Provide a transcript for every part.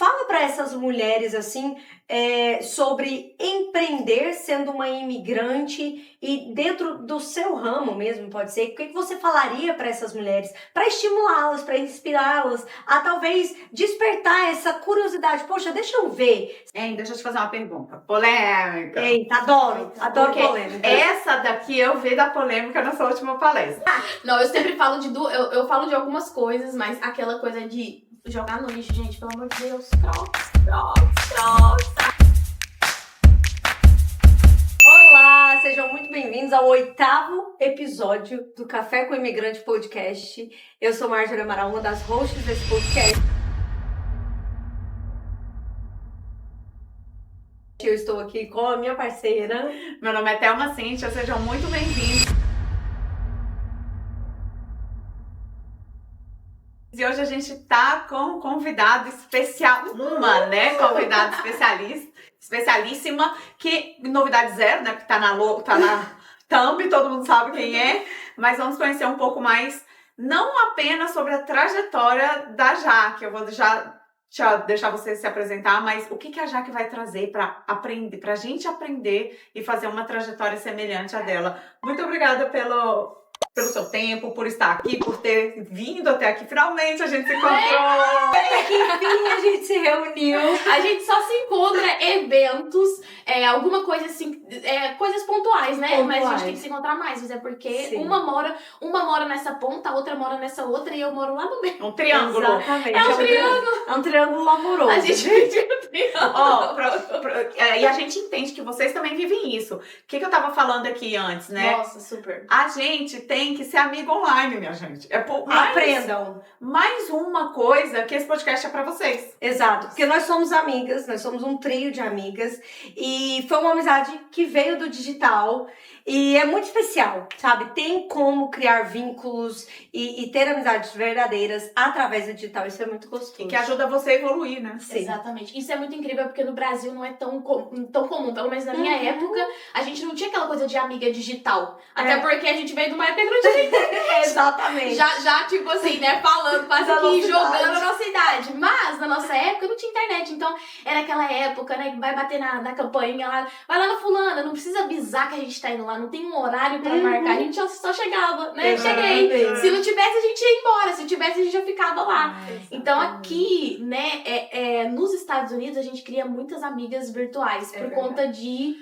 Fala para essas mulheres assim sobre empreender sendo uma imigrante e dentro do seu ramo mesmo, pode ser. O que você falaria para essas mulheres para estimulá-las, para inspirá-las a talvez despertar essa curiosidade? Poxa, deixa eu ver. Hein, deixa eu te fazer uma pergunta. Polêmica. Eita, adoro Porque polêmica. essa daqui eu vi da polêmica na sua última palestra. Não, eu sempre falo eu falo de algumas coisas, mas aquela coisa de jogar no lixo, gente, pelo amor de Deus, Crocs. Olá, sejam muito bem-vindos ao 8º episódio do Café com Imigrante Podcast. Eu sou Marjorie Amaral, uma das hosts desse podcast. Eu estou aqui com a minha parceira. Meu nome é Thelma Cíntia, sejam muito bem-vindos. E hoje a gente tá com um convidado especial, convidada especialíssima, que novidade zero, né, porque tá na thumb, todo mundo sabe quem é, mas vamos conhecer um pouco mais, não apenas sobre a trajetória da Jaque, eu vou deixar você se apresentar, mas o que a Jaque vai trazer para aprender, pra gente aprender e fazer uma trajetória semelhante à dela. Muito obrigada pelo seu tempo, por estar aqui, por ter vindo até aqui. Finalmente a gente se encontrou! Até que enfim a gente se reuniu. A gente só se encontra em eventos, alguma coisa assim, coisas pontuais, né? Mas a gente tem que se encontrar mais, mas é porque Sim. uma mora nessa ponta, a outra mora nessa outra e eu moro lá no meio. Um triângulo. Exatamente. É um triângulo. É um triângulo amoroso. A gente vive um triângulo. E a gente entende que vocês também vivem isso. O que eu tava falando aqui antes, né? Nossa, super. A gente tem que ser amigo online, minha gente. Aprendam. Mais uma coisa que esse podcast é pra vocês. Exato, porque nós somos amigas, nós somos um trio de amigas e foi uma amizade que veio do digital e é muito especial, sabe? Tem como criar vínculos e ter amizades verdadeiras através do digital, isso é muito gostoso. E que ajuda você a evoluir, né? Sim. Exatamente. Isso é muito incrível porque no Brasil não é tão comum. Pelo menos na minha época, a gente não tinha aquela coisa de amiga digital. Até porque a gente veio de uma época que não tinha internet. Exatamente. Já, tipo assim, né, falando quase Da aqui, nossa jogando idade. a nossa idade. Mas, na nossa época, não tinha internet. Então, era aquela época, né, que vai bater na campainha lá. Vai lá na fulana, não precisa avisar que a gente tá indo lá. Não tem um horário pra marcar. A gente só chegava, né? Exatamente. Cheguei. Se não tivesse, a gente ia embora. Se tivesse, a gente já ficava lá. Então, aqui, né, nos Estados Unidos, a gente cria muitas amigas virtuais. Por conta de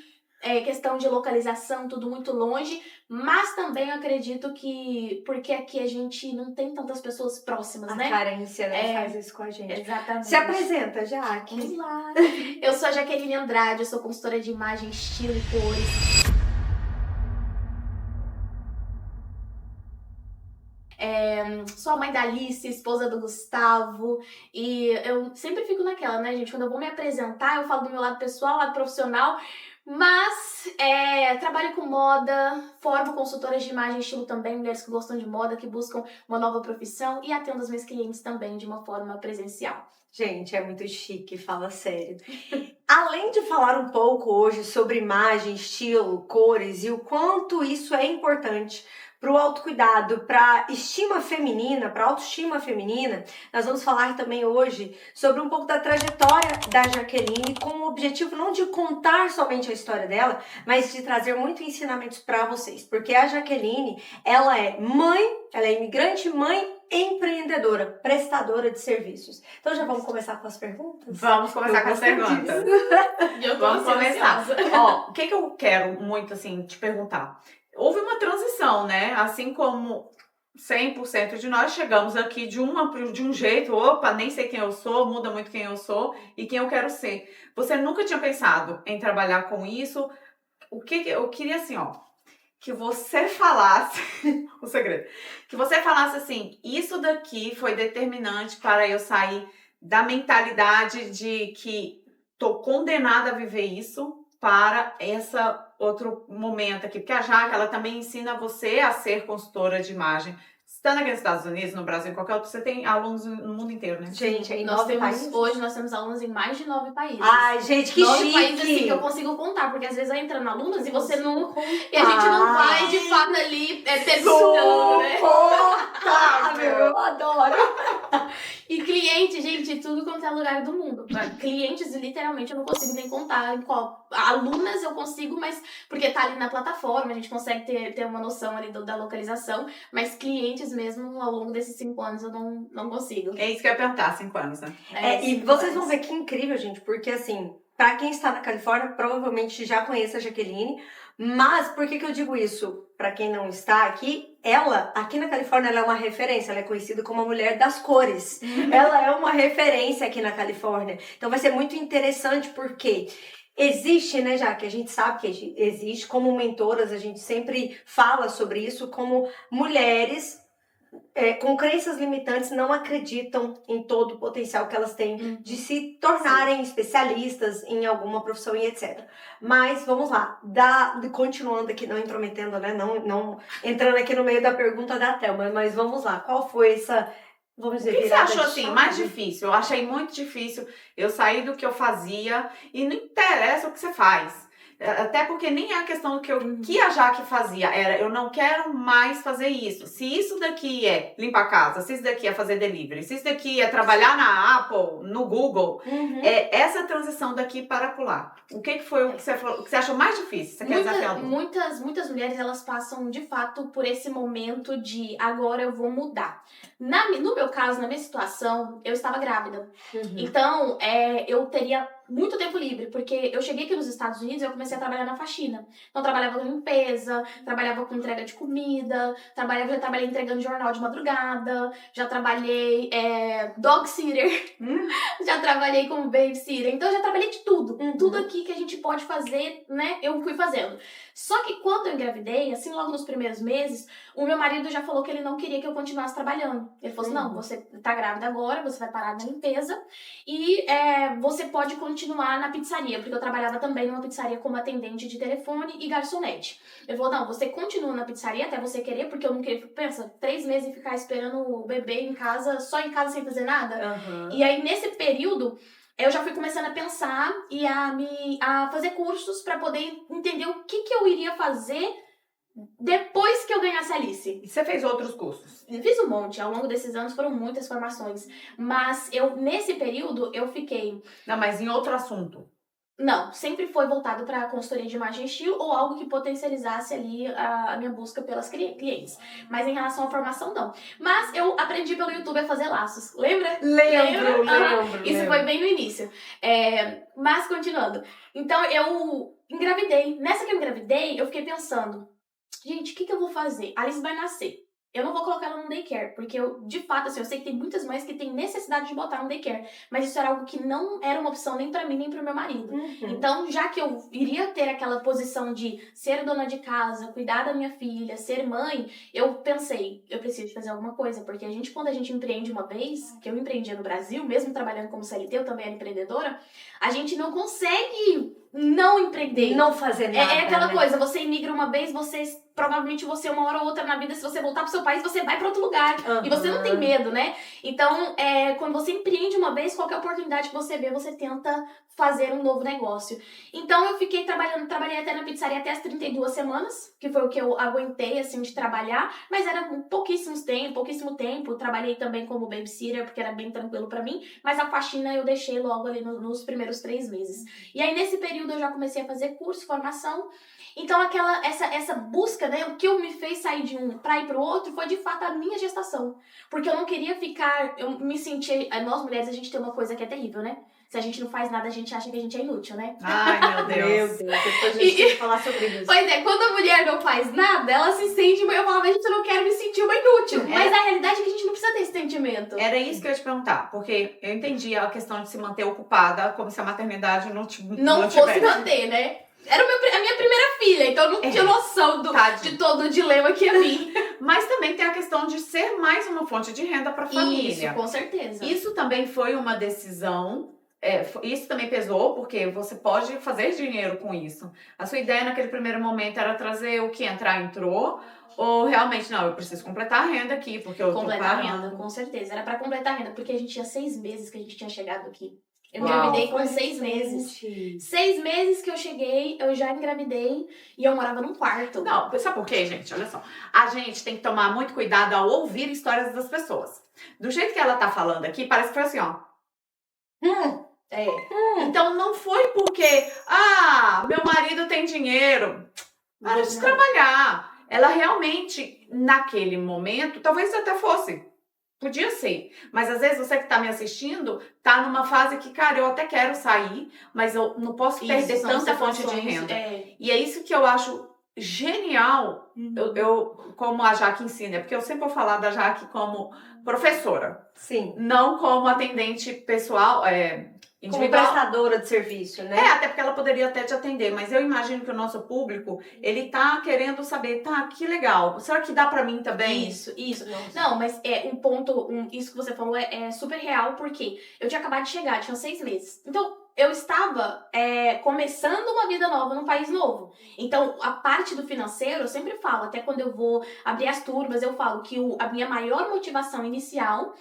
questão de localização, tudo muito longe. Mas também eu acredito que... Porque aqui a gente não tem tantas pessoas próximas, né? A carência, né, faz isso com a gente. Exatamente. Se apresenta, Jaque. Vamos lá. Eu sou a Jaqueline Andrade, eu sou consultora de imagem, estilo e cores. Sou a mãe da Alice, esposa do Gustavo, e eu sempre fico naquela, né, gente? Quando eu vou me apresentar, eu falo do meu lado pessoal, lado profissional, mas trabalho com moda, formo consultoras de imagem e estilo também, mulheres que gostam de moda, que buscam uma nova profissão e atendo os meus clientes também de uma forma presencial. Gente, é muito chique, fala sério. Além de falar um pouco hoje sobre imagem, estilo, cores e o quanto isso é importante para o autocuidado, para estima feminina, para autoestima feminina, nós vamos falar também hoje sobre um pouco da trajetória da Jaqueline, com o objetivo não de contar somente a história dela, mas de trazer muitos ensinamentos para vocês, porque a Jaqueline, ela é mãe, ela é imigrante, mãe, empreendedora, prestadora de serviços. Então já vamos começar com as perguntas? Vamos começar com as perguntas. Vamos começar. Ó, o que eu quero muito, assim, te perguntar? Houve uma transição, né? Assim como 100% de nós chegamos aqui de um jeito, nem sei quem eu sou, muda muito quem eu sou e quem eu quero ser. Você nunca tinha pensado em trabalhar com isso? O que eu queria, assim, ó, que você falasse, o segredo, que você falasse assim, isso daqui foi determinante para eu sair da mentalidade de que tô condenada a viver isso para essa outro momento aqui, porque a Jaque, ela também ensina você a ser consultora de imagem. Estando aqui nos Estados Unidos, no Brasil, em qualquer outro, você tem alunos no mundo inteiro, né? Gente, em 9 países? Hoje nós temos alunos em mais de 9 países. Ai, gente, que 9 chique! países assim que eu consigo contar, porque às vezes vai entrando alunos e você não... E a gente não vai, de fato, ali, testando, né? Suportável! Eu adoro! E cliente, gente, tudo quanto é lugar do mundo. Clientes, literalmente, eu não consigo nem contar em qual. Alunas eu consigo, mas porque tá ali na plataforma, a gente consegue ter uma noção ali da localização, mas clientes mesmo, ao longo desses 5 anos, eu não consigo. É isso que eu ia perguntar, 5 anos, né? E vocês vão ver que incrível, gente, porque assim, pra quem está na Califórnia, provavelmente já conhece a Jaqueline, mas por que eu digo isso? Pra quem não está aqui, ela, aqui na Califórnia, ela é uma referência, ela é conhecida como a mulher das cores. Ela é uma referência aqui na Califórnia. Então vai ser muito interessante porque existe, né, já que a gente sabe que existe, como mentoras, a gente sempre fala sobre isso, como mulheres com crenças limitantes não acreditam em todo o potencial que elas têm de se tornarem especialistas em alguma profissão e etc. Mas vamos lá, continuando aqui, não intrometendo, né? Não entrando aqui no meio da pergunta da Thelma, mas vamos lá, qual foi essa, vamos dizer, O que você achou assim chave? mais difícil? Eu achei muito difícil. Eu saí do que eu fazia e não interessa o que você faz. Até porque nem é a questão do que a Jaque fazia, era eu não quero mais fazer isso. Se isso daqui é limpar a casa, se isso daqui é fazer delivery, se isso daqui é trabalhar na Apple, no Google, essa transição daqui para acolá. O que foi o que você achou mais difícil? Você quer desafiar? Muitas mulheres, elas passam de fato por esse momento de agora eu vou mudar. No meu caso, na minha situação, eu estava grávida. Então, eu teria muito tempo livre, porque eu cheguei aqui nos Estados Unidos e eu comecei a trabalhar na faxina. Então, eu trabalhava com limpeza, trabalhava com entrega de comida, já trabalhei entregando jornal de madrugada, já trabalhei dog sitter, já trabalhei como babysitter. Então, eu já trabalhei de tudo. Tudo aqui que a gente pode fazer, né, eu fui fazendo. Só que quando eu engravidei, assim, logo nos primeiros meses, o meu marido já falou que ele não queria que eu continuasse trabalhando. Ele falou assim, não, você tá grávida agora, você vai parar na limpeza e você pode continuar na pizzaria, porque eu trabalhava também numa pizzaria como atendente de telefone e garçonete. Ele falou, não, você continua na pizzaria até você querer, porque eu não queria, pensa, 3 meses e ficar esperando o bebê em casa, só em casa sem fazer nada. E aí, nesse período, eu já fui começando a pensar e a fazer cursos para poder entender o que eu iria fazer depois que eu ganhasse a Alice. E você fez outros cursos? Fiz um monte, ao longo desses anos foram muitas formações. Mas nesse período, eu fiquei... Não, mas em outro assunto. Não, sempre foi voltado para consultoria de imagem e estilo ou algo que potencializasse ali a minha busca pelas clientes. Mas em relação à formação, não. Mas eu aprendi pelo YouTube a fazer laços. Lembra? Lembro. Isso foi bem no início. Mas continuando. Então eu engravidei. Nessa que eu engravidei, eu fiquei pensando, gente, o que eu vou fazer? A Alice vai nascer. Eu não vou colocar ela no daycare, porque eu, de fato, assim, eu sei que tem muitas mães que têm necessidade de botar no daycare, mas isso era algo que não era uma opção nem pra mim, nem pro meu marido. Então, já que eu iria ter aquela posição de ser dona de casa, cuidar da minha filha, ser mãe, eu pensei, eu preciso fazer alguma coisa, porque quando a gente empreende uma vez, que eu empreendia no Brasil, mesmo trabalhando como CLT, eu também era empreendedora, a gente não consegue não empreender. Não fazer nada. É aquela coisa, você imigra uma vez, provavelmente uma hora ou outra na vida, se você voltar pro seu país, você vai pra outro lugar. E você não tem medo, né? Então, quando você empreende uma vez, qualquer oportunidade que você vê, você tenta fazer um novo negócio. Então, eu fiquei trabalhei até na pizzaria até as 32 semanas, que foi o que eu aguentei, assim, de trabalhar, mas era pouquíssimo tempo. Trabalhei também como babysitter, porque era bem tranquilo pra mim, mas a faxina eu deixei logo ali nos primeiros 3 meses. E aí, nesse período, eu já comecei a fazer curso, formação. Então, essa busca, né, o que me fez sair de um pra ir pro outro foi, de fato, a minha gestação. Porque eu não queria eu me sentia... Nós, mulheres, a gente tem uma coisa que é terrível, né? Se a gente não faz nada, a gente acha que a gente é inútil, né? Ai, meu Deus. Depois a gente tem que falar sobre isso. Pois é, quando a mulher não faz nada, ela se sente... Eu falava, gente, eu não quero me sentir uma inútil. Mas a realidade é que a gente não precisa ter esse sentimento. Era isso que eu ia te perguntar, porque eu entendi a questão de se manter ocupada, como se a maternidade não fosse manter, né? Era a minha primeira filha, então eu não tinha noção de todo o dilema que ia vir. Mas também tem a questão de ser mais uma fonte de renda para a família. Isso, com certeza. Isso também foi uma decisão, isso também pesou, porque você pode fazer dinheiro com isso. A sua ideia naquele primeiro momento era trazer o que entrou, ou realmente, não, eu preciso completar a renda aqui, porque eu tô Completar a parando. renda, com certeza. Era pra completar a renda, porque a gente tinha 6 meses que a gente tinha chegado aqui. Eu engravidei com Foi 6 meses. recente. 6 meses que eu cheguei, eu já engravidei e eu morava num quarto. Não, sabe por quê, gente? Olha só. A gente tem que tomar muito cuidado ao ouvir histórias das pessoas. Do jeito que ela tá falando aqui, parece que foi assim, ó. É. Então não foi porque, Meu marido tem dinheiro. Para de Não. trabalhar. Ela realmente, naquele momento, talvez até fosse. Podia ser. Mas às vezes você que tá me assistindo, tá numa fase que, cara, eu até quero sair, mas eu não posso perder Isso, são tanta fonte de situações, renda. é. E é isso que eu acho genial, como a Jaque ensina. Porque eu sempre vou falar da Jaque como professora. Sim. Não como atendente pessoal, Como individual. prestadora de serviço, né? Até porque ela poderia até te atender, mas eu imagino que o nosso público, ele tá querendo saber, que legal, será que dá pra mim também? Isso. Nossa. Não, mas um ponto, isso que você falou é super real, porque eu tinha acabado de chegar, tinha 6 meses. Então, eu estava começando uma vida nova num país novo. Então, a parte do financeiro, eu sempre falo, até quando eu vou abrir as turmas, eu falo que a minha maior motivação inicial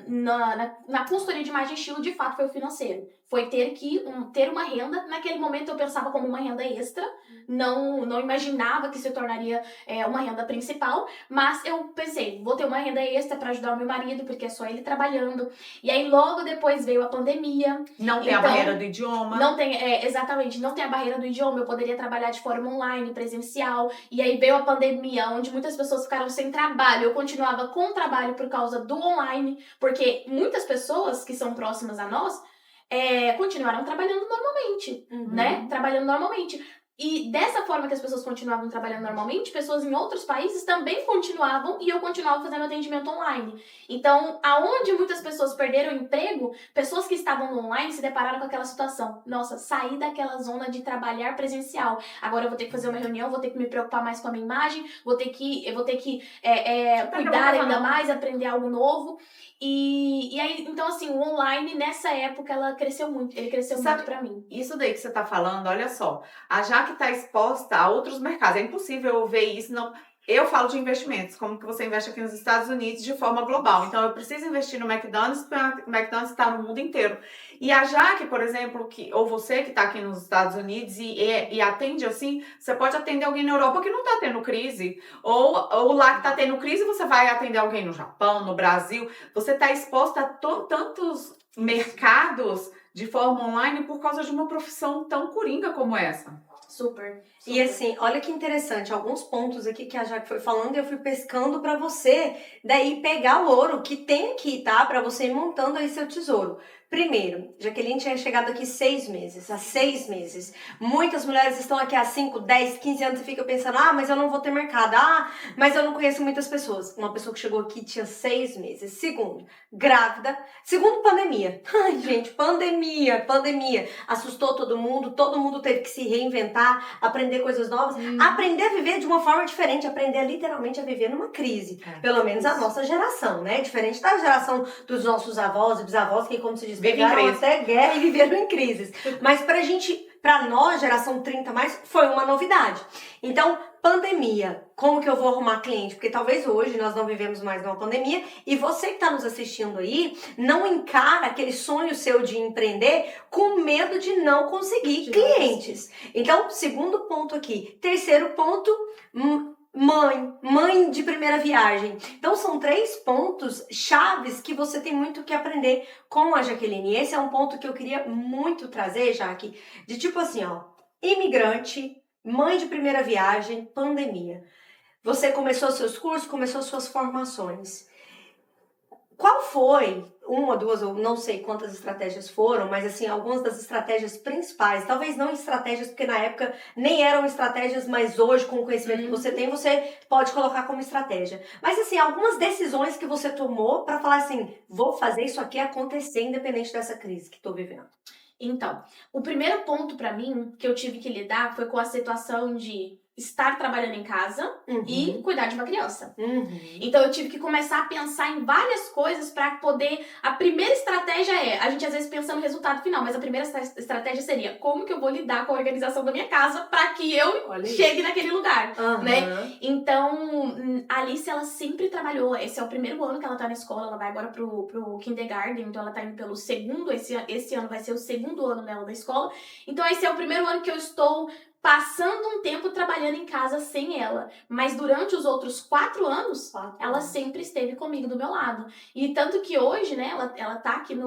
na consultoria de imagem e estilo, de fato, foi o financeiro. Foi ter uma renda. Naquele momento eu pensava como uma renda extra, não imaginava que se tornaria uma renda principal, mas eu pensei, vou ter uma renda extra para ajudar o meu marido, porque é só ele trabalhando. E aí logo depois veio a pandemia. Não tem a barreira do idioma. Não tem, exatamente, não tem a barreira do idioma. Eu poderia trabalhar de forma online, presencial. E aí veio a pandemia, onde muitas pessoas ficaram sem trabalho. Eu continuava com trabalho por causa do online, porque muitas pessoas que são próximas a nós continuaram trabalhando normalmente, né? Trabalhando normalmente. E dessa forma que as pessoas continuavam trabalhando normalmente, pessoas em outros países também continuavam e eu continuava fazendo atendimento online. Então, aonde muitas pessoas perderam o emprego, pessoas que estavam no online se depararam com aquela situação. Nossa, saí daquela zona de trabalhar presencial. Agora eu vou ter que fazer uma reunião, vou ter que me preocupar mais com a minha imagem, vou ter que cuidar ainda mais, aprender algo novo. E aí, então assim, o online nessa época ele cresceu muito pra mim. Isso daí que você tá falando, olha só, a Jaque tá exposta a outros mercados, é impossível eu ver isso, não. Eu falo de investimentos, como que você investe aqui nos Estados Unidos de forma global. Então, eu preciso investir no McDonald's, porque o McDonald's está no mundo inteiro. E a Jaque, por exemplo, ou você que está aqui nos Estados Unidos e atende assim, você pode atender alguém na Europa que não está tendo crise. Ou lá que está tendo crise, você vai atender alguém no Japão, no Brasil. Você está exposta a tantos mercados de forma online por causa de uma profissão tão coringa como essa. Super. E assim, olha que interessante, alguns pontos aqui que a Jaque foi falando e eu fui pescando pra você, daí pegar o ouro que tem aqui, tá? Pra você ir montando aí seu tesouro. Primeiro, Jaqueline tinha chegado aqui 6 meses, há 6 meses. Muitas mulheres estão aqui há 5, 10, 15 anos e ficam pensando, mas eu não vou ter mercado, mas eu não conheço muitas pessoas. Uma pessoa que chegou aqui tinha 6 meses. Segundo, grávida. Segundo, pandemia. Ai, gente, pandemia. Assustou todo mundo teve que se reinventar, aprender coisas novas, aprender a viver de uma forma diferente, aprender literalmente a viver numa crise. Pelo menos a nossa geração, né? Diferente da geração dos nossos avós e bisavós, que, como se diz, pegaram até guerra e viveram em crises. Mas pra nós, geração 30 mais, foi uma novidade. Então, pandemia, como que eu vou arrumar cliente? Porque talvez hoje nós não vivemos mais numa pandemia e você que está nos assistindo aí, não encara aquele sonho seu de empreender com medo de não conseguir clientes. Então, segundo ponto aqui. Terceiro ponto, mãe de primeira viagem. Então são 3 pontos chaves que você tem muito que aprender com a Jaqueline. E esse é um ponto que eu queria muito trazer, Jaque, de tipo assim, imigrante, mãe de primeira viagem, pandemia. Você começou seus cursos, começou suas formações. Qual foi uma, duas, ou não sei quantas estratégias foram, mas assim, algumas das estratégias principais, talvez não estratégias, porque na época nem eram estratégias, mas hoje, com o conhecimento que você tem, você pode colocar como estratégia. Mas assim, algumas decisões que você tomou para falar assim, vou fazer isso aqui acontecer independente dessa crise que estou vivendo. Então, o primeiro ponto para mim que eu tive que lidar foi com a situação de estar trabalhando em casa e cuidar de uma criança. Então eu tive que começar a pensar em várias coisas para poder... A primeira estratégia a gente às vezes pensa no resultado final, mas a primeira estratégia seria como que eu vou lidar com a organização da minha casa para que eu chegue naquele lugar, né? Então, a Alice, ela sempre trabalhou. Esse é o primeiro ano que ela tá na escola, ela vai agora pro kindergarten, então ela tá indo pelo segundo, esse ano vai ser o segundo ano dela da escola. Então esse é o primeiro ano que eu estou passando um tempo trabalhando em casa sem ela. Mas durante os outros 4 anos, ela sempre esteve comigo do meu lado. E tanto que hoje, né, ela tá aqui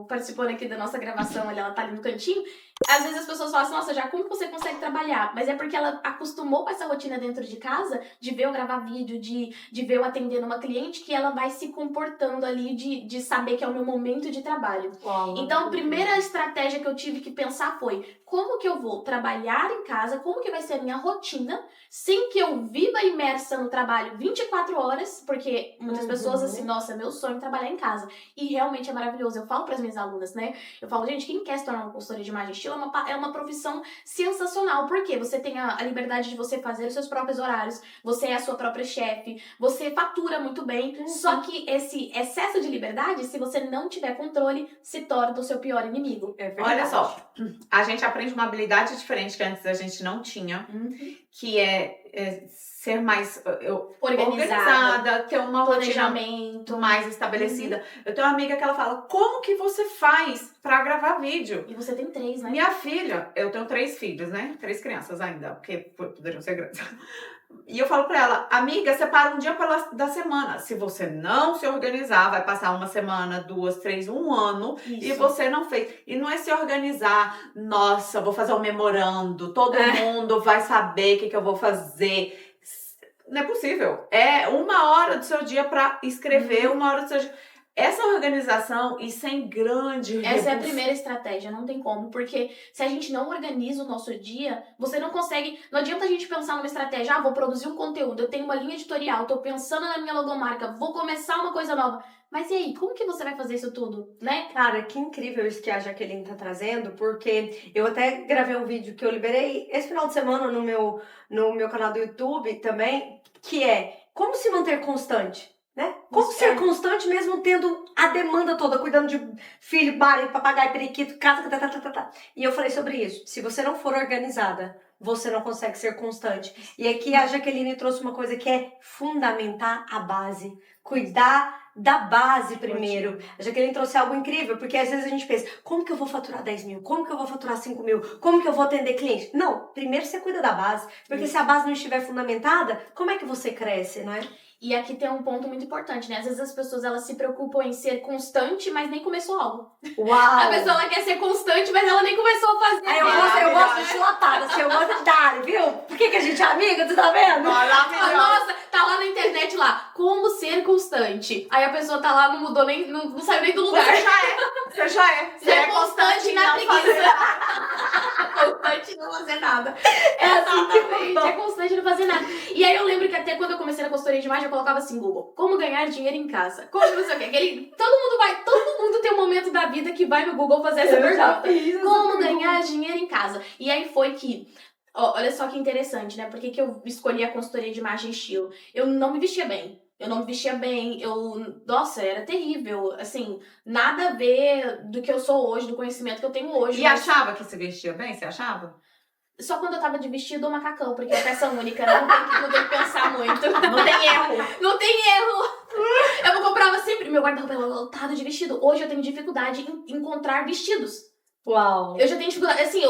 participando aqui da nossa gravação, ela tá ali no cantinho. Às vezes as pessoas falam assim, nossa, já como você consegue trabalhar? Mas é porque ela acostumou com essa rotina dentro de casa, de ver eu gravar vídeo, de ver eu atendendo uma cliente, que ela vai se comportando ali, de saber que é o meu momento de trabalho. Então, a primeira estratégia que eu tive que pensar foi, como que eu vou trabalhar em casa, como que vai ser a minha rotina, sem que eu viva imersa no trabalho 24 horas, porque muitas pessoas assim, nossa, meu sonho é trabalhar em casa. E realmente é maravilhoso. Eu falo para as minhas alunas, né? Eu falo, gente, quem quer se tornar uma consultora de imagem e estilo é uma profissão sensacional, porque você tem a liberdade de você fazer os seus próprios horários, você é a sua própria chefe, você fatura muito bem, só que esse excesso de liberdade, se você não tiver controle, se torna o seu pior inimigo. Olha só, a gente aprende uma habilidade diferente que antes a gente não tinha, que é ser mais organizada, ter uma rotina mais estabelecida. Eu tenho uma amiga que ela fala, como que você faz pra gravar vídeo? E você tem 3, né? Minha filha, eu tenho 3 filhos, né? 3 crianças ainda, porque poderiam ser grandes. E eu falo pra ela, amiga, separa um dia da semana. Se você não se organizar, vai passar uma semana, 2, 3, 1 ano, e você não fez. E não é se organizar, nossa, vou fazer um memorando, todo mundo vai saber o que eu vou fazer. Não é possível. É 1 hora do seu dia pra escrever, 1 hora do seu dia. Essa organização e sem grande... Essa é a primeira estratégia, não tem como. Porque se a gente não organiza o nosso dia, você não consegue... Não adianta a gente pensar numa estratégia, vou produzir um conteúdo, eu tenho uma linha editorial, tô pensando na minha logomarca, vou começar uma coisa nova. Mas e aí, como que você vai fazer isso tudo, né? Cara, que incrível isso que a Jaqueline tá trazendo, porque eu até gravei um vídeo que eu liberei esse final de semana no meu canal do YouTube também, que é como se manter constante. Né? Como ser constante mesmo tendo a demanda toda, cuidando de filho, marido, papagaio, periquito, casa, E eu falei sobre isso. Se você não for organizada, você não consegue ser constante. E aqui a Jaqueline trouxe uma coisa que é fundamentar a base. Cuidar da base primeiro. A Jaqueline trouxe algo incrível, porque às vezes a gente pensa, como que eu vou faturar 10 mil? Como que eu vou faturar 5 mil? Como que eu vou atender cliente? Não, primeiro você cuida da base. Porque se a base não estiver fundamentada, como é que você cresce, não é? E aqui tem um ponto muito importante, né? Às vezes as pessoas, elas se preocupam em ser constante, mas nem começou algo. Uau! A pessoa, ela quer ser constante, mas ela nem começou a fazer. Aí eu gosto de chilatada, assim, eu gosto de dar, viu? Por que a gente é amiga, tu tá vendo? Nossa, tá lá na internet lá, como ser constante. Aí a pessoa tá lá, não mudou nem, não saiu nem do lugar. Você já é. Você é constante na preguiça. Constante não fazer nada. Exatamente, é constante não fazer nada. E aí eu lembro que até quando eu comecei na consultoria de imagem, eu colocava assim, Google, como ganhar dinheiro em casa? Como não sei o quê. Todo mundo tem um momento da vida que vai no Google fazer essa pergunta. Como ganhar dinheiro em casa? E aí foi que, olha só que interessante, né? Por que eu escolhi a consultoria de imagem e estilo? Eu não me vestia bem. Nossa, era terrível, assim, nada a ver do que eu sou hoje, do conhecimento que eu tenho hoje. E achava que se vestia bem? Você achava? Só quando eu tava de vestido ou macacão, porque é peça única, né? Não tem que pensar muito. Não tem erro. Não tem erro. Eu comprava sempre, meu guarda-roupa era lotado de vestido. Hoje eu tenho dificuldade em encontrar vestidos. Uau. Eu já tenho dificuldade, assim,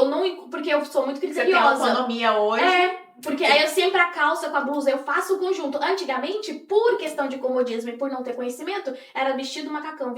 porque eu sou muito criteriosa. Você tem autonomia hoje. Porque aí eu sempre a calça com a blusa, eu faço o conjunto. Antigamente, por questão de comodismo e por não ter conhecimento, era vestido macacão.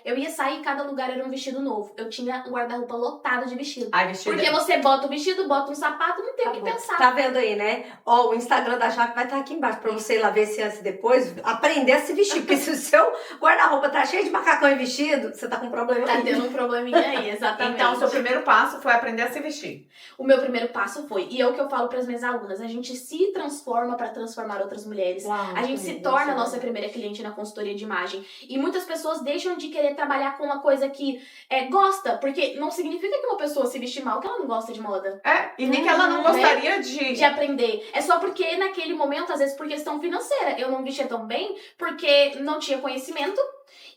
Eu ia sair, cada lugar era um vestido novo. Eu tinha um guarda-roupa lotado de vestido. Porque você bota o vestido, bota um sapato, não tem o que pensar. Tá vendo aí, né? Ó, o Instagram da Jaque vai estar aqui embaixo pra você ir lá ver se antes e depois aprender a se vestir. Porque se o seu guarda-roupa tá cheio de macacão e vestido, você tá com um problema aí. Tá tendo um probleminha aí, exatamente. Então, o seu primeiro passo foi aprender a se vestir. O meu primeiro passo foi, e é o que eu falo para as minhas minhas alunas. A gente se transforma para transformar outras mulheres. Uau, A gente se torna a nossa primeira cliente na consultoria de imagem. E muitas pessoas deixam de querer trabalhar com uma coisa que gosta, porque não significa que uma pessoa se vestir mal, que ela não gosta de moda. E nem que ela não gostaria de aprender. É só porque naquele momento, às vezes por questão financeira, eu não vestia tão bem porque não tinha conhecimento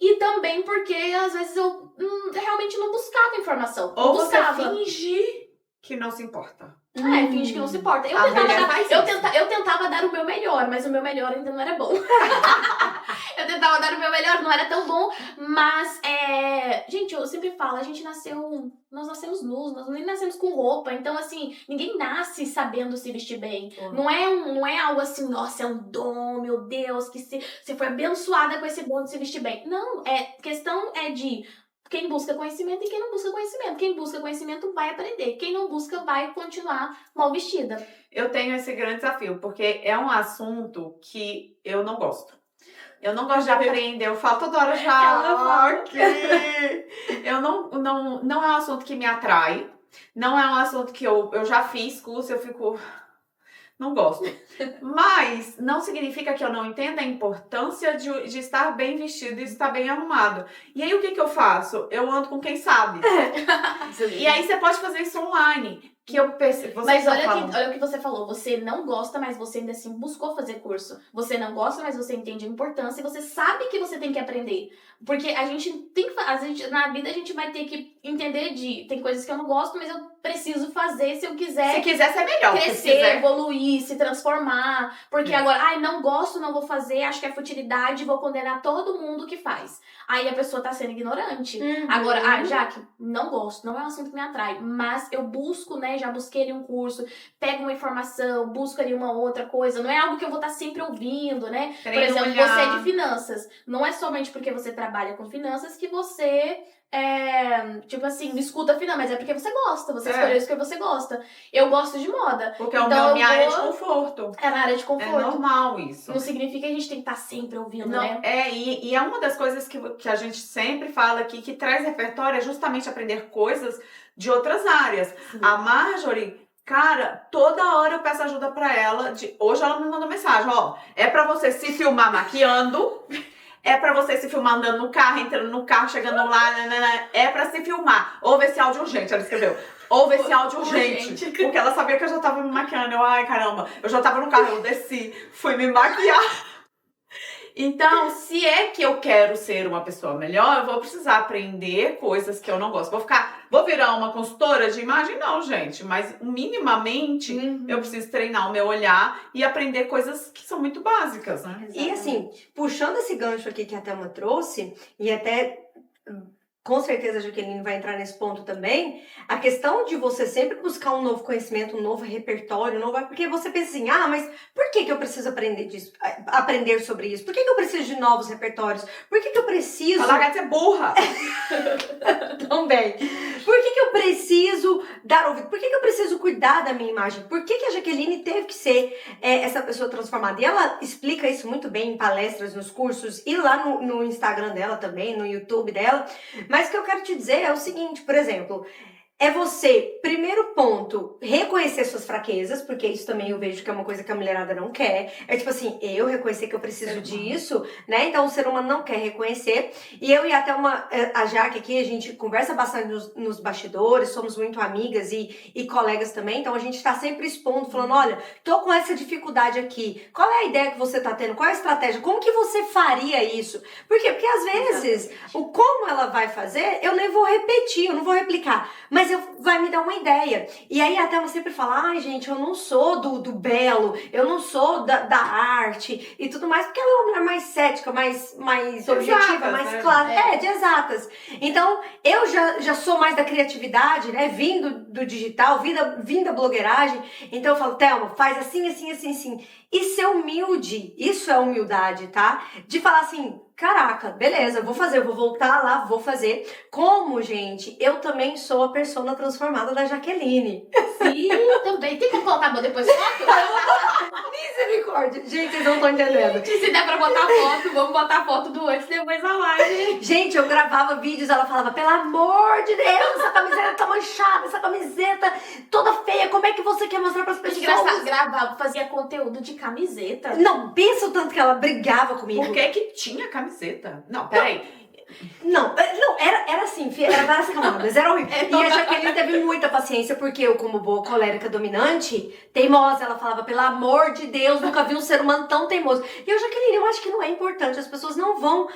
e também porque às vezes eu realmente não buscava informação. Ou você buscava. fingir que não se importa. Finge que não se importa. Eu tentava dar o meu melhor, mas o meu melhor ainda não era bom. Eu tentava dar o meu melhor, não era tão bom, mas, gente, eu sempre falo, nós nascemos nus, nós nem nascemos com roupa, então, assim, ninguém nasce sabendo se vestir bem. Não é algo assim, nossa, é um dom, meu Deus, que você foi abençoada com esse dom de se vestir bem. Não, questão de quem busca conhecimento e quem não busca conhecimento. Quem busca conhecimento vai aprender. Quem não busca vai continuar mal vestida. Eu tenho esse grande desafio, porque é um assunto que eu não gosto. Eu não gosto de aprender, eu falo toda hora já. Eu não é um assunto que me atrai. Não é um assunto que eu já fiz curso, eu fico... Não gosto. Mas não significa que eu não entenda a importância de estar bem vestido e estar bem arrumado. E aí o que eu faço? Eu ando com quem sabe. E aí você pode fazer isso online. Que eu percebo. Mas olha o que você falou. Você não gosta, mas você ainda assim buscou fazer curso. Você não gosta, mas você entende a importância e você sabe que você tem que aprender. Porque a gente tem que na vida a gente vai ter que entender tem coisas que eu não gosto, mas eu preciso fazer se eu quiser. Se quiser ser melhor. Crescer, evoluir, se transformar. Porque agora, não gosto, não vou fazer, acho que é futilidade, vou condenar todo mundo que faz. Aí a pessoa tá sendo ignorante. Agora, Jaque, não gosto, não é um assunto que me atrai, mas eu busco, né, já busquei ali um curso, pego uma informação, busco ali uma outra coisa, não é algo que eu vou estar sempre ouvindo, né? Por exemplo, você é de finanças, não é somente porque você trabalha com finanças que você... tipo assim, escuta finanças, mas é porque você gosta, você escolheu isso porque você gosta. Eu gosto de moda. Porque é a minha área de conforto. É na área de conforto. É normal isso. Não significa que a gente tem que estar sempre ouvindo, né? E é uma das coisas que a gente sempre fala aqui, que traz repertório, é justamente aprender coisas de outras áreas. Sim. A Marjorie... Cara, toda hora eu peço ajuda pra ela. Hoje ela me mandou mensagem, é pra você se filmar maquiando, é pra você se filmar andando no carro, entrando no carro, chegando lá, é pra se filmar. Ouve esse áudio urgente, ela escreveu. Ouve esse áudio urgente. Porque ela sabia que eu já tava me maquiando. Ai, caramba, eu já tava no carro, eu desci, fui me maquiar. Então, se é que eu quero ser uma pessoa melhor, eu vou precisar aprender coisas que eu não gosto. Vou virar uma consultora de imagem? Não, gente. Mas minimamente eu preciso treinar o meu olhar e aprender coisas que são muito básicas, né? Exatamente. E assim, puxando esse gancho aqui que a Thelma trouxe, e até... Com certeza a Jaqueline vai entrar nesse ponto também. A questão de você sempre buscar um novo conhecimento, um novo repertório, porque você pensa assim, mas por que eu preciso aprender sobre isso? Por que eu preciso de novos repertórios? Por que eu preciso... Largar de ser burra! Também. Por que eu preciso dar ouvido? Por que eu preciso cuidar da minha imagem? Por que a Jaqueline teve que ser essa pessoa transformada? E ela explica isso muito bem em palestras, nos cursos, e lá no Instagram dela também, no YouTube dela. Mas o que eu quero te dizer é o seguinte, por exemplo, é você, primeiro ponto, reconhecer suas fraquezas, porque isso também eu vejo que é uma coisa que a mulherada não quer. É tipo assim, eu reconhecer que eu preciso disso, né? Então o ser humano não quer reconhecer. E eu e até a Jaque aqui, a gente conversa bastante nos bastidores, somos muito amigas e colegas também, então a gente tá sempre expondo, falando, olha, tô com essa dificuldade aqui, qual é a ideia que você tá tendo, qual é a estratégia, como que você faria isso? Por quê? Porque às vezes, o como ela vai fazer, eu nem vou repetir, eu não vou replicar, mas vai me dar uma ideia. E aí até eu sempre falo, gente, eu não sou do belo, eu não sou da arte e tudo mais, porque ela é uma mulher mais cética, mais objetiva, mais clara, de exatas. Então, eu já sou mais da criatividade, né, vindo do digital, vindo da blogueiragem, então eu falo, Thelma, faz assim, assim, assim, assim. E ser humilde, isso é humildade, tá? De falar assim, caraca, beleza, vou fazer, eu vou voltar lá, vou fazer. Como, gente, eu também sou a persona transformada da Jaqueline. Sim, também. Tem como colocar depois foto? Misericórdia. Gente, vocês não estão entendendo. Se der pra botar foto, vamos botar foto do antes e depois da live. Gente, eu gravava vídeos, ela falava, pelo amor de Deus, essa camiseta tá manchada, essa camiseta toda feia, como é que você quer mostrar pras pessoas? Engraçado, gravava, fazia conteúdo de camiseta. Não, pensa o tanto que ela brigava comigo. Por que tinha camiseta? Não, peraí. Não, era assim, era várias camadas, era horrível. E a Jaqueline teve muita paciência, porque eu, como boa colérica dominante, teimosa, ela falava, pelo amor de Deus, nunca vi um ser humano tão teimoso. E eu, Jaqueline, eu acho que não é importante, as pessoas não vão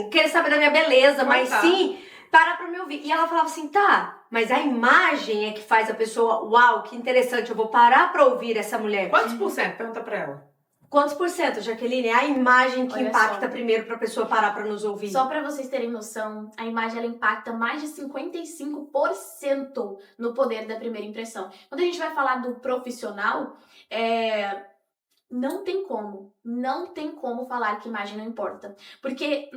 querer saber da minha beleza, mas sim parar pra me ouvir. E ela falava assim, tá, mas a imagem é que faz a pessoa, uau, que interessante, eu vou parar pra ouvir essa mulher. Quantos por cento? Pergunta pra ela. Quantos por cento, Jaqueline? É a imagem que Olha impacta só. primeiro pra pessoa parar pra nos ouvir. Só pra vocês terem noção, a imagem ela impacta mais de 55% no poder da primeira impressão. Quando a gente vai falar do profissional, não tem como falar que imagem não importa. Porque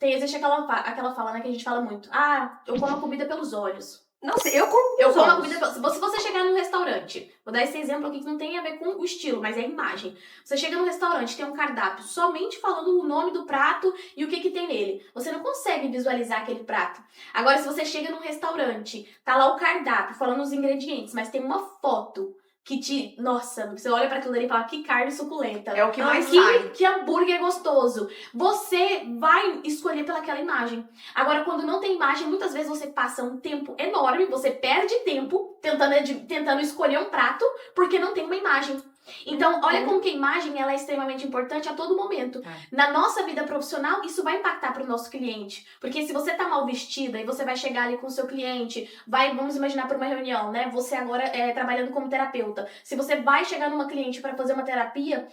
existe aquela fala, né, que a gente fala muito. Ah, eu como a comida pelos olhos. Nossa, eu como Eu como a comida pelos olhos. Se você chegar num restaurante, vou dar esse exemplo aqui que não tem a ver com o estilo, mas é a imagem. Você chega num restaurante, tem um cardápio somente falando o nome do prato e o que tem nele. Você não consegue visualizar aquele prato. Agora, se você chega num restaurante, tá lá o cardápio falando os ingredientes, mas tem uma foto que nossa, você olha pra aquilo ali e fala, que carne suculenta. É o que mais sai. Que hambúrguer gostoso. Você vai escolher pelaquela imagem. Agora, quando não tem imagem, muitas vezes você passa um tempo enorme, você perde tempo tentando escolher um prato, porque não tem uma imagem. Então, olha como que a imagem ela é extremamente importante a todo momento. Na nossa vida profissional, isso vai impactar para o nosso cliente. Porque se você tá mal vestida e você vai chegar ali com o seu cliente, vamos imaginar para uma reunião, né? Você agora trabalhando como terapeuta. Se você vai chegar numa cliente para fazer uma terapia,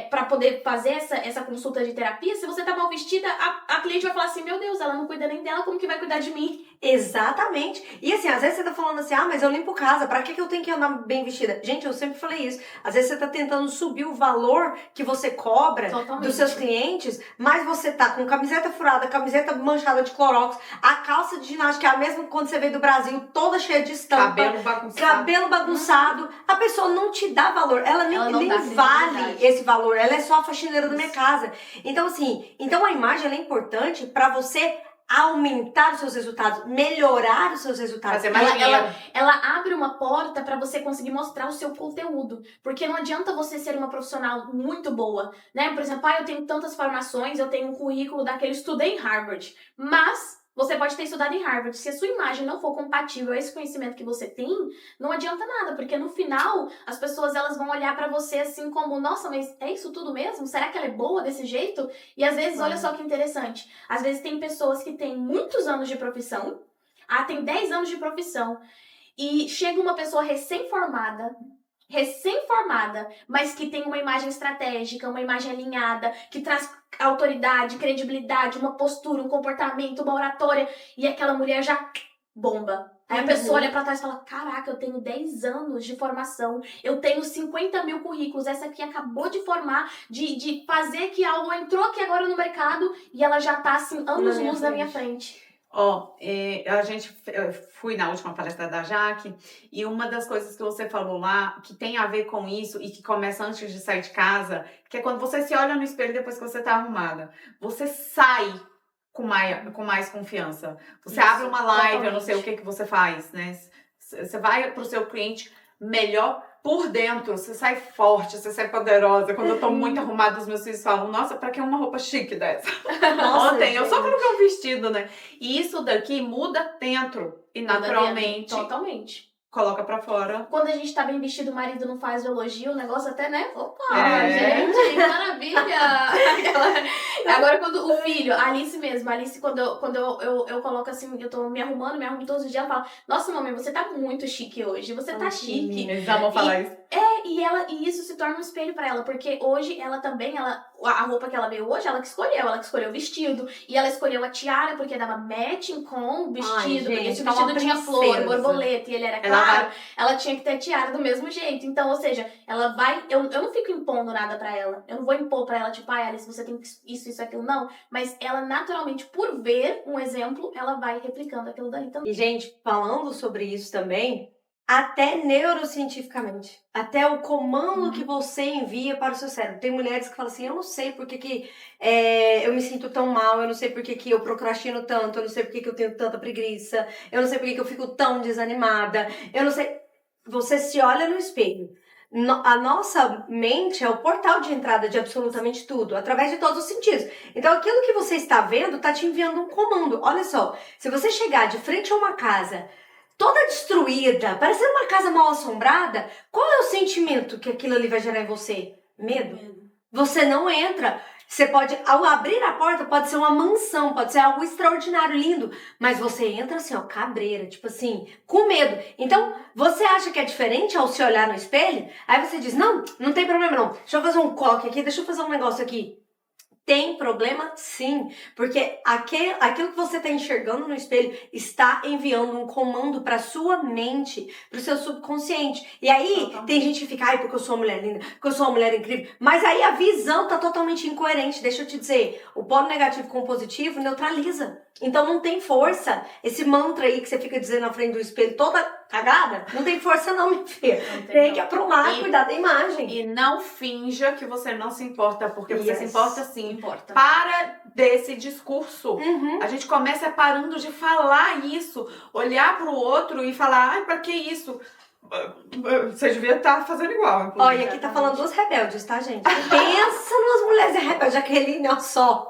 para poder fazer essa consulta de terapia, se você tá mal vestida, a cliente vai falar assim, meu Deus, ela não cuida nem dela, como que vai cuidar de mim? Exatamente. E assim, às vezes você tá falando assim, mas eu limpo casa, pra que eu tenho que andar bem vestida? Gente, eu sempre falei isso. Às vezes você tá tentando subir o valor que você cobra dos seus clientes, mas você tá com camiseta furada, camiseta manchada de clorox, a calça de ginástica é a mesma que quando você veio do Brasil, toda cheia de estampa. Cabelo bagunçado. A pessoa não te dá valor. Ela nem vale esse valor. Ela é só a faxineira da minha casa. Então, assim, a imagem ela é importante pra você aumentar os seus resultados, melhorar os seus resultados. Fazer mais ela abre uma porta para você conseguir mostrar o seu conteúdo. Porque não adianta você ser uma profissional muito boa, né? Por exemplo, eu tenho tantas formações, eu tenho um currículo daquele, estudei em Harvard, mas você pode ter estudado em Harvard. Se a sua imagem não for compatível a esse conhecimento que você tem, não adianta nada, porque no final as pessoas elas vão olhar pra você assim como, nossa, mas é isso tudo mesmo? Será que ela é boa desse jeito? E às vezes, olha só que interessante, às vezes tem pessoas que têm muitos anos de profissão, tem 10 anos de profissão, e chega uma pessoa recém-formada, mas que tem uma imagem estratégica, uma imagem alinhada, que traz autoridade, credibilidade, uma postura, um comportamento, uma oratória, e aquela mulher já bomba. Aí a pessoa olha pra trás e fala, caraca, eu tenho 10 anos de formação, eu tenho 50 mil currículos, essa aqui acabou de formar, de fazer que algo entrou aqui agora no mercado, e ela já tá assim, anos-luz na minha frente. Fui na última palestra da Jaque e uma das coisas que você falou lá, que tem a ver com isso e que começa antes de sair de casa, que é quando você se olha no espelho depois que você tá arrumada. Você sai com mais confiança. Você abre uma live, eu não sei o que você faz, né? Você vai pro seu cliente melhor por dentro, você sai forte, você sai poderosa. Quando eu tô muito arrumada, os meus filhos falam, nossa, pra que uma roupa chique dessa? Nossa, Ontem, eu só coloquei um vestido, né? E isso daqui muda dentro. E naturalmente, totalmente. Coloca pra fora. Quando a gente tá bem vestido, o marido não faz o elogio, o negócio até, né? Opa, gente, que maravilha! Agora, quando o filho, a Alice mesmo, quando eu coloco assim, eu tô me arrumo todos os dias, ela fala, nossa, mamãe, você tá muito chique hoje, você tá chique. Eles amam falar isso. E isso se torna um espelho pra ela, porque hoje ela também, a roupa que ela veio hoje, ela que escolheu o vestido, e ela escolheu a tiara, porque dava matching com o vestido, porque se o vestido tinha flor, borboleta, e ele era claro, ela tinha que ter tiara do mesmo jeito. Então, ou seja, ela vai, eu não fico impondo nada pra ela, eu não vou impor pra ela, tipo, Alice, você tem isso, aquilo, não, mas ela naturalmente, por ver um exemplo, ela vai replicando aquilo dali também. E, gente, falando sobre isso também, Até neurocientificamente. Até o comando que você envia para o seu cérebro. Tem mulheres que falam assim, eu não sei por que eu me sinto tão mal, eu não sei por que eu procrastino tanto, eu não sei por que eu tenho tanta preguiça, eu não sei por que eu fico tão desanimada, eu não sei... Você se olha no espelho. A nossa mente é o portal de entrada de absolutamente tudo, através de todos os sentidos. Então, aquilo que você está vendo está te enviando um comando. Olha só, se você chegar de frente a uma casa toda destruída, parecendo uma casa mal assombrada, qual é o sentimento que aquilo ali vai gerar em você? Medo. Você não entra. Você pode, ao abrir a porta, pode ser uma mansão, pode ser algo extraordinário, lindo, mas você entra assim, ó, cabreira, tipo assim, com medo. Então, você acha que é diferente ao se olhar no espelho? Aí você diz, não tem problema não, deixa eu fazer um coque aqui, deixa eu fazer um negócio aqui. Tem problema sim, porque aquilo que você está enxergando no espelho está enviando um comando para sua mente, para o seu subconsciente. E aí tem gente que fica, ai, porque eu sou uma mulher linda, porque eu sou uma mulher incrível, mas aí a visão tá totalmente incoerente. Deixa eu te dizer, o polo negativo com o positivo neutraliza. Então não tem força. Esse mantra aí que você fica dizendo na frente do espelho toda cagada, não tem força não, minha filha. Tem que aprumar, cuidar da imagem. E não finja que você não se importa, porque você se importa sim. Importa. Para desse discurso. A gente começa parando de falar isso, olhar pro outro e falar, ai, pra que isso? Você devia estar fazendo igual. Olha, aqui tá falando dos rebeldes, tá, gente? Pensa nas mulheres rebeldes, Jaqueline, ó, só.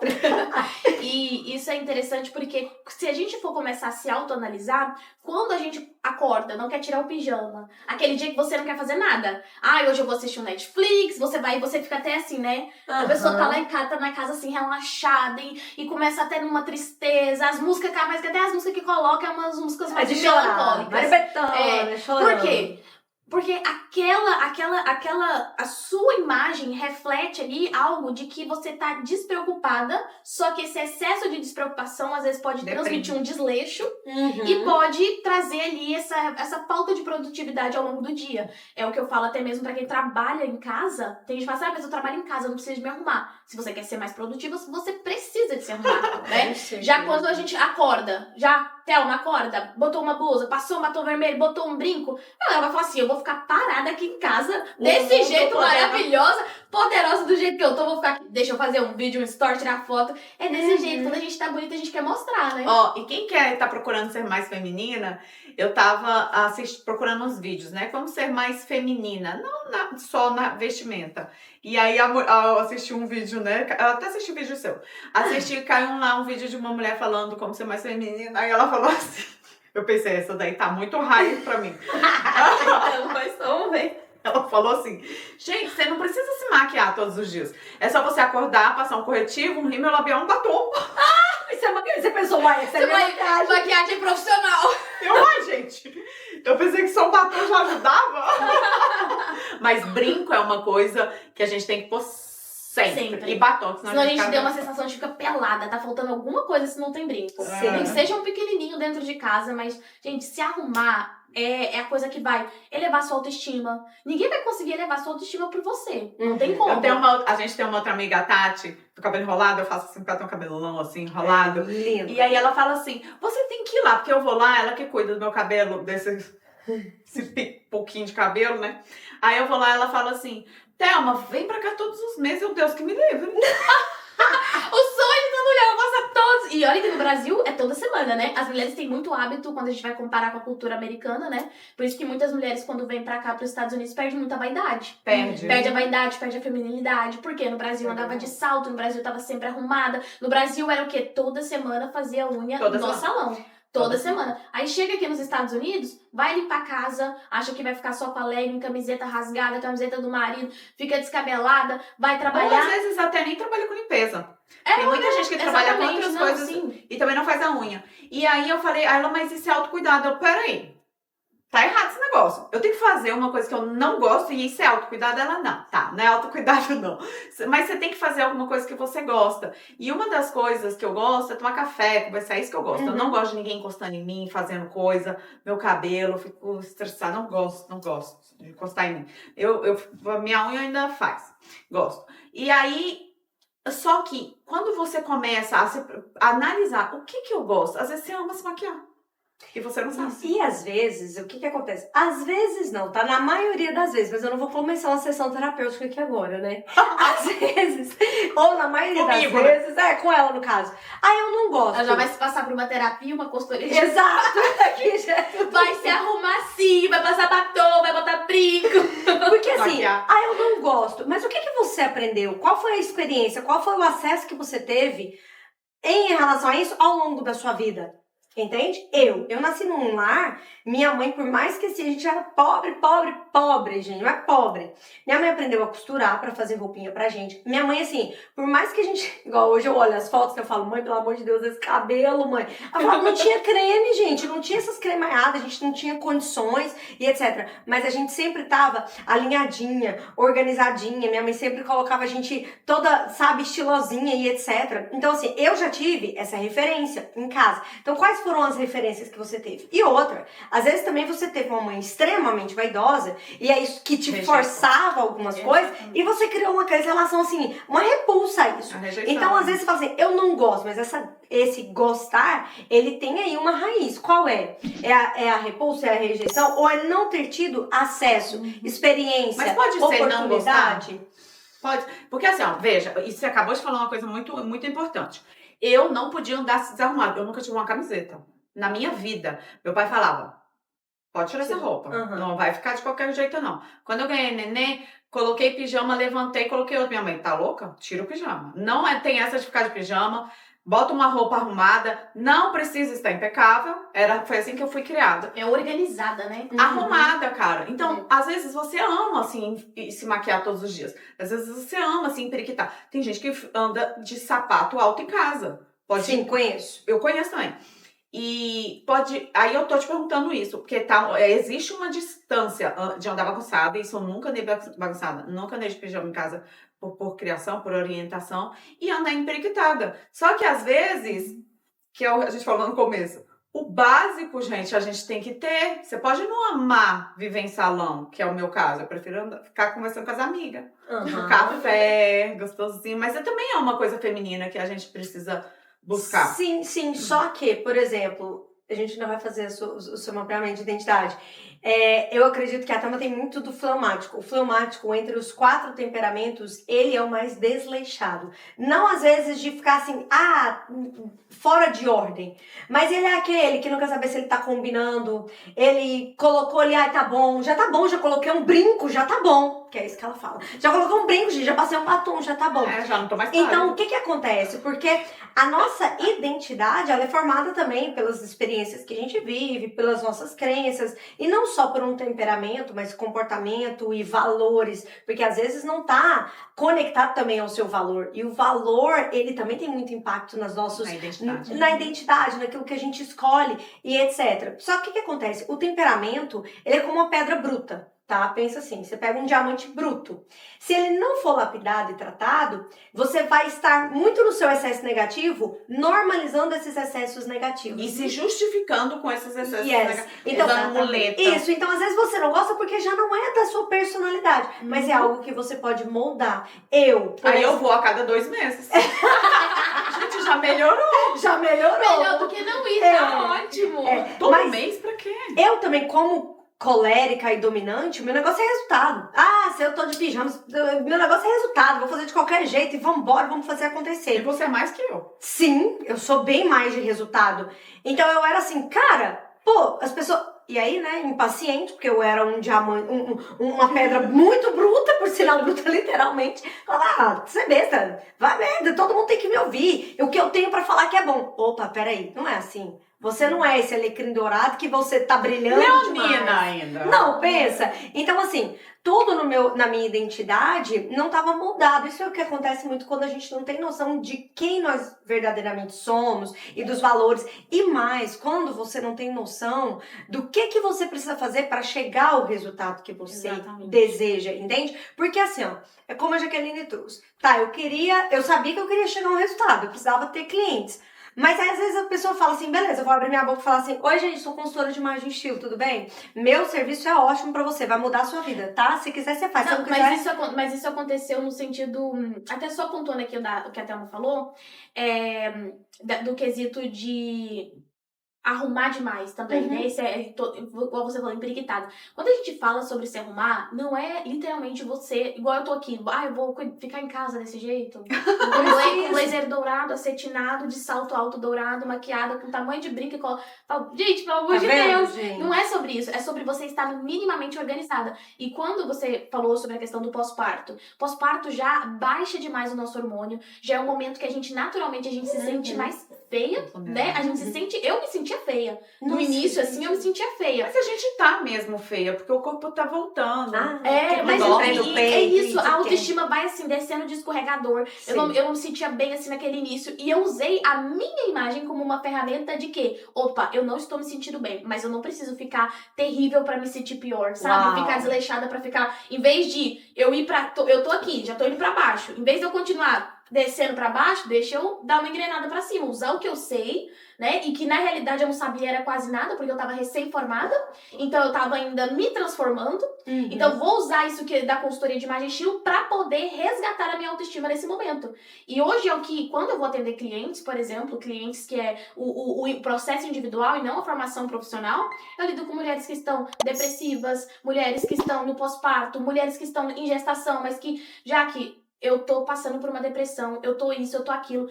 E isso é interessante porque se a gente for começar a se autoanalisar, quando a gente acorda, não quer tirar o pijama, aquele dia que você não quer fazer nada. Ah, hoje eu vou assistir um Netflix, você vai e você fica até assim, né? A pessoa tá lá em casa, tá na casa assim, relaxada e começa até numa tristeza. As músicas, mas que até as músicas que coloca é umas músicas mais melancólicas. Mais betona, chorando. Por quê? Porque a sua imagem reflete ali algo de que você tá despreocupada, só que esse excesso de despreocupação às vezes pode transmitir um desleixo e pode trazer ali essa falta de produtividade ao longo do dia. É o que eu falo até mesmo pra quem trabalha em casa. Tem gente que fala assim, mas eu trabalho em casa, eu não preciso de me arrumar. Se você quer ser mais produtiva, você precisa de se arrumar, né? Já quando a gente acorda, Thelma acorda, botou uma blusa, passou um batom vermelho, botou um brinco, ela vai falar assim, eu vou ficar parada aqui em casa, desse jeito maravilhosa, poderosa do jeito que eu tô, vou ficar aqui, deixa eu fazer um vídeo, um story, tirar foto. É desse jeito, quando a gente tá bonita, a gente quer mostrar, né? Ó, e quem tá procurando ser mais feminina, eu tava procurando uns vídeos, né? Como ser mais feminina, não só na vestimenta. E aí eu assisti um vídeo, né? Eu até assisti o vídeo seu. Caiu lá um vídeo de uma mulher falando como ser mais feminina. Aí ela falou assim. Eu pensei, essa daí tá muito raio pra mim. Mas vamos ver. Ela falou assim, gente, você não precisa se maquiar todos os dias. É só você acordar, passar um corretivo, um rímel labial, um batom. Você pensou, uai, essa é maquiagem. Maquiagem profissional. Gente, eu pensei que só um batom já ajudava. Mas brinco é uma coisa que a gente tem que pôr sempre. E batom, senão a gente deu uma sensação de ficar pelada, tá faltando alguma coisa se não tem brinco. Nem que seja um pequenininho dentro de casa, mas, gente, se arrumar é a coisa que vai elevar sua autoestima. Ninguém vai conseguir elevar sua autoestima por você. Não tem como. A gente tem uma outra amiga, a Tati, do cabelo enrolado, eu faço assim, porque ela tem um cabelão assim, enrolado. Lindo. E aí ela fala assim, você tem que ir lá, porque eu vou lá, ela que cuida do meu cabelo, esse pouquinho de cabelo, né? Aí eu vou lá, ela fala assim, Thelma, vem pra cá todos os meses, o Deus que me livre. O sonho da mulher, eu faço todos. E olha que no Brasil é toda semana, né? As mulheres têm muito hábito quando a gente vai comparar com a cultura americana, né? Por isso que muitas mulheres, quando vêm pra cá, pros Estados Unidos, perdem muita vaidade. Perde a vaidade, perde a feminilidade. Porque no Brasil andava de salto, no Brasil tava sempre arrumada. No Brasil era o quê? Toda semana fazia unha no salão. Toda semana. Aí chega aqui nos Estados Unidos, vai limpar a casa, acha que vai ficar só com a legging, camiseta rasgada, camiseta do marido, fica descabelada, vai trabalhar. Ou às vezes até nem trabalha com limpeza. Tem muita gente que trabalha com outras coisas e também não faz a unha. E aí eu falei, ela, mas isso é autocuidado. Eu, peraí, tá errado esse negócio. Eu tenho que fazer uma coisa que eu não gosto e isso é autocuidado? Ela, não é autocuidado não. Mas você tem que fazer alguma coisa que você gosta. E uma das coisas que eu gosto é tomar café, conversar, é isso que eu gosto. Eu não gosto de ninguém encostando em mim, fazendo coisa, meu cabelo, fico estressada, não gosto de encostar em mim. A minha unha ainda faz, gosto. E aí, só que quando você começa a analisar o que eu gosto, às vezes você ama se maquiar. E você não sabe. E às vezes, o que acontece? Às vezes não, tá? Na maioria das vezes, mas eu não vou começar uma sessão terapêutica aqui agora, né? Às vezes, ou na maioria Comigo, das né? vezes, com ela no caso. Aí eu não gosto. Ela já vai se passar por uma terapia, uma consultoria. Exato! Aqui já... Vai se arrumar assim, vai passar batom, vai botar brinco. Porque assim, Maquiar. eu não gosto. Mas o que você aprendeu? Qual foi a experiência? Qual foi o acesso que você teve em relação a isso ao longo da sua vida? Entende? Eu nasci num lar, minha mãe, por mais que assim, a gente era pobre, gente, não é pobre. Minha mãe aprendeu a costurar pra fazer roupinha pra gente. Minha mãe, assim, por mais que a gente, igual hoje eu olho as fotos que eu falo, mãe, pelo amor de Deus, esse cabelo, mãe. Ela falava, não tinha creme, gente, não tinha essas cremeadas, a gente não tinha condições e etc. Mas a gente sempre tava alinhadinha, organizadinha, minha mãe sempre colocava a gente toda, sabe, estilosinha e etc. Então, assim, eu já tive essa referência em casa. Então, quais foram as referências que você teve? E outra, às vezes também você teve uma mãe extremamente vaidosa e é isso que te forçava algumas coisas e você criou uma relação assim, uma repulsa a isso. Então, às vezes você fala assim, eu não gosto, mas esse gostar, ele tem aí uma raiz. Qual é? É a repulsa, é a rejeição ou é não ter tido acesso, experiência, Mas pode ser não gostar? oportunidade? Pode. Porque assim, ó, veja, e você acabou de falar uma coisa muito, muito importante. Eu não podia andar desarrumada. Eu nunca tive uma camiseta. Na minha vida. Meu pai falava, pode tirar essa roupa. Uhum. Não vai ficar de qualquer jeito, não. Quando eu ganhei neném, coloquei pijama, levantei, coloquei outro. Minha mãe, tá louca? Tira o pijama. Não tem essa de ficar de pijama. Bota uma roupa arrumada. Não precisa estar impecável. Foi assim que eu fui criada. É organizada, né? Arrumada, cara. Então, às vezes você ama, assim, se maquiar todos os dias. Às vezes você ama, assim, periquitar. Tem gente que anda de sapato alto em casa. Sim, conheço. Eu conheço também. E pode... Aí eu tô te perguntando isso, porque existe uma distância de andar bagunçada, isso eu nunca andei bagunçada. Nunca andei de pijama em casa por criação, por orientação. E andar emperiquitada. Só que, às vezes, que a gente falou no começo, o básico, gente, a gente tem que ter. Você pode não amar viver em salão, que é o meu caso. Eu prefiro ficar conversando com as amigas. Uhum. Café, gostosinho. Mas também é uma coisa feminina que a gente precisa buscar. Sim. Só que, por exemplo, a gente não vai fazer o seu mapeamento de identidade. Eu acredito que a Tama tem muito do fleumático. O fleumático, entre os 4 temperamentos, ele é o mais desleixado. Não às vezes de ficar assim, fora de ordem. Mas ele é aquele que não quer saber se ele tá combinando. Ele colocou ali, tá bom, já coloquei um brinco, já tá bom. Que é isso que ela fala. Já colocou um brinco, já passei um batom, já tá bom. Já não tô mais clara. Então, o que acontece? Porque a nossa identidade, ela é formada também pelas experiências que a gente vive, pelas nossas crenças, e não só por um temperamento, mas comportamento e valores, porque às vezes não tá conectado também ao seu valor. E o valor, ele também tem muito impacto na identidade, naquilo que a gente escolhe e etc. Só que o que acontece? O temperamento, ele é como uma pedra bruta. Tá? Pensa assim, você pega um diamante bruto. Se ele não for lapidado e tratado, você vai estar muito no seu excesso negativo, normalizando esses excessos negativos. E se justificando com esses excessos negativos. Então, dando muleta. Isso, então às vezes você não gosta porque já não é da sua personalidade, mas é algo que você pode moldar. Eu vou a cada 2 meses. Gente, já melhorou. Já melhorou. Melhor do que não ir, tá ótimo. Todo mês pra quê? Eu também, como colérica e dominante, o meu negócio é resultado. Se eu tô de pijama, meu negócio é resultado, vou fazer de qualquer jeito e vambora, vamos fazer acontecer. E você é mais que eu. Sim, eu sou bem mais de resultado. Então eu era assim, cara, as pessoas... E aí, né, impaciente, porque eu era um diamante, uma pedra muito bruta, por sinal bruta literalmente. Falava, você é besta, vai merda, todo mundo tem que me ouvir. O que eu tenho pra falar que é bom. Opa, peraí, não é assim. Você não é esse alecrim dourado que você tá brilhando Leonina ainda. Não, pensa. Então, assim, tudo na minha identidade não estava moldado. Isso é o que acontece muito quando a gente não tem noção de quem nós verdadeiramente somos e dos valores. E mais, quando você não tem noção do que você precisa fazer para chegar ao resultado que você deseja, entende? Porque assim, é como a Jaqueline trouxe. Eu sabia que eu queria chegar a um resultado, eu precisava ter clientes. Mas aí, às vezes a pessoa fala assim, beleza, eu vou abrir minha boca e falar assim, oi gente, sou consultora de imagem e estilo, tudo bem? Meu serviço é ótimo pra você, vai mudar a sua vida, tá? Se quiser, você faz. Não, se não quiser... mas isso aconteceu no sentido, até só pontuando aqui o que a Thelma falou, do quesito de arrumar demais também, né? Esse igual você falou, empreguitada. Quando a gente fala sobre se arrumar, não é literalmente você, igual eu tô aqui, eu vou ficar em casa desse jeito, com blazer dourado, acetinado, de salto alto dourado, maquiada, com tamanho de brinco e cola. Gente, pelo amor de Deus, gente? Não é sobre isso, é sobre você estar minimamente organizada. E quando você falou sobre a questão do pós-parto já baixa demais o nosso hormônio, já é um momento que a gente naturalmente se sente mais feia, né? A gente se sente, eu me sentia feia. No início, assim, eu me sentia feia. Mas a gente tá mesmo feia, porque o corpo tá voltando. Mas é isso, a autoestima vai assim, descendo de escorregador. Eu não me sentia bem assim naquele início. E eu usei a minha imagem como uma ferramenta de que, opa, eu não estou me sentindo bem, mas eu não preciso ficar terrível pra me sentir pior, sabe? Ficar desleixada pra ficar, em vez de eu ir eu tô aqui, já tô indo pra baixo. Em vez de eu continuar descendo pra baixo, deixa eu dar uma engrenada pra cima, usar o que eu sei, né? E que na realidade eu não sabia era quase nada, porque eu tava recém-formada, então eu tava ainda me transformando. Então vou usar isso da consultoria de imagem e estilo pra poder resgatar a minha autoestima nesse momento. E hoje é o que, quando eu vou atender clientes, por exemplo, clientes que é o processo individual e não a formação profissional, eu lido com mulheres que estão depressivas, mulheres que estão no pós-parto, mulheres que estão em gestação, mas que, já que eu tô passando por uma depressão, eu tô isso, eu tô aquilo.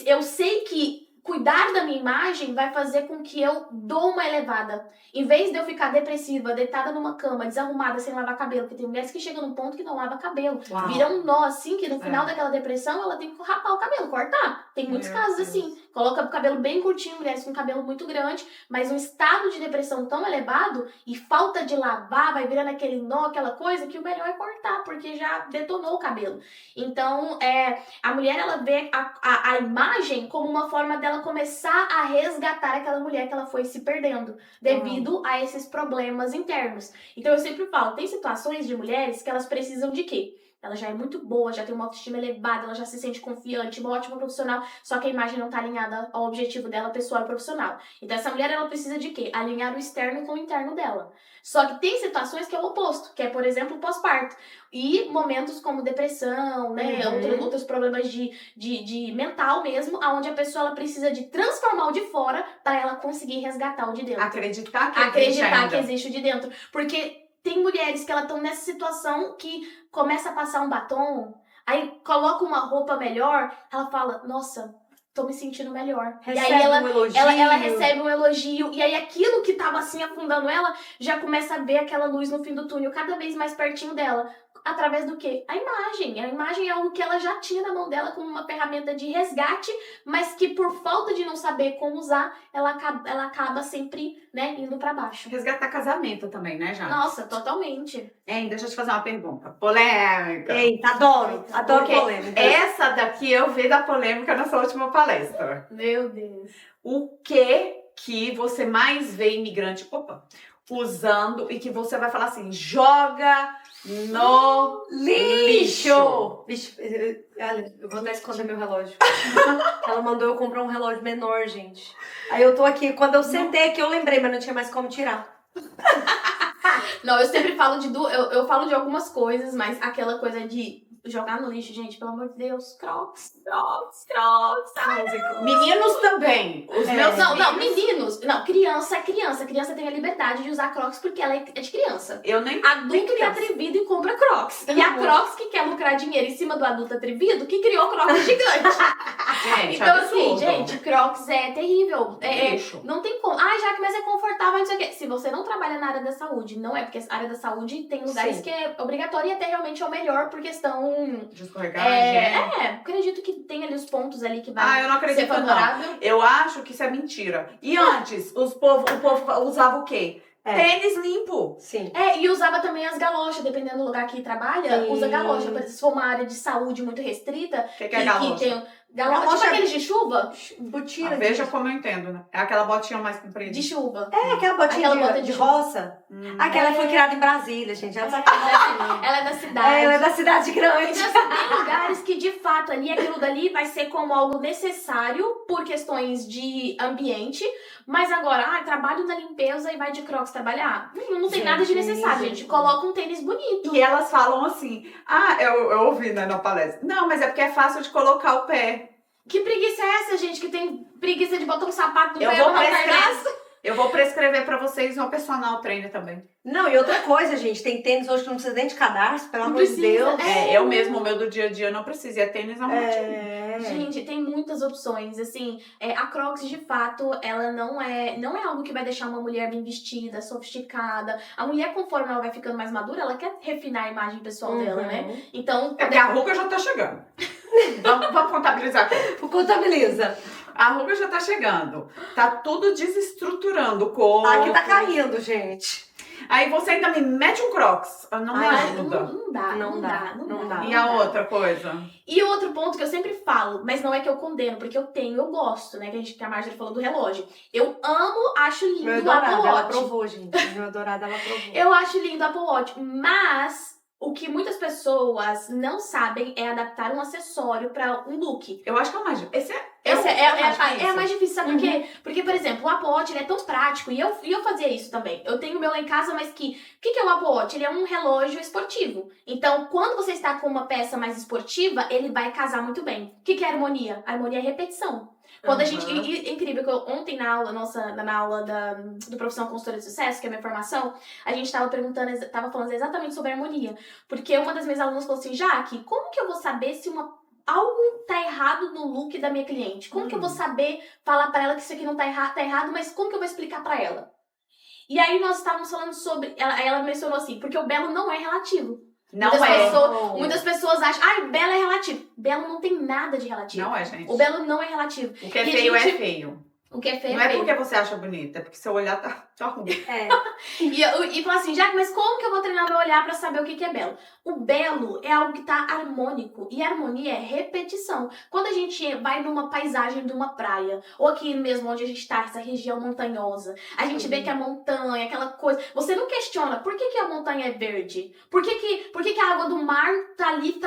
Eu sei que cuidar da minha imagem vai fazer com que eu dou uma elevada. Em vez de eu ficar depressiva, deitada numa cama, desarrumada, sem lavar cabelo, porque tem mulheres que chegam num ponto que não lava cabelo. Vira um nó, assim, que no final daquela depressão, ela tem que rapar o cabelo, cortar. Tem muitos casos assim. Coloca o cabelo bem curtinho, mulheres com cabelo muito grande, mas um estado de depressão tão elevado e falta de lavar, vai virando aquele nó, aquela coisa, que o melhor é cortar, porque já detonou o cabelo. Então, a mulher, ela vê a imagem como uma forma dela começar a resgatar aquela mulher que ela foi se perdendo devido a esses problemas internos. Então eu sempre falo, tem situações de mulheres que elas precisam de quê? Ela já é muito boa, já tem uma autoestima elevada, ela já se sente confiante, uma ótima profissional, só que a imagem não tá alinhada ao objetivo dela, pessoal e profissional. Então essa mulher, ela precisa de quê? Alinhar o externo com o interno dela. Só que tem situações que é o oposto, que é, por exemplo, o pós-parto. E momentos como depressão, né, outros problemas de mental mesmo, onde a pessoa ela precisa de transformar o de fora para ela conseguir resgatar o de dentro. Acreditar que existe o de dentro. Porque tem mulheres que elas estão nessa situação que começa a passar um batom, aí coloca uma roupa melhor, ela fala, nossa, tô me sentindo melhor. Recebe e aí ela, um elogio. ela recebe um elogio, e aí aquilo que tava assim afundando ela, já começa a ver aquela luz no fim do túnel, cada vez mais pertinho dela. Através do quê? A imagem. A imagem é algo que ela já tinha na mão dela como uma ferramenta de resgate, mas que por falta de não saber como usar, ela acaba sempre, né, indo pra baixo. Resgatar casamento também, né, Jana? Nossa, totalmente. Hein, deixa eu te fazer uma pergunta. Polêmica. Eita, adoro polêmica. Essa daqui eu vi da polêmica na sua última palestra. Meu Deus. O que você mais vê imigrante, usando e que você vai falar assim, joga no lixo. Olha, eu vou até esconder meu relógio. Ela mandou eu comprar um relógio menor, gente. Aí eu tô aqui, quando eu sentei aqui eu lembrei, mas não tinha mais como tirar. Não, eu sempre falo eu falo de algumas coisas, mas aquela coisa de jogar no lixo, gente, pelo amor de Deus, Crocs. Meninos também. Os meus meninos. Não, criança é criança. Criança tem a liberdade de usar Crocs porque ela é de criança. Eu nem Adulto que é atrevido e compra Crocs. E a Crocs que quer lucrar dinheiro em cima do adulto atrevido que criou Crocs gigante. Gente, então, absurdo. assim, gente, Crocs é terrível. Lixo. Não tem como. Jaque, mas é confortável, não sei o quê. Se você não trabalha na área da saúde, não é, porque a área da saúde tem lugares que é obrigatório e até realmente é o melhor por questão de escorregar, acredito que tem ali os pontos ali que vai eu não acredito, ser favorável. Não. Eu acho que isso é mentira. E antes, o povo usava o quê? Tênis limpo. Sim. E usava também as galochas, dependendo do lugar que trabalha, usa galocha. Por exemplo, se for uma área de saúde muito restrita, que é galocha? Galocha, tipo aqueles de chuva? Botina. Veja como eu entendo, né? É aquela botinha mais comprida. De chuva. Aquela botinha bota de roça. Aquela foi criada em Brasília, gente. Ela é da cidade. Ela é da cidade grande. Então, tem lugares que, de fato, aquilo dali vai ser como algo necessário por questões de ambiente. Mas agora, trabalho na limpeza e vai de Crocs trabalhar. Não tem nada de necessário, gente. Coloca um tênis bonito. E elas falam assim, eu ouvi, né, na palestra. Não, mas é porque é fácil de colocar o pé. Que preguiça é essa, gente, que tem preguiça de botar um sapato no pé pra cardaço? Eu vou prescrever pra vocês uma personal trainer também. Não, e outra coisa, gente, tem tênis hoje que não precisa nem de cadarço, pelo Não amor de precisa, Deus. Eu mesmo, o meu do dia a dia, não preciso. E é tênis na motinha. Gente, tem muitas opções, assim, a Crocs, de fato, ela não é algo que vai deixar uma mulher bem vestida, sofisticada. A mulher, conforme ela vai ficando mais madura, ela quer refinar a imagem pessoal dela, né? Então, É porque a ruga já tá chegando. Vamos contabilizar aqui. Contabiliza. A ruga já tá chegando. Tá tudo desestruturando o corpo. Aqui tá caindo, gente. Aí você ainda me mete um Crocs. Não me ajuda. Não dá. E a outra coisa? E o outro ponto que eu sempre falo, mas não é que eu condeno, porque eu gosto, né? Que a Marjorie falou do relógio. Eu amo, acho lindo Meu o Apple adorado, Watch. ela provou, gente. Meu adorado, ela provou. Eu acho lindo o Apple Watch, mas o que muitas pessoas não sabem é adaptar um acessório para um look. Eu acho que é o mais difícil. Esse é a mais difícil, sabe por quê? Porque, por exemplo, o Apple Watch, ele é tão prático, e eu fazia isso também. Eu tenho o meu lá em casa, mas o que é o Apple Watch? Ele é um relógio esportivo. Então, quando você está com uma peça mais esportiva, ele vai casar muito bem. O que é harmonia? Harmonia é repetição. Quando a gente... É incrível que ontem na aula do Profissão Consultora de Sucesso, que é a minha formação, a gente tava falando exatamente sobre harmonia. Porque uma das minhas alunas falou assim, Jaque, como que eu vou saber se algo tá errado no look da minha cliente? Como que eu vou saber falar pra ela que isso aqui não tá errado, mas como que eu vou explicar pra ela? E aí nós estávamos falando sobre... Ela mencionou assim, porque o belo não é relativo. Muitas pessoas acham, belo é relativo. Belo não tem nada de relativo. Não é, gente. O belo não é relativo. O que é feio é feio. O que é feio não é porque você acha bonita, é porque seu olhar tá ruim. E fala assim, Jaque, mas como que eu vou treinar meu olhar pra saber o que é belo? O belo é algo que tá harmônico. E harmonia é repetição. Quando a gente vai numa paisagem de uma praia, ou aqui mesmo onde a gente tá, essa região montanhosa, a gente vê que a montanha, aquela coisa... Você não questiona por que a montanha é verde? Por que a água do mar tá ali,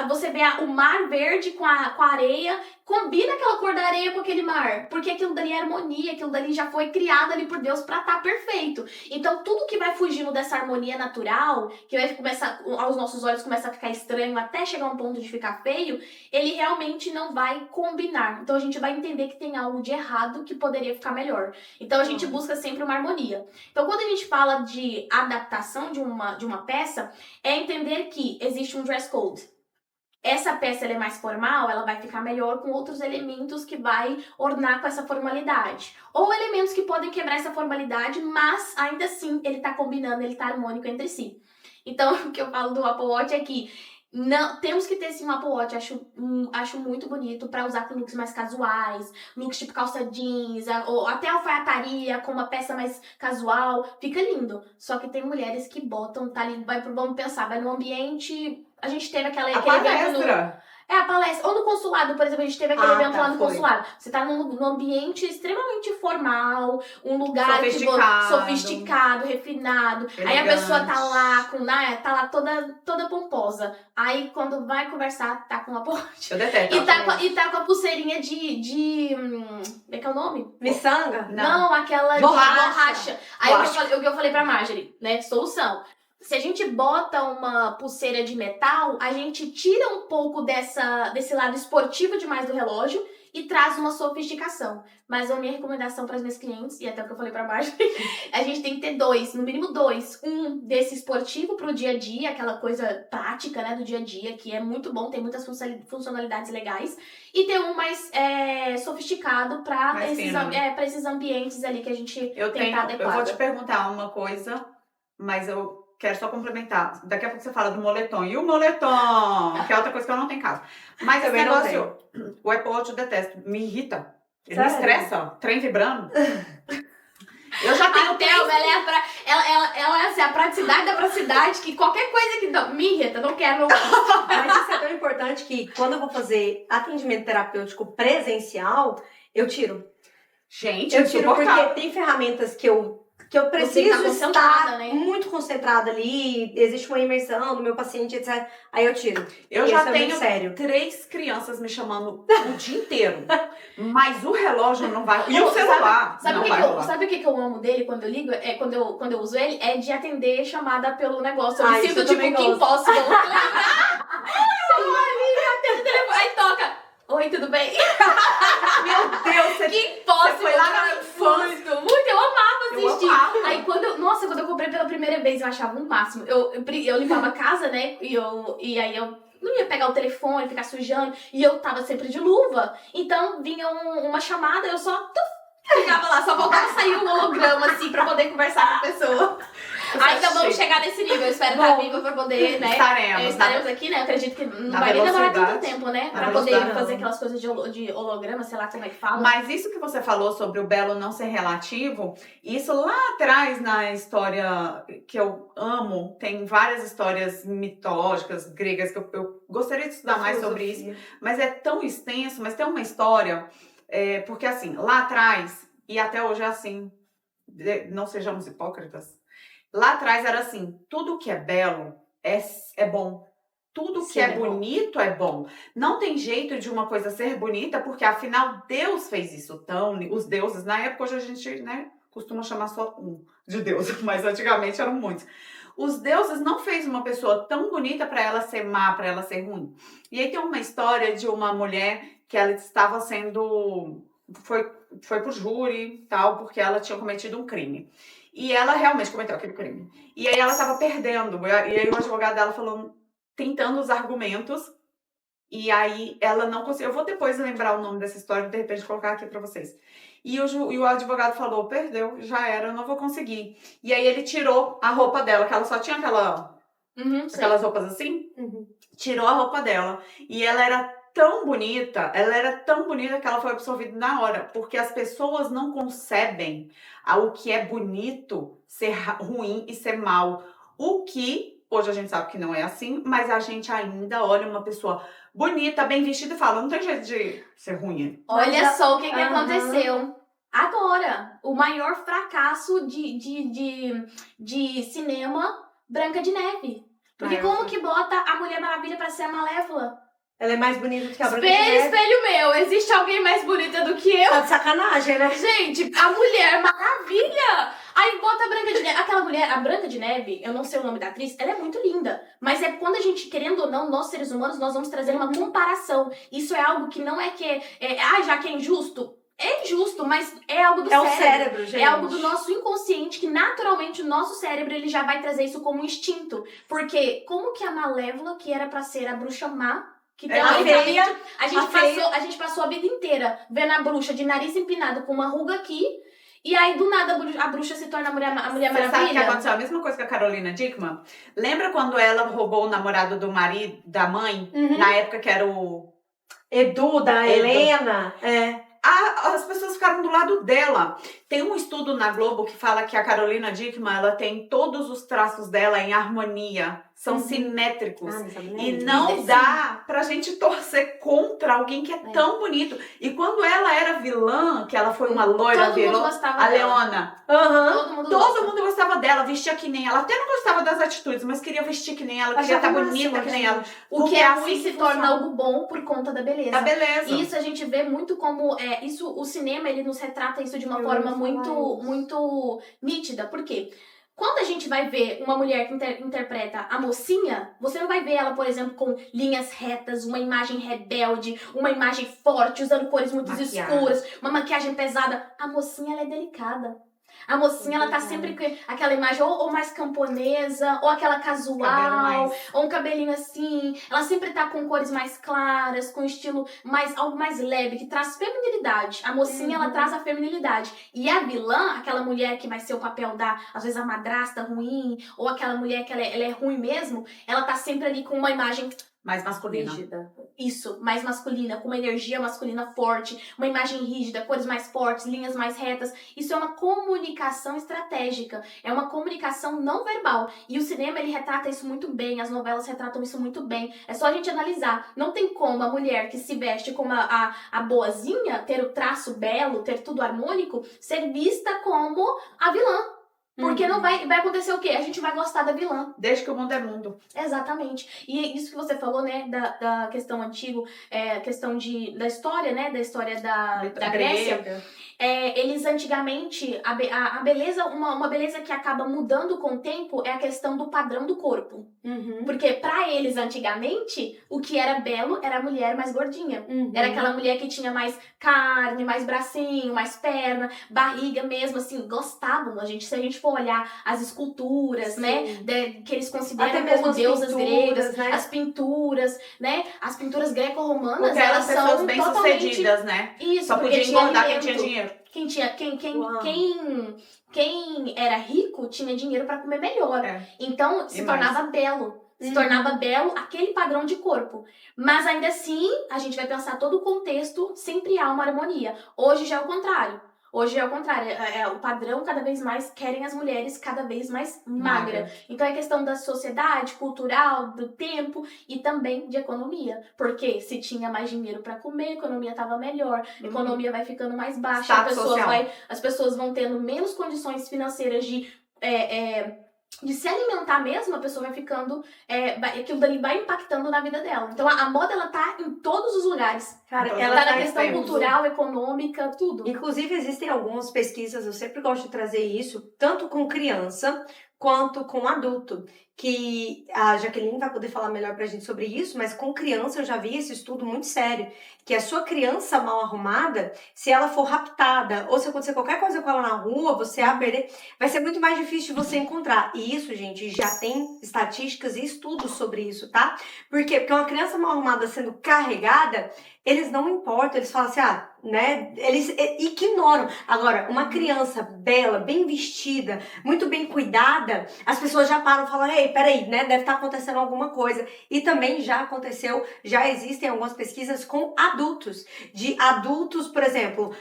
você vê o mar verde com a areia, combina aquela cor da areia com aquele mar? Porque aquilo dali é harmonia, aquilo dali já foi criado ali por Deus pra estar perfeito. Então, tudo que vai fugindo dessa harmonia natural, que vai começar, aos nossos olhos começa a ficar estranho até chegar a um ponto de ficar feio, ele realmente não vai combinar. Então, a gente vai entender que tem algo de errado que poderia ficar melhor. Então, a gente busca sempre uma harmonia. Então, quando a gente fala de adaptação de uma peça, é entender que existe um dress code. Essa peça ela é mais formal, ela vai ficar melhor com outros elementos que vai ornar com essa formalidade. Ou elementos que podem quebrar essa formalidade, mas ainda assim ele tá combinando, ele tá harmônico entre si. Então, o que eu falo do Apple Watch é que não, temos que ter sim um Apple Watch, acho muito bonito pra usar com looks mais casuais, looks tipo calça jeans, ou até alfaiataria com uma peça mais casual, fica lindo. Só que tem mulheres que botam, vamos pensar, vai no ambiente... A gente teve aquele palestra. A palestra. Ou no consulado, por exemplo, a gente teve aquele evento lá no consulado. Você tá num ambiente extremamente formal, um lugar sofisticado, refinado. Elegante. Aí a pessoa tá lá, tá lá toda pomposa. Aí quando vai conversar, tá com uma ponte. Eu detesto. E tá com a pulseirinha como é que é o nome? Miçanga? Não, aquela borracha. Aí o que eu falei pra Marjorie, né? Solução. Se a gente bota uma pulseira de metal, a gente tira um pouco desse lado esportivo demais do relógio e traz uma sofisticação. Mas a minha recomendação para as minhas clientes, e até o que eu falei para Marjorie, a gente tem que ter no mínimo dois. Um desse esportivo para o dia a dia, aquela coisa prática, né, do dia a dia, que é muito bom, tem muitas funcionalidades legais. E ter um mais sofisticado para esses ambientes ali que a gente tem adequado. Eu vou te perguntar uma coisa, mas eu quero só complementar. Daqui a pouco você fala do moletom. E o moletom? Que é outra coisa que eu não tenho em casa. Mas esse negócio, o Apple Watch eu detesto. Me irrita. Ele me estressa. Trem vibrando. Eu já tenho ela é assim, a praticidade da praticidade, que qualquer coisa que me irrita, não quero. Mas isso é tão importante que quando eu vou fazer atendimento terapêutico presencial, eu tiro. Gente, eu tiro porque tem ferramentas que eu preciso estar muito concentrada ali, existe uma imersão no meu paciente, etc. Aí eu tiro. Eu já tenho 3 crianças me chamando o dia inteiro, mas o relógio não vai. E o celular sabe não vai rolar. Sabe o que eu amo dele quando eu ligo? Quando eu uso ele, é de atender chamada pelo negócio. Eu me sinto tipo Kim Possible. Aí toca. oi, tudo bem? Meu Deus, você Que posse, foi lá na infância. Muito, eu amava assistir. Eu amava. Aí quando eu comprei pela primeira vez, eu achava um máximo. Eu limpava a casa, né? E aí eu não ia pegar o telefone, ficar sujando. E eu tava sempre de luva. Então vinha uma chamada, eu só ficava lá, só voltava a sair um holograma, assim, pra poder conversar com a pessoa. Ainda vamos chegar nesse nível, eu espero estar viva pra poder, né? Estaremos aqui, né? Eu acredito que não vai nem demorar tanto tempo, né? Pra poder fazer aquelas coisas de holograma, sei lá como é que fala. Mas isso que você falou sobre o belo não ser relativo, isso lá atrás na história que eu amo, tem várias histórias mitológicas, gregas, que eu gostaria de estudar mais sobre isso, mas é tão extenso, mas tem uma história, porque assim, lá atrás, e até hoje é assim, não sejamos hipócritas, lá atrás era assim, tudo que é belo é bom. Tudo que é bonito é bom. Não tem jeito de uma coisa ser bonita, porque afinal Deus fez isso. Então, os deuses, na época, hoje a gente, né, costuma chamar só um de Deus, mas antigamente eram muitos. Os deuses não fez uma pessoa tão bonita para ela ser má, para ela ser ruim. E aí tem uma história de uma mulher que ela estava sendo... Foi pro júri, tal, porque ela tinha cometido um crime. E ela realmente cometeu aquele crime. E aí ela estava perdendo. E aí o advogado dela falou, tentando os argumentos. E aí ela não conseguiu. Eu vou depois lembrar o nome dessa história e de repente colocar aqui pra vocês. E o advogado falou, perdeu, já era, eu não vou conseguir. E aí ele tirou a roupa dela, que ela só tinha aquelas roupas assim. Tirou a roupa dela. E ela era tão bonita que ela foi absorvida na hora, porque as pessoas não concebem o que é bonito ser ruim e ser mal. O que, hoje a gente sabe que não é assim, mas a gente ainda olha uma pessoa bonita, bem vestida e fala, não tem jeito de ser ruim. Olha só o que aconteceu. Agora, o maior fracasso de cinema, Branca de Neve. Porque como que bota a Mulher Maravilha pra ser a Malévola? Ela é mais bonita do que a Branca de Neve. Espelho meu, existe alguém mais bonita do que eu? Tá de sacanagem, né? Gente, a Mulher Maravilha! Aí bota a Branca de Neve. Aquela mulher, a Branca de Neve, eu não sei o nome da atriz, ela é muito linda. Mas é quando a gente, querendo ou não, nós seres humanos, nós vamos trazer uma comparação. Isso é algo que não é que... já que é injusto. É injusto, mas é algo do cérebro. É o cérebro, gente. É algo do nosso inconsciente, que naturalmente o nosso cérebro ele já vai trazer isso como instinto. Porque como que a Malévola, que era pra ser a bruxa má, que teoricamente a gente passou a vida inteira vendo a bruxa de nariz empinado com uma ruga aqui, e aí do nada a bruxa se torna a Mulher Maravilha. Você sabe que aconteceu a mesma coisa com a Carolina Dickman? Lembra quando ela roubou o namorado do marido, da mãe, na época que era o... Edu, da Helena. As pessoas ficaram do lado dela. Tem um estudo na Globo que fala que a Carolina Dickman, ela tem todos os traços dela em harmonia. São simétricos. E não dá pra gente torcer contra alguém que é tão bonito. E quando ela era vilã, que ela foi uma loira vilã, a Leona. Todo mundo gostava dela, vestia que nem ela. Até não gostava das atitudes, mas queria vestir que nem ela, queria estar bonita que nem ela. O que é ruim se torna algo bom por conta da beleza. Da beleza. E isso a gente vê muito como... o cinema, ele nos retrata isso de uma forma muito nítida. Por quê? Quando a gente vai ver uma mulher que interpreta a mocinha, você não vai ver ela, por exemplo, com linhas retas, uma imagem rebelde, uma imagem forte, usando cores muito escuras, uma maquiagem pesada. A mocinha, ela é delicada. A mocinha, ela tá sempre com aquela imagem ou mais camponesa, ou aquela casual, ou um cabelinho assim. Ela sempre tá com cores mais claras, com estilo algo mais leve, que traz feminilidade. A mocinha, ela traz a feminilidade. E a vilã, aquela mulher que vai ser o papel da, às vezes, a madrasta ruim, ou aquela mulher que ela é ruim mesmo, ela tá sempre ali com uma imagem... mais masculina. Rígida. Isso, mais masculina, com uma energia masculina forte, uma imagem rígida, cores mais fortes, linhas mais retas. Isso é uma comunicação estratégica, é uma comunicação não verbal. E o cinema, ele retrata isso muito bem, as novelas retratam isso muito bem. É só a gente analisar. Não tem como a mulher que se veste como a boazinha, ter o traço belo, ter tudo harmônico, ser vista como a vilã. Porque não vai acontecer o quê? A gente vai gostar da vilã. Desde que o mundo é mundo. Exatamente. E isso que você falou, né, da questão antiga, questão da história, né, da história da Grécia. Eles antigamente, a beleza, uma beleza que acaba mudando com o tempo é a questão do padrão do corpo. Porque pra eles, antigamente, o que era belo era a mulher mais gordinha. Era aquela mulher que tinha mais carne, mais bracinho, mais perna, barriga mesmo, assim, gostavam. Se a gente for olhar as esculturas, né, que eles consideram como deusas gregas, né? As pinturas, né, as pinturas greco-romanas, porque elas são bem sucedidas, né? Isso, só podia engordar quem tinha dinheiro. Quem era rico tinha dinheiro pra comer melhor. Então, se tornava belo. Se tornava belo aquele padrão de corpo. Mas ainda assim, a gente vai pensar todo o contexto, sempre há uma harmonia. Hoje já é o contrário. O padrão cada vez mais querem as mulheres cada vez mais magra. Então é questão da sociedade, cultural, do tempo e também de economia. Porque se tinha mais dinheiro para comer, a economia estava melhor, a economia vai ficando mais baixa, as pessoas vão tendo menos condições financeiras de se alimentar mesmo, a pessoa vai ficando, aquilo dali vai impactando na vida dela. Então a moda, ela tá em todos os lugares. Cara, ela tá na questão cultural, econômica, tudo. Inclusive, existem algumas pesquisas, eu sempre gosto de trazer isso, tanto com criança quanto com adulto, que a Jaqueline vai poder falar melhor pra gente sobre isso, mas com criança eu já vi esse estudo muito sério, que a sua criança mal arrumada, se ela for raptada, ou se acontecer qualquer coisa com ela na rua, você vai ser muito mais difícil de você encontrar. E isso, gente, já tem estatísticas e estudos sobre isso, tá? Por quê? Porque uma criança mal arrumada sendo carregada, eles não importam, eles falam assim, né? Eles ignoram. Agora, uma criança bela, bem vestida, muito bem cuidada, as pessoas já param e falam, ei, peraí, né? Deve estar acontecendo alguma coisa. E também já existem algumas pesquisas com adultos. De adultos, por exemplo,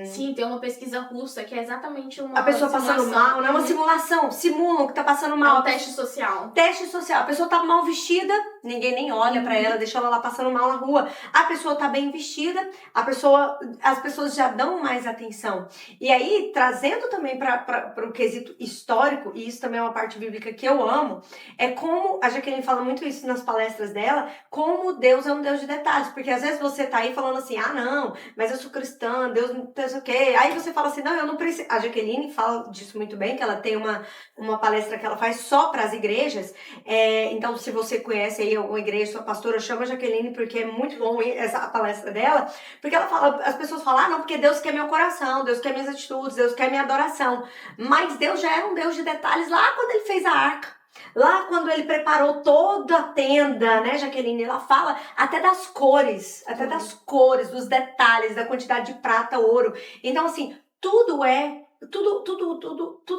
Sim, tem uma pesquisa russa que é exatamente uma a pessoa passando mal, né? Uma simulação, simulam que tá passando mal. É um teste social. Teste social. A pessoa tá mal vestida, ninguém nem olha pra ela, deixa ela lá passando mal na rua. A pessoa tá bem vestida, as pessoas já dão mais atenção. E aí, trazendo também para o quesito histórico, e isso também é uma parte bíblica que eu amo, é como, a Jaqueline fala muito isso nas palestras dela, como Deus é um Deus de detalhes. Porque às vezes você tá aí falando assim, não, mas eu sou cristã, Deus não sei o quê. Aí você fala assim, não, eu não preciso. A Jaqueline fala disso muito bem, que ela tem uma palestra que ela faz só para as igrejas. Então, se você conhece aí alguma igreja, sua pastora, chama a Jaqueline, porque é muito bom a palestra dela, porque ela fala, as pessoas falam, não, porque Deus quer meu coração, Deus quer minhas atitudes, Deus quer minha adoração. Mas Deus já era um Deus de detalhes lá quando ele fez a arca. Lá quando ele preparou toda a tenda, né, Jaqueline? Ela fala até das cores, dos detalhes, da quantidade de prata, ouro. Então, assim, tudo é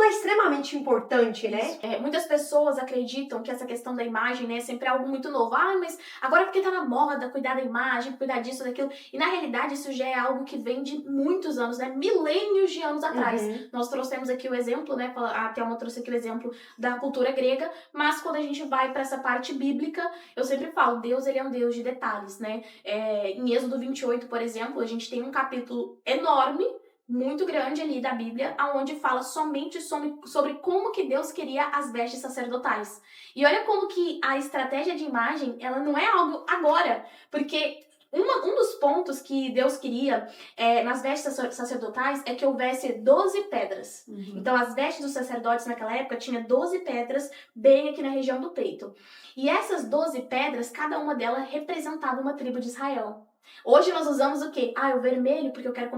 extremamente importante, né? Muitas pessoas acreditam que essa questão da imagem, né, é sempre algo muito novo. Mas agora porque tá na moda cuidar da imagem, cuidar disso, daquilo. E na realidade isso já é algo que vem de muitos anos, né? Milênios de anos atrás. Nós trouxemos aqui o exemplo, né? A Thelma trouxe aqui o exemplo da cultura grega, mas quando a gente vai para essa parte bíblica, eu sempre falo, Deus, ele é um Deus de detalhes, né? Em Êxodo 28, por exemplo, a gente tem um capítulo enorme, muito grande ali da Bíblia, onde fala somente sobre como que Deus queria as vestes sacerdotais. E olha como que a estratégia de imagem, ela não é algo agora, porque um dos pontos que Deus queria nas vestes sacerdotais é que houvesse 12 pedras. Então as vestes dos sacerdotes naquela época tinha 12 pedras bem aqui na região do peito. E essas 12 pedras, cada uma delas representava uma tribo de Israel. Hoje nós usamos o quê? O vermelho porque eu quero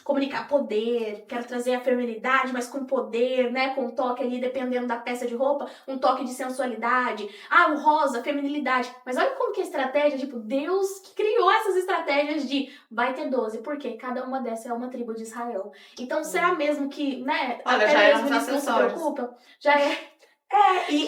comunicar poder, quero trazer a feminilidade, mas com poder, né? Com um toque ali, dependendo da peça de roupa, um toque de sensualidade. O rosa, feminilidade. Mas olha como que a estratégia, Deus que criou essas estratégias de vai ter 12, porque cada uma dessas é uma tribo de Israel. Então, será mesmo que, né? Olha, até já mesmo isso não se preocupa? Já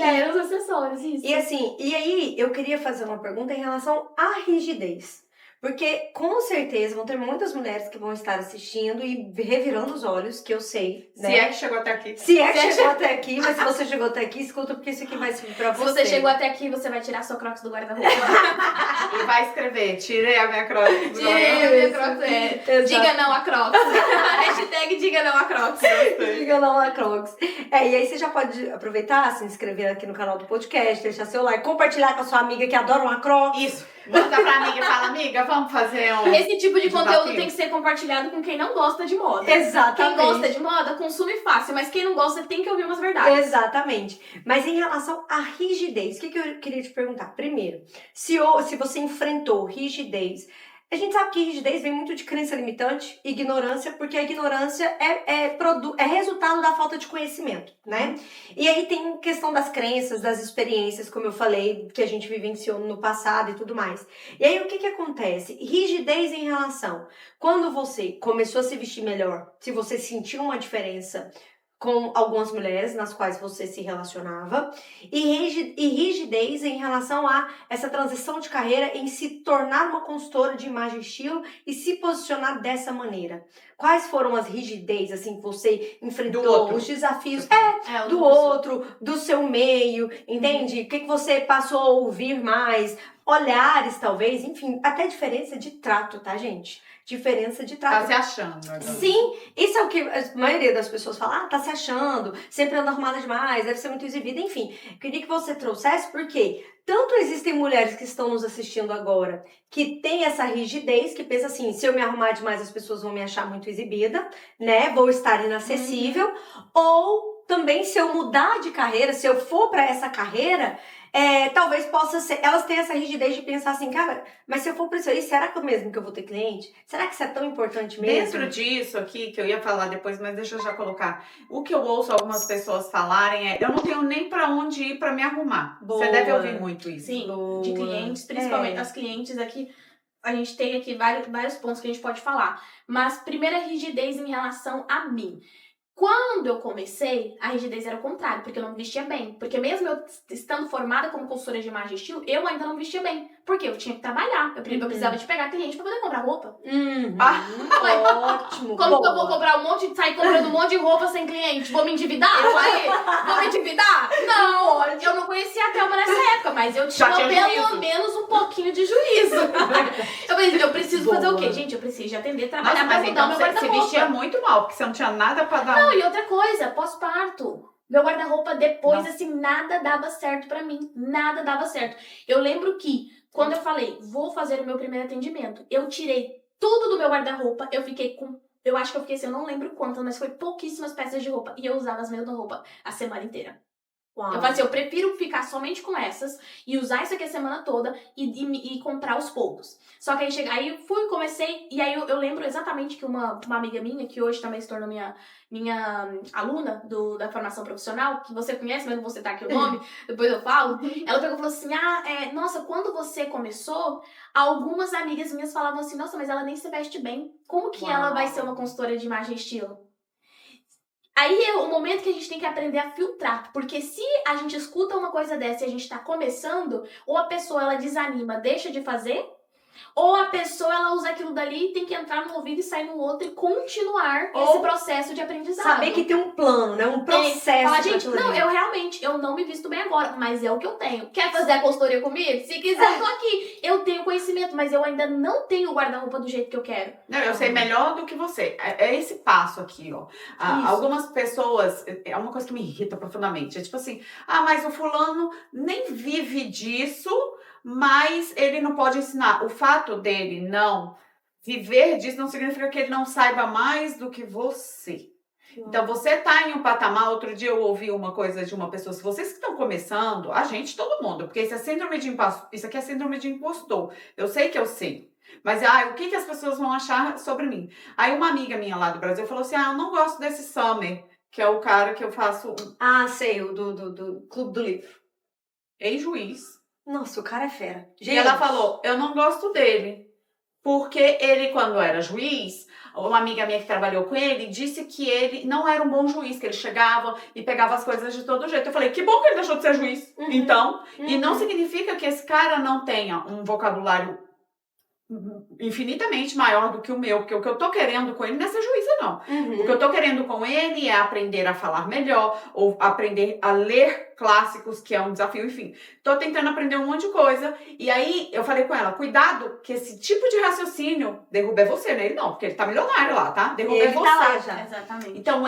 eram os acessórios, isso. E assim, e aí eu queria fazer uma pergunta em relação à rigidez. Porque, com certeza, vão ter muitas mulheres que vão estar assistindo e revirando os olhos, que eu sei, né? Se é que chegou até aqui. Se é que chegou até aqui, mas se você chegou até aqui, escuta, porque isso aqui vai servir pra você. Se você chegou até aqui, você vai tirar sua Crocs do guarda-roupa. E vai escrever, tirei a minha Crocs do guarda-roupa. Diga não a Crocs. Hashtag diga Diga não a Crocs. Diga não a Crocs. E aí você já pode aproveitar, se inscrever aqui no canal do podcast, deixar seu like, compartilhar com a sua amiga que adora uma Crocs. Isso. Manda pra amiga e fala, amiga, vamos fazer um Esse tipo de desafio. conteúdo tem que ser compartilhado com quem não gosta de moda. Exatamente. Quem gosta de moda, consome fácil, mas quem não gosta tem que ouvir umas verdades. Exatamente. Mas em relação à rigidez, o que eu queria te perguntar? Primeiro, se você enfrentou rigidez, a gente sabe que rigidez vem muito de crença limitante, ignorância, porque a ignorância é resultado da falta de conhecimento, né? E aí tem questão das crenças, das experiências, como eu falei, que a gente vivenciou no passado e tudo mais. E aí o que acontece? Rigidez em relação, quando você começou a se vestir melhor, se você sentiu uma diferença com algumas mulheres nas quais você se relacionava, e rigidez em relação a essa transição de carreira em se tornar uma consultora de imagem e estilo e se posicionar dessa maneira. Quais foram as rigidez, assim, que você enfrentou, os desafios do outro, do seu meio, entende? O que você passou a ouvir mais, olhares talvez, enfim, até diferença de trato, tá, gente? Diferença de trato. Tá se achando. Né? Sim, isso é o que a maioria das pessoas fala, tá se achando, sempre anda arrumada demais, deve ser muito exibida, enfim. Queria que você trouxesse, porque tanto existem mulheres que estão nos assistindo agora, que tem essa rigidez, que pensa assim, se eu me arrumar demais as pessoas vão me achar muito exibida, né, vou estar inacessível, ou também se eu mudar de carreira, se eu for para essa carreira, talvez possa ser, elas têm essa rigidez de pensar assim, cara, mas se eu for para isso aí, será que mesmo que eu vou ter cliente? Será que isso é tão importante mesmo? Dentro disso aqui, que eu ia falar depois, mas deixa eu já colocar. O que eu ouço algumas pessoas falarem eu não tenho nem pra onde ir pra me arrumar. Boa. Você deve ouvir muito isso. Sim, Boa. de clientes, principalmente as clientes aqui. A gente tem aqui vários pontos que a gente pode falar. Mas primeira rigidez em relação a mim. Quando eu comecei, a rigidez era o contrário, porque eu não me vestia bem. Porque mesmo eu estando formada como consultora de imagem e estilo, eu ainda não me vestia bem. Porque eu tinha que trabalhar, eu precisava de pegar cliente pra poder comprar roupa. Ótimo. Como que eu vou comprar sair comprando um monte de roupa sem cliente? Vou me endividar? Vou me endividar? Não, eu não conhecia a Thelma nessa época, mas eu tinha pelo menos um pouquinho de juízo. Eu falei, eu preciso fazer o quê? Gente, eu preciso de atender, trabalhar pra mudar o meu guarda-roupa. Você se vestia muito mal, porque você não tinha nada pra dar. Não, e outra coisa, pós-parto. Meu guarda-roupa depois, assim, nada dava certo pra mim. Nada dava certo. Eu lembro que, quando eu falei, vou fazer o meu primeiro atendimento, eu tirei tudo do meu guarda-roupa, eu fiquei com... Eu acho que eu fiquei assim, eu não lembro quantas, mas foi pouquíssimas peças de roupa. E eu usava as mesmas roupas a semana inteira. Uau. Eu falei assim, eu prefiro ficar somente com essas e usar isso aqui a semana toda e comprar aos poucos. Só que aí eu comecei, e aí eu lembro exatamente que uma amiga minha, que hoje também se tornou minha aluna da formação profissional, que você conhece, mas não vou citar aqui o nome, depois eu falo, ela pegou e falou assim, nossa, quando você começou, algumas amigas minhas falavam assim, nossa, mas ela nem se veste bem, como que ela vai ser uma consultora de imagem e estilo? Aí é o momento que a gente tem que aprender a filtrar, porque se a gente escuta uma coisa dessa e a gente tá começando, ou a pessoa ela desanima, deixa de fazer, ou a pessoa ela usa aquilo dali e tem que entrar no ouvido e sair no outro e continuar esse processo de aprendizado. Saber que tem um plano, né? Um processo. Falar, gente, não, eu não me visto bem agora, mas é o que eu tenho. Quer fazer a consultoria comigo? Se quiser, eu tô aqui. Eu tenho conhecimento, mas eu ainda não tenho o guarda-roupa do jeito que eu quero. Não, eu sei melhor do que você. É esse passo aqui, ó. Algumas pessoas, é uma coisa que me irrita profundamente. É tipo assim, mas o fulano nem vive disso, mas ele não pode ensinar. O fato dele não viver disso não significa que ele não saiba mais do que você. Então, você tá em um patamar. Outro dia eu ouvi uma coisa de uma pessoa, se vocês que estão começando, a gente, todo mundo, porque isso aqui é síndrome de impostor. Eu sei que eu sei. Mas, o que as pessoas vão achar sobre mim? Aí uma amiga minha lá do Brasil falou assim, eu não gosto desse Summer, que é o cara que eu faço... sei, o do Clube do Livro. Ex-juiz. Nossa, o cara é fera. Gente. E ela falou, eu não gosto dele. Porque ele, quando era juiz, uma amiga minha que trabalhou com ele, disse que ele não era um bom juiz, que ele chegava e pegava as coisas de todo jeito. Eu falei, que bom que ele deixou de ser juiz. Então, e não significa que esse cara não tenha um vocabulário infinitamente maior do que o meu, porque o que eu tô querendo com ele não é ser juíza, não. O que eu tô querendo com ele é aprender a falar melhor, ou aprender a ler clássicos, que é um desafio, enfim. Tô tentando aprender um monte de coisa. E aí, eu falei com ela, cuidado, que esse tipo de raciocínio derruba você, né? Ele não, porque ele tá milionário lá, tá? Derruba Ele você. tá lá já. Exatamente. Então,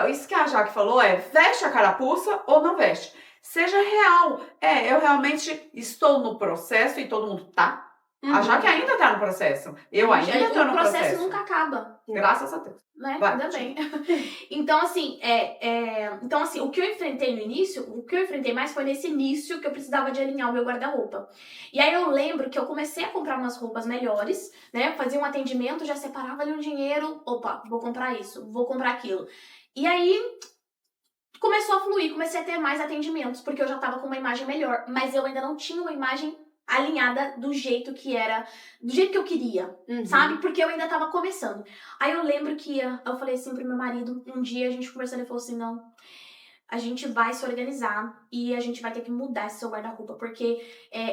isso que a Jaque falou é, veste a carapuça ou não veste. Seja real. Eu realmente estou no processo e todo mundo tá. A Jaque ainda tá no processo. Eu ainda tô no processo. O processo nunca acaba. Graças a Deus. Né? Vai, Ainda bem. Então, assim, o que eu enfrentei no início, o que eu enfrentei mais foi nesse início que eu precisava de alinhar o meu guarda-roupa. E aí eu lembro que eu comecei a comprar umas roupas melhores, né? Fazia um atendimento, já separava ali um dinheiro. Opa, vou comprar isso, vou comprar aquilo. E aí começou a fluir, comecei a ter mais atendimentos, porque eu já tava com uma imagem melhor. Mas eu ainda não tinha uma imagem alinhada do jeito que era, do jeito que eu queria, sabe? Porque eu ainda tava começando. Aí eu lembro que eu falei assim pro meu marido, um dia a gente conversando, ele falou assim, não, a gente vai se organizar e a gente vai ter que mudar esse seu guarda-roupa, porque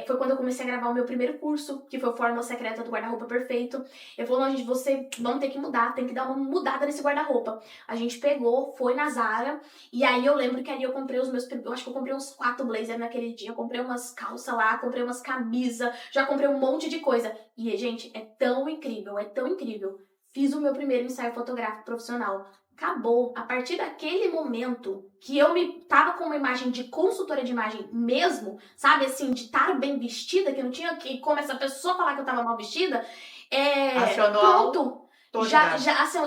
foi quando eu comecei a gravar o meu primeiro curso, que foi a Fórmula Secreta do Guarda-Roupa Perfeito. Ele falou, não, gente, vamos ter que mudar, tem que dar uma mudada nesse guarda-roupa. A gente pegou, foi na Zara, e aí eu lembro que ali eu comprei eu acho que eu comprei uns 4 blazers naquele dia, eu comprei umas calças lá, comprei umas camisas, já comprei um monte de coisa. E, gente, é tão incrível, é tão incrível. Fiz o meu primeiro ensaio fotográfico profissional. Acabou. A partir daquele momento que eu tava com uma imagem de consultora de imagem mesmo, sabe, assim, de estar bem vestida, que não tinha como essa pessoa falar que eu tava mal vestida, pronto. Já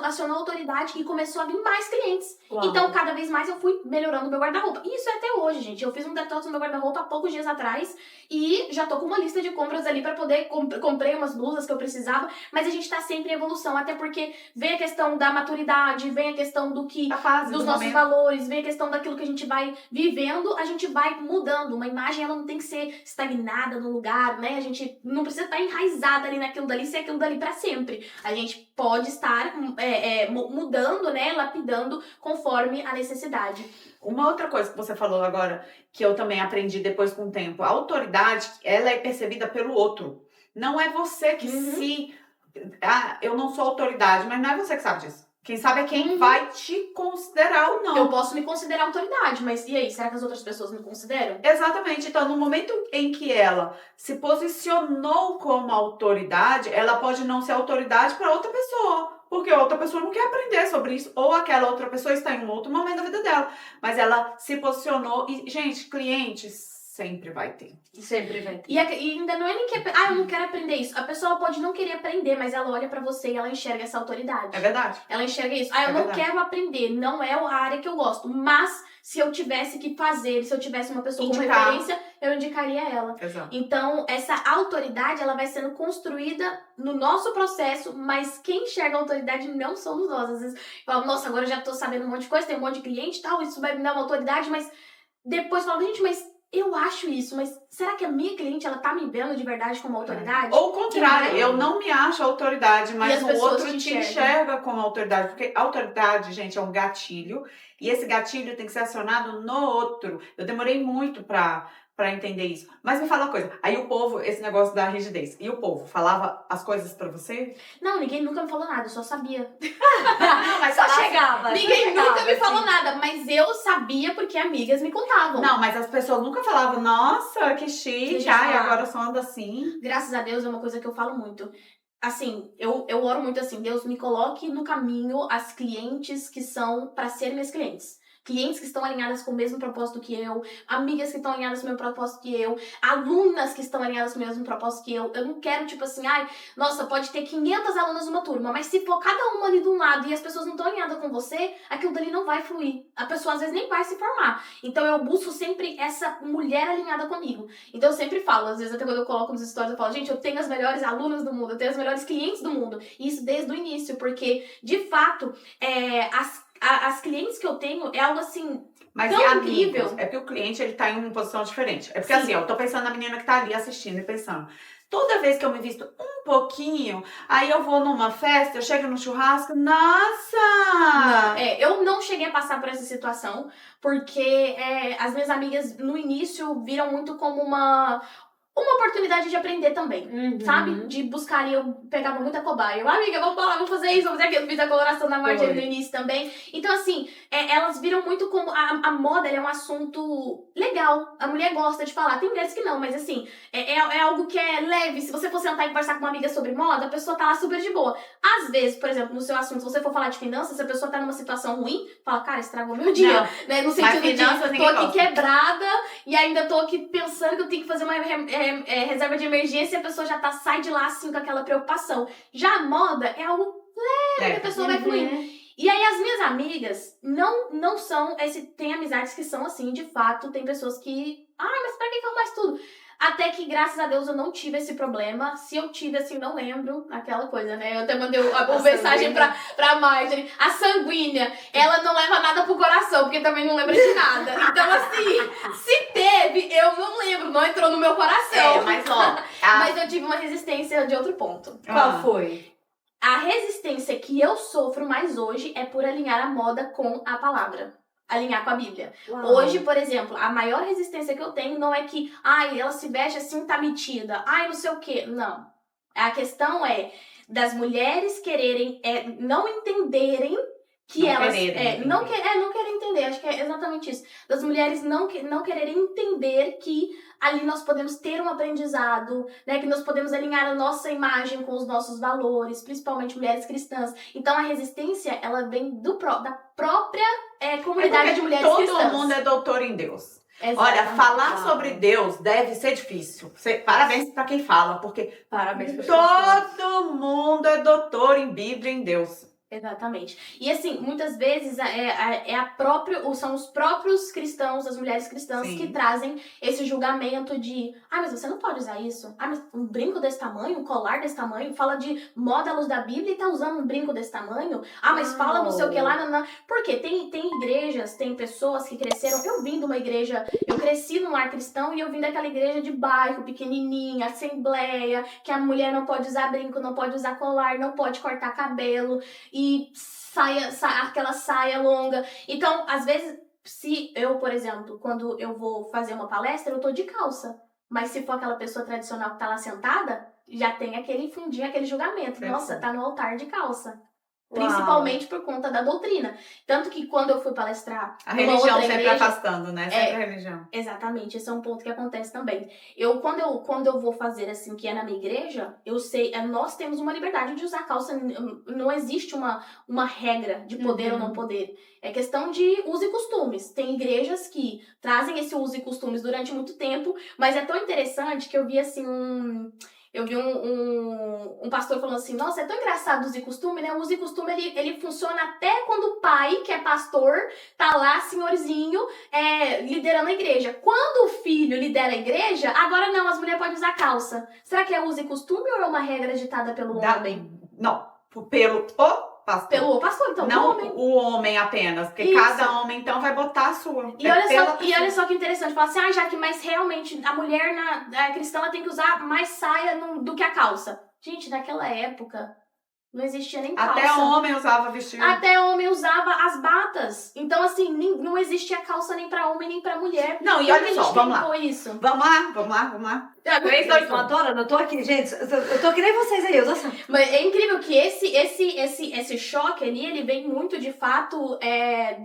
acionou a autoridade e começou a vir mais clientes. Uau. Então, cada vez mais eu fui melhorando o meu guarda-roupa. E isso é até hoje, gente. Eu fiz um detox no meu guarda-roupa há poucos dias atrás e já tô com uma lista de compras ali pra poder... Comprei umas blusas que eu precisava, mas a gente tá sempre em evolução. Até porque vem a questão da maturidade, vem a questão dos nossos valores, vem a questão daquilo que a gente vai vivendo, a gente vai mudando. Uma imagem, ela não tem que ser estagnada no lugar, né? A gente não precisa estar enraizada ali naquilo dali, ser aquilo dali pra sempre. A gente pode estar mudando, né, lapidando conforme a necessidade. Uma outra coisa que você falou agora, que eu também aprendi depois com o tempo, a autoridade, ela é percebida pelo outro. Não é você que eu não sou autoridade, mas não é você que sabe disso. Quem sabe é quem vai te considerar ou não. Eu posso me considerar autoridade, mas e aí? Será que as outras pessoas me consideram? Exatamente. Então, no momento em que ela se posicionou como autoridade, ela pode não ser autoridade para outra pessoa. Porque a outra pessoa não quer aprender sobre isso. Ou aquela outra pessoa está em um outro momento da vida dela. Mas ela se posicionou. E, gente, clientes sempre vai ter. Sempre vai ter. E ainda não é nem que... eu não quero aprender isso. A pessoa pode não querer aprender, mas ela olha pra você e ela enxerga essa autoridade. É verdade. Ela enxerga isso. Eu não quero aprender, não é a área que eu gosto. Mas, se eu tivesse que fazer, se eu tivesse uma pessoa como referência, eu indicaria ela. Exato. Então, essa autoridade, ela vai sendo construída no nosso processo, mas quem enxerga a autoridade não somos nós. Às vezes, eu falo, nossa, agora eu já tô sabendo um monte de coisa, tem um monte de cliente e tal, isso vai me dar uma autoridade, mas depois falo, gente, mas eu acho isso, mas será que a minha cliente, ela tá me vendo de verdade como autoridade? Ou o contrário, eu não me acho autoridade, mas o outro te enxerga como autoridade. Porque autoridade, gente, é um gatilho. E esse gatilho tem que ser acionado no outro. Eu demorei muito pra entender isso. Mas me fala uma coisa. Aí o povo, esse negócio da rigidez. E o povo falava as coisas pra você? Não, ninguém nunca me falou nada, eu só sabia. Não, mas só chegava. Ninguém nunca me falou nada, mas eu sabia porque amigas me contavam. Não, mas as pessoas nunca falavam, nossa, que chique, agora eu só ando assim. Graças a Deus é uma coisa que eu falo muito. Assim, eu oro muito assim, Deus me coloque no caminho as clientes que são pra serem minhas clientes. Clientes que estão alinhadas com o mesmo propósito que eu, amigas que estão alinhadas com o mesmo propósito que eu, alunas que estão alinhadas com o mesmo propósito que eu. Eu não quero, tipo assim, nossa, pode ter 500 alunas numa turma, mas se for cada uma ali de um lado e as pessoas não estão alinhadas com você, aquilo dali não vai fluir. A pessoa às vezes nem vai se formar. Então eu busco sempre essa mulher alinhada comigo. Então eu sempre falo, às vezes até quando eu coloco nos stories, eu falo, gente, eu tenho as melhores alunas do mundo, eu tenho as melhores clientes do mundo. E isso desde o início, porque, de fato, as clientes que eu tenho é algo assim, mas tão incrível. É porque o cliente, ele tá em uma posição diferente. É porque assim, eu tô pensando na menina que tá ali assistindo e pensando, toda vez que eu me visto um pouquinho, aí eu vou numa festa, eu chego no churrasco, nossa! Eu não cheguei a passar por essa situação, porque as minhas amigas no início viram muito como uma oportunidade de aprender também, Uhum. sabe? De buscar, e eu pegava muita cobaia. Eu, amiga, vamos falar, vamos fazer isso, vamos fazer aquilo. Fiz a coloração da Marjorie no início também. Então, assim, elas viram muito como a moda, ela é um assunto legal. A mulher gosta de falar. Tem mulheres que não, mas assim, é algo que é leve. Se você for sentar e conversar com uma amiga sobre moda, a pessoa tá lá super de boa. Às vezes, por exemplo, no seu assunto, se você for falar de finanças, se a pessoa tá numa situação ruim, fala, cara, estragou meu dia. Não, né? No sentido de, finanças, tô aqui quebrada e ainda tô aqui pensando que eu tenho que fazer uma reserva de emergência e a pessoa já sai de lá assim com aquela preocupação. Já a moda é algo leve, a pessoa vai fluindo. E aí as minhas amigas não são tem amizades que são assim, de fato, tem pessoas que, mas pra que eu mais tudo? Até que, graças a Deus, eu não tive esse problema. Se eu tive, assim, não lembro. Aquela coisa, né? Eu até mandei uma mensagem pra Marjorie. A sanguínea, ela não leva nada pro coração, porque também não lembra de nada. Então, assim, se teve, eu não lembro. Não entrou no meu coração. Mas, ó... Mas eu tive uma resistência de outro ponto. Qual foi? A resistência que eu sofro mais hoje é por alinhar a moda com a palavra. Alinhar com a Bíblia. Uau. Hoje, por exemplo, a maior resistência que eu tenho não é que, ela se veste assim, tá metida. Não sei o quê. Não. A questão é das mulheres quererem, não entenderem que não elas... quererem não querem entender. Acho que é exatamente isso. Das mulheres não quererem entender que ali nós podemos ter um aprendizado, né? Que nós podemos alinhar a nossa imagem com os nossos valores, principalmente mulheres cristãs. Então, a resistência, ela vem da própria comunidade de mulheres cristãs. Todo mundo é doutor em Deus. Exatamente. Olha, falar sobre Deus deve ser difícil. Parabéns pra quem fala, porque Parabéns todo mundo é doutor em Bíblia e em Deus. Exatamente. E assim, muitas vezes são os próprios cristãos, as mulheres cristãs, Sim. que trazem esse julgamento de mas você não pode usar isso. Mas um brinco desse tamanho, um colar desse tamanho, fala de moda à luz da Bíblia e tá usando um brinco desse tamanho. Mas fala não sei o que lá. Não. Porque tem igrejas, tem pessoas que cresceram. Eu vim de uma igreja, eu cresci num lar cristão e eu vim daquela igreja de bairro, pequenininha, assembleia, que a mulher não pode usar brinco, não pode usar colar, não pode cortar cabelo. E aquela saia longa. Então, às vezes, se eu, por exemplo, quando eu vou fazer uma palestra, eu tô de calça. Mas se for aquela pessoa tradicional que tá lá sentada, já tem aquele fundinho, aquele julgamento. Nossa, tá no altar de calça. Principalmente por conta da doutrina. Tanto que quando eu fui palestrar... A religião sempre afastando, né? Sempre a religião. Exatamente, esse é um ponto que acontece também. Quando eu vou fazer assim, que é na minha igreja, eu sei, nós temos uma liberdade de usar calça. Não existe uma regra de poder ou não poder. É questão de uso e costumes. Tem igrejas que trazem esse uso e costumes durante muito tempo, mas é tão interessante que eu vi assim Eu vi um pastor falando assim, nossa, é tão engraçado o uso e costume, né? O uso e costume, ele funciona até quando o pai, que é pastor, tá lá, senhorzinho, liderando a igreja. Quando o filho lidera a igreja, agora não, as mulheres podem usar calça. Será que é uso e costume ou é uma regra ditada pelo homem? Não, pelo pastor. Pelo pastor, então, não o homem. O homem apenas, porque Isso. cada homem, então, vai botar a sua. E olha só que interessante, falar assim, Jaque, mas realmente a mulher cristã ela tem que usar mais saia do que a calça. Gente, naquela época não existia nem calça. Até homem usava vestido. Até homem usava as batas. Então, assim, não existia calça nem pra homem nem pra mulher. Não, e olha só, vamos lá. Isso? Vamos lá. 3, 2, 1, adorando. Eu tô aqui, gente. Eu tô que nem vocês aí, eu tô assim. Mas é incrível que esse choque ali, ele vem muito, de fato,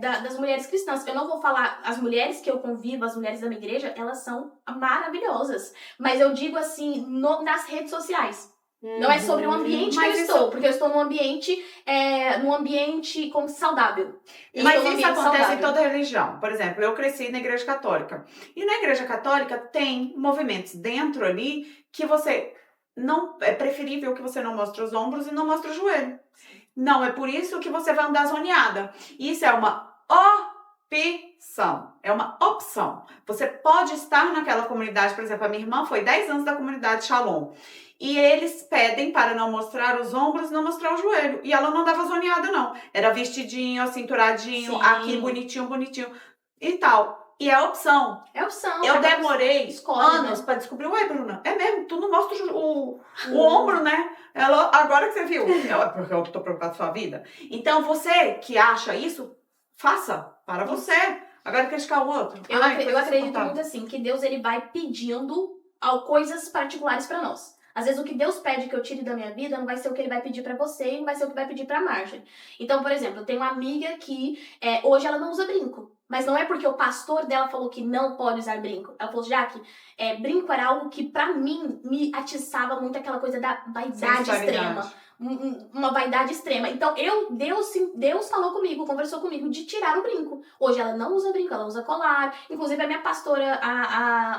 das mulheres cristãs. Eu não vou falar, as mulheres que eu convivo, as mulheres da minha igreja, elas são maravilhosas. Mas eu digo assim, nas redes sociais. Não é sobre o ambiente que eu estou, porque eu estou num ambiente como saudável. Mas isso acontece em toda religião. Por exemplo, eu cresci na igreja católica. E na igreja católica tem movimentos dentro ali que você não... É preferível que você não mostre os ombros e não mostre o joelho. Não, é por isso que você vai andar zoneada. Isso é uma opção. É uma opção. Você pode estar naquela comunidade. Por exemplo, a minha irmã foi 10 anos da comunidade Shalom. E eles pedem para não mostrar os ombros, não mostrar o joelho. E ela não dava zoneada, não. Era vestidinho, cinturadinho, Sim. aqui bonitinho e tal. E é a opção. É opção. Eu demorei anos, né? para descobrir. Ué, Bruna, é mesmo, tu não mostra o ombro, né? Ela, agora que você viu. Porque eu tô preocupada com a sua vida. Então, você que acha isso, faça para você. Agora criticar o outro. Eu acredito muito assim, que Deus ele vai pedindo coisas particulares pra nós. Às vezes o que Deus pede que eu tire da minha vida não vai ser o que ele vai pedir pra você e não vai ser o que vai pedir pra Marjorie. Então, por exemplo, eu tenho uma amiga que hoje ela não usa brinco. Mas não é porque o pastor dela falou que não pode usar brinco. Ela falou, Jaque, brinco era algo que pra mim me atiçava muito aquela coisa da vaidade extrema. Uma vaidade extrema. Então, Deus falou comigo, conversou comigo de tirar o brinco. Hoje ela não usa brinco, ela usa colar. Inclusive, a minha pastora,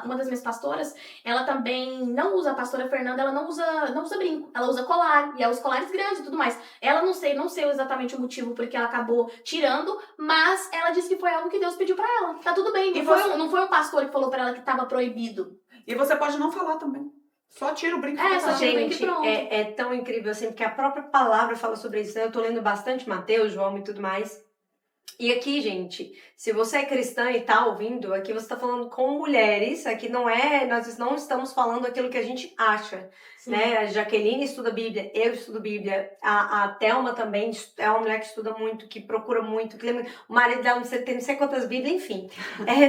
uma das minhas pastoras, ela também não usa, a pastora Fernanda, ela não usa brinco. Ela usa colar, e é os colares grandes e tudo mais. Ela não sei exatamente o motivo porque ela acabou tirando, mas ela disse que foi algo que Deus pediu pra ela. Tá tudo bem. Não foi um pastor que falou pra ela que tava proibido. E você pode não falar também. Só tira o brinco. Só tira o brinco e pronto. É tão incrível assim, porque a própria palavra fala sobre isso, né? Eu tô lendo bastante Mateus, João e tudo mais. E aqui, gente, se você é cristã e tá ouvindo, aqui você tá falando com mulheres, aqui nós não estamos falando aquilo que a gente acha, né? A Jaqueline estuda Bíblia, eu estudo Bíblia, a Thelma também é uma mulher que estuda muito, que procura muito, que lembra, o marido dela tem não sei quantas Bíblias, enfim.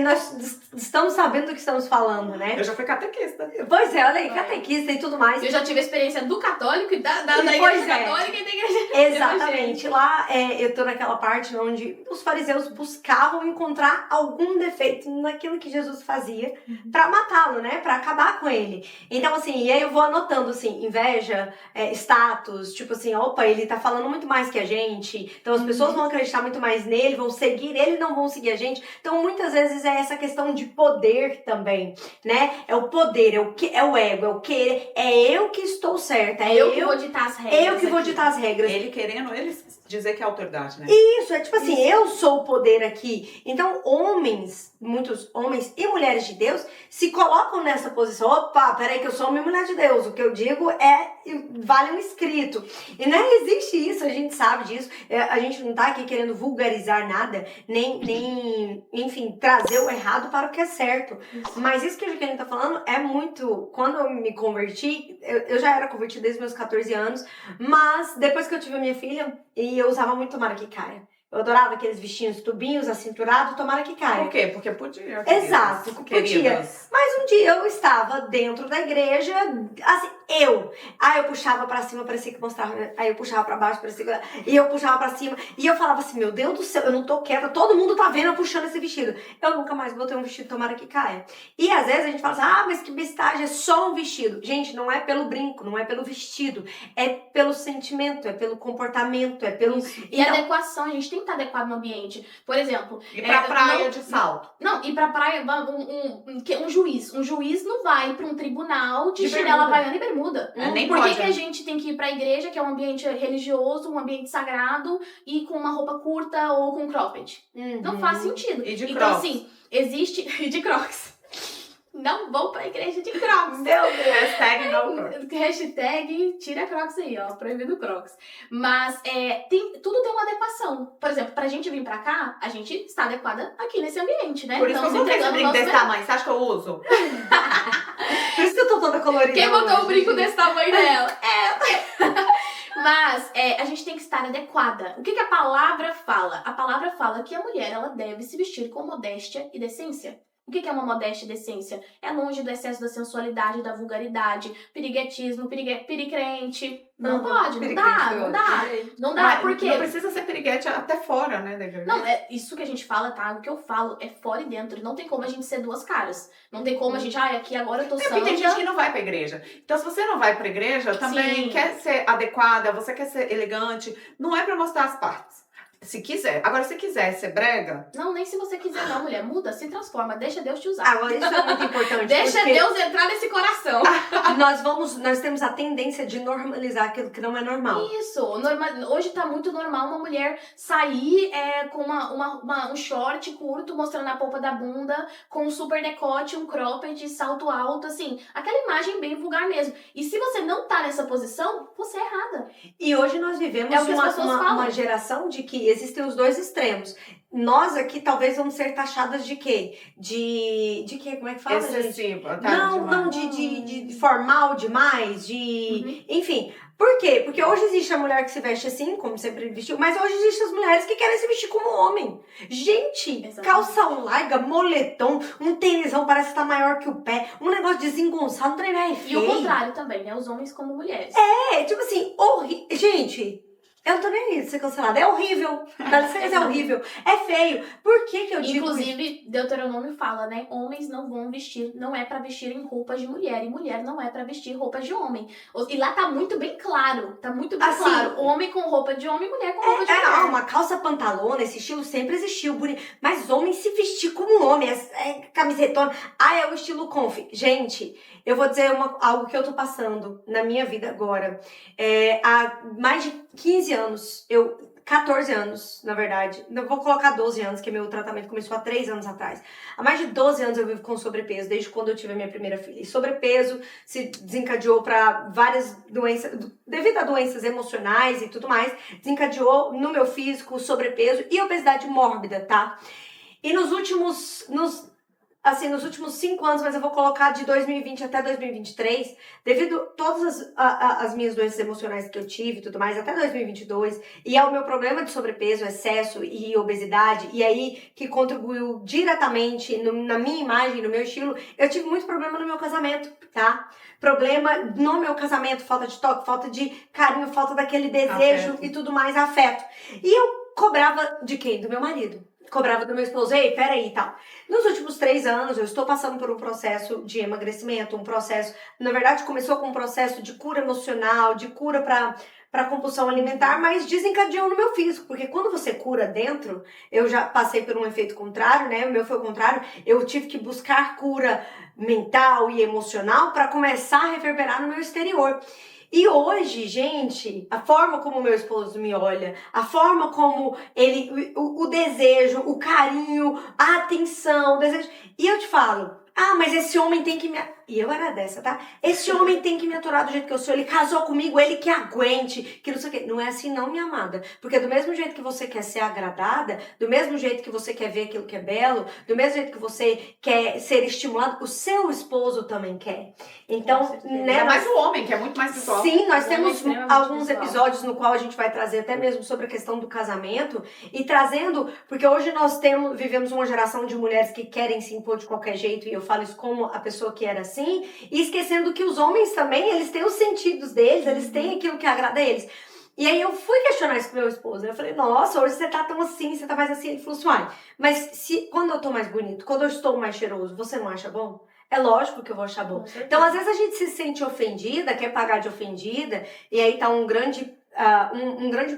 Nós estamos sabendo do que estamos falando, né? Eu já fui catequista. Pois é, olha aí, catequista e tudo mais. Eu já tive a experiência do católico e da igreja católica e da igreja Exatamente. Lá eu tô naquela parte onde os fariseus buscavam encontrar algum defeito naquilo que Jesus fazia pra matá-lo, né? Pra acabar com ele. Então, assim, e aí eu vou anotando, assim, inveja, status, tipo assim, opa, ele tá falando muito mais que a gente, então as pessoas vão acreditar muito mais nele, vão seguir ele, não vão seguir a gente. Então, muitas vezes é essa questão de poder também, né? É o poder, é o ego, é o querer, é eu que estou certa, é eu que vou ditar as regras. Eu que vou ditar as regras. Ele querendo, ele dizer que é autoridade, né? Isso, é tipo assim, eu sou o poder aqui. Então, muitos homens e mulheres de Deus se colocam nessa posição. Opa, peraí que eu sou uma mulher de Deus. O que eu digo vale um escrito. E não existe isso, a gente sabe disso. A gente não tá aqui querendo vulgarizar nada, nem enfim, trazer o errado para o que é certo. Mas isso que a Jaqueline tá falando é muito... Quando eu me converti, eu já era convertida desde meus 14 anos, mas depois que eu tive a minha filha, e eu usava muito tomara que caia. Eu adorava aqueles vestidos tubinhos, acinturados, tomara que caia. Por quê? Porque podia. Exato, podia. Mas um dia eu estava dentro da igreja, assim, eu puxava pra cima, parecia que mostrava, aí eu puxava pra baixo, parecia que... E eu puxava pra cima, e eu falava assim, meu Deus do céu, eu não tô quieta, todo mundo tá vendo eu puxando esse vestido. Eu nunca mais botei um vestido tomara que caia. E às vezes a gente fala assim, mas que bestagem, é só um vestido. Gente, não é pelo brinco, não é pelo vestido, é pelo sentimento, é pelo comportamento, é pelo... E então, adequação, a gente tem que estar adequado no ambiente. Por exemplo... E pra praia de salto. Não, e pra praia, um juiz. Um juiz não vai pra um tribunal de chinela havaiana e bermuda. Por que a gente tem que ir pra igreja, que é um ambiente religioso, um ambiente sagrado, e com uma roupa curta ou com cropped? Não faz sentido. E de então, crocs. assim, existe... E de crocs. Não vão pra igreja de crocs. Meu Deus. Hashtag não crocs. Hashtag tira crocs aí, ó. Proibido crocs. Mas tudo tem uma adequação. Por exemplo, pra gente vir pra cá, a gente está adequada aqui nesse ambiente, né? Por isso que eu botei esse brinco desse tamanho. Você acha que eu uso? Por isso que eu tô toda colorida. Quem botou hoje, o brinco desse tamanho dela? Mas a gente tem que estar adequada. O que a palavra fala? A palavra fala que a mulher ela deve se vestir com modéstia e decência. O que é uma modéstia e decência? É longe do excesso da sensualidade, da vulgaridade, piriguetismo, piricrente. Não pode, não dá. Não dá, por quê? Não precisa ser piriguete até fora, né, da igreja. Não, é isso que a gente fala, tá? O que eu falo é fora e dentro. Não tem como a gente ser duas caras. Não tem como a gente, aqui agora eu tô santa. Porque tem gente que não vai pra igreja. Então, se você não vai pra igreja, também quer ser adequada, você quer ser elegante, não é pra mostrar as partes. Se quiser. Agora, se quiser ser brega... Não, nem se você quiser não, mulher. Muda, se transforma. Deixa Deus te usar. Agora, isso é muito importante. Deixa Deus entrar nesse coração. Nós temos a tendência de normalizar aquilo que não é normal. Isso. Hoje tá muito normal uma mulher sair com um short curto, mostrando a polpa da bunda, com um super decote, um cropped, salto alto, assim. Aquela imagem bem vulgar mesmo. E se você não tá nessa posição, você é errada. E hoje nós vivemos uma geração de que existem os dois extremos. Nós aqui talvez vamos ser taxadas de quê? De quê? Como é que fala? Excessiva. Não, de formal demais, enfim. Por quê? Porque hoje existe a mulher que se veste assim, como sempre vestiu, mas hoje existem as mulheres que querem se vestir como homem. Gente, Exatamente. calça larga, moletom, um tênisão parece que tá maior que o pé, um negócio desengonçado, não tem nada feio. E o contrário também, né? Os homens como mulheres. Tipo assim, gente, eu não tô nem aí de ser cancelada. É horrível. Dá licença, é horrível. É feio. Por que que eu digo isso? Inclusive, Deuteronômio fala, né? Homens não vão vestir, não é pra vestirem roupas de mulher. E mulher não é pra vestir roupas de homem. E lá tá muito bem claro. Tá muito bem Assim, claro. Homem com roupa de homem, mulher com roupa de mulher. Uma calça pantalona, esse estilo sempre existiu, bonito. Mas homem se vestir como homem, camisetona. É o estilo conf. Gente, eu vou dizer algo que eu tô passando na minha vida agora. Há mais de 15 anos, 14 anos, na verdade. Não vou colocar 12 anos, que meu tratamento começou há 3 anos atrás. Há mais de 12 anos eu vivo com sobrepeso, desde quando eu tive a minha primeira filha. E sobrepeso se desencadeou para várias doenças, devido a doenças emocionais e tudo mais, desencadeou no meu físico sobrepeso e obesidade mórbida, tá? E nos últimos 5 anos, mas eu vou colocar de 2020 até 2023, devido a todas as minhas doenças emocionais que eu tive e tudo mais, até 2022, e ao meu problema de sobrepeso, excesso e obesidade, e aí que contribuiu diretamente na minha imagem, no meu estilo, eu tive muito problema no meu casamento, tá? Problema no meu casamento, falta de toque, falta de carinho, falta daquele desejo e tudo mais, afeto. E eu cobrava de quem? Do meu marido. Cobrava do meu esposo, ei, peraí e tal. Nos últimos 3 anos, eu estou passando por um processo de emagrecimento, na verdade, começou com um processo de cura emocional, de cura para compulsão alimentar, mas desencadeou no meu físico, porque quando você cura dentro, eu já passei por um efeito contrário, né? O meu foi o contrário, eu tive que buscar cura mental e emocional para começar a reverberar no meu exterior. E hoje, gente, a forma como o meu esposo me olha, a forma como ele, o desejo, o carinho, a atenção, o desejo. E eu te falo, mas esse homem tem que me... E eu era dessa, tá? Esse homem tem que me aturar do jeito que eu sou. Ele casou comigo, ele que aguente, que não sei o quê. Não é assim não, minha amada. Porque do mesmo jeito que você quer ser agradada, do mesmo jeito que você quer ver aquilo que é belo, do mesmo jeito que você quer ser estimulado, o seu esposo também quer. Então, né? Ainda mais o homem, que é muito mais pessoal. Sim, nós temos alguns episódios no qual a gente vai trazer até mesmo sobre a questão do casamento e trazendo, porque hoje nós vivemos uma geração de mulheres que querem se impor de qualquer jeito, e eu falo isso como a pessoa que era assim, e esquecendo que os homens também, eles têm os sentidos deles, eles têm aquilo que agrada a eles. E aí eu fui questionar isso com meu esposo, eu falei, nossa, hoje você tá tão assim, você tá mais assim. Ele falou assim, mas quando eu tô mais bonito, quando eu estou mais cheiroso, você não acha bom? É lógico que eu vou achar bom. Então, às vezes a gente se sente ofendida, quer pagar de ofendida, e aí tá um grande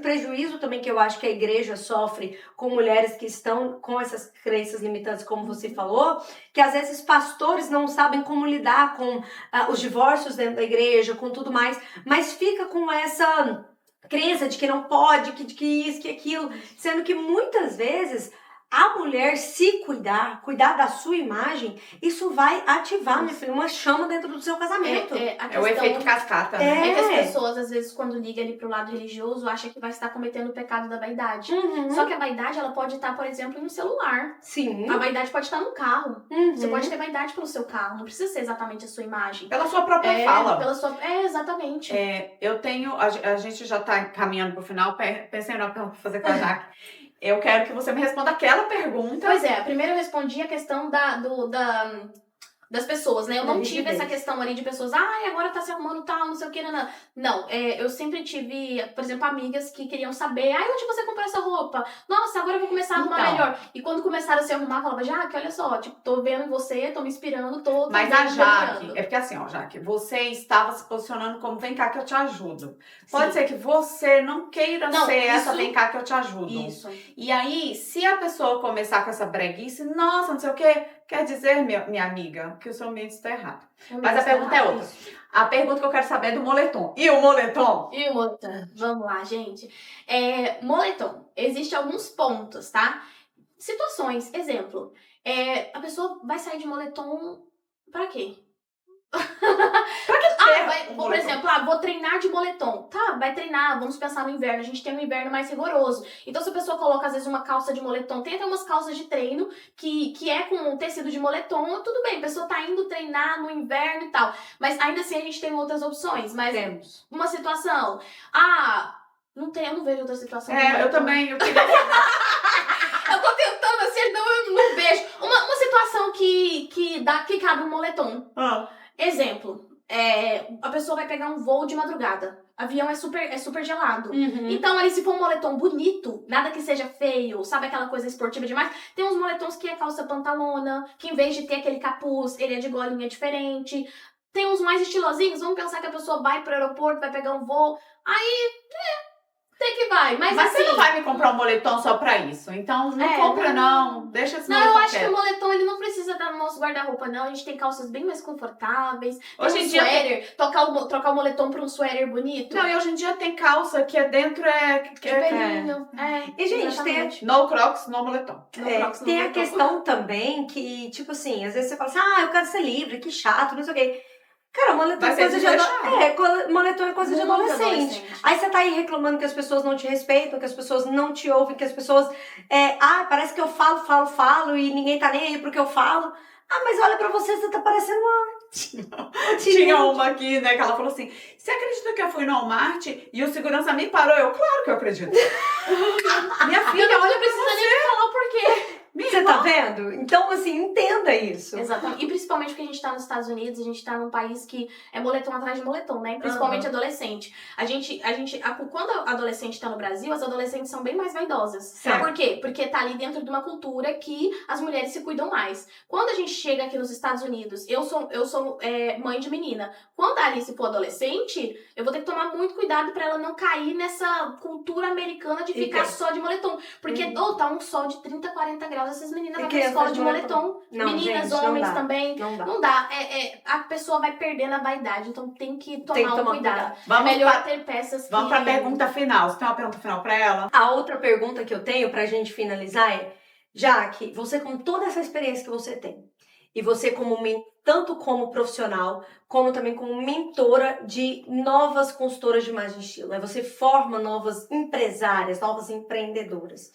prejuízo também que eu acho que a igreja sofre com mulheres que estão com essas crenças limitantes, como você falou, que às vezes pastores não sabem como lidar com os divórcios dentro da igreja, com tudo mais, mas fica com essa crença de que não pode, que isso, que aquilo, sendo que muitas vezes a mulher se cuidar da sua imagem, isso vai ativar, minha filha, uma chama dentro do seu casamento. É o efeito cascata, né? É que as pessoas, às vezes, quando ligam ali pro lado religioso, acham que vai estar cometendo o pecado da vaidade. Só que a vaidade, ela pode estar, por exemplo, em um celular. Sim. A vaidade pode estar no carro. Você pode ter vaidade pelo seu carro, não precisa ser exatamente a sua imagem. Pela sua própria fala. Exatamente. A gente já tá caminhando pro final, pensei na pergunta pra fazer com a Jaque. Eu quero que você me responda aquela pergunta. Pois é, primeiro eu respondi a questão das pessoas, né? Eu não tive essa questão ali de pessoas, agora tá se arrumando tal, não sei o que, não. Não, eu sempre tive, por exemplo, amigas que queriam saber, onde você comprou essa roupa? Nossa, agora eu vou começar a arrumar melhor. E quando começaram a se arrumar, eu falava, Jaque, olha só, tipo, tô vendo você, tô me inspirando, tô Mas a Jaque, é porque assim, Jaque, você estava se posicionando como, vem cá que eu te ajudo. Pode ser que você não queira ser essa, vem cá que eu te ajudo. Isso. E aí, se a pessoa começar com essa breguice, nossa, não sei o quê, quer dizer, minha amiga, que o seu ambiente está errado. Mas a pergunta é outra. A pergunta que eu quero saber é do moletom. E o moletom? Vamos lá, gente. Moletom. Existem alguns pontos, tá? Situações. Exemplo. A pessoa vai sair de moletom pra quê? Por exemplo, vou treinar de moletom. Tá, vai treinar, vamos pensar no inverno. A gente tem um inverno mais rigoroso. Então, se a pessoa coloca, às vezes, uma calça de moletom, tem até umas calças de treino que é com tecido de moletom, tudo bem, a pessoa tá indo treinar no inverno e tal. Mas ainda assim a gente tem outras opções. Mas Temos. uma situação. Eu não vejo outra situação. Eu também, eu queria Eu tô tentando assim, eu não vejo. Uma situação que cabe um moletom. Exemplo, a pessoa vai pegar um voo de madrugada. Avião é super gelado. Uhum. Então, ali, se for um moletom bonito, nada que seja feio, sabe aquela coisa esportiva demais, tem uns moletons que é calça pantalona, que em vez de ter aquele capuz, ele é de golinha diferente. Tem uns mais estilosinhos, vamos pensar que a pessoa vai pro aeroporto, vai pegar um voo, aí, tem que vai. Mas assim, você não vai me comprar um moletom só pra isso. Então, não compra não. Deixa esse moletom eu acho quieto. que o moletom, ele não precisa estar no nosso guarda-roupa, não. A gente tem calças bem mais confortáveis. Hoje em dia suéter, trocar o moletom por um suéter bonito. Não, e hoje em dia tem calça que dentro de pelinho. E, gente, exatamente. No Crocs, no moletom. Tem a questão também que, tipo assim, às vezes você fala assim, eu quero ser livre, que chato, não sei o quê. Cara, moletom é coisa de moletom é coisa de adolescente. Aí você tá aí reclamando que as pessoas não te respeitam, que as pessoas não te ouvem, que as pessoas... parece que eu falo e ninguém tá nem aí pro que eu falo. Mas olha pra você tá parecendo uma... Tinha uma aqui, né, que ela falou assim, você acredita que eu fui no Walmart e o segurança me parou? Eu, claro que eu acredito. Minha filha, olha, precisa nem falar o porquê. Você tá vendo? Então, assim, entenda isso. Exatamente. E principalmente porque a gente tá nos Estados Unidos, a gente tá num país que é moletom atrás de moletom, né? Principalmente adolescente. Quando a adolescente tá no Brasil, as adolescentes são bem mais vaidosas. Certo. Por quê? Porque tá ali dentro de uma cultura que as mulheres se cuidam mais. Quando a gente chega aqui nos Estados Unidos, eu sou mãe de menina. Quando a Alice for adolescente, eu vou ter que tomar muito cuidado pra ela não cair nessa cultura americana de ficar só de moletom. Porque tá um sol de 30, 40 graus, essas meninas vão pra escola de moletom. Meninas, gente, homens também. Não dá. A pessoa vai perdendo a vaidade, então tem que tomar cuidado. É melhor ter peças Vamos pra pergunta final. Você tem uma pergunta final pra ela? A outra pergunta que eu tenho pra gente finalizar é, Jaque, você com toda essa experiência que você tem, e você tanto como profissional, como também como mentora de novas consultoras de imagem e estilo, né? Você forma novas empresárias, novas empreendedoras.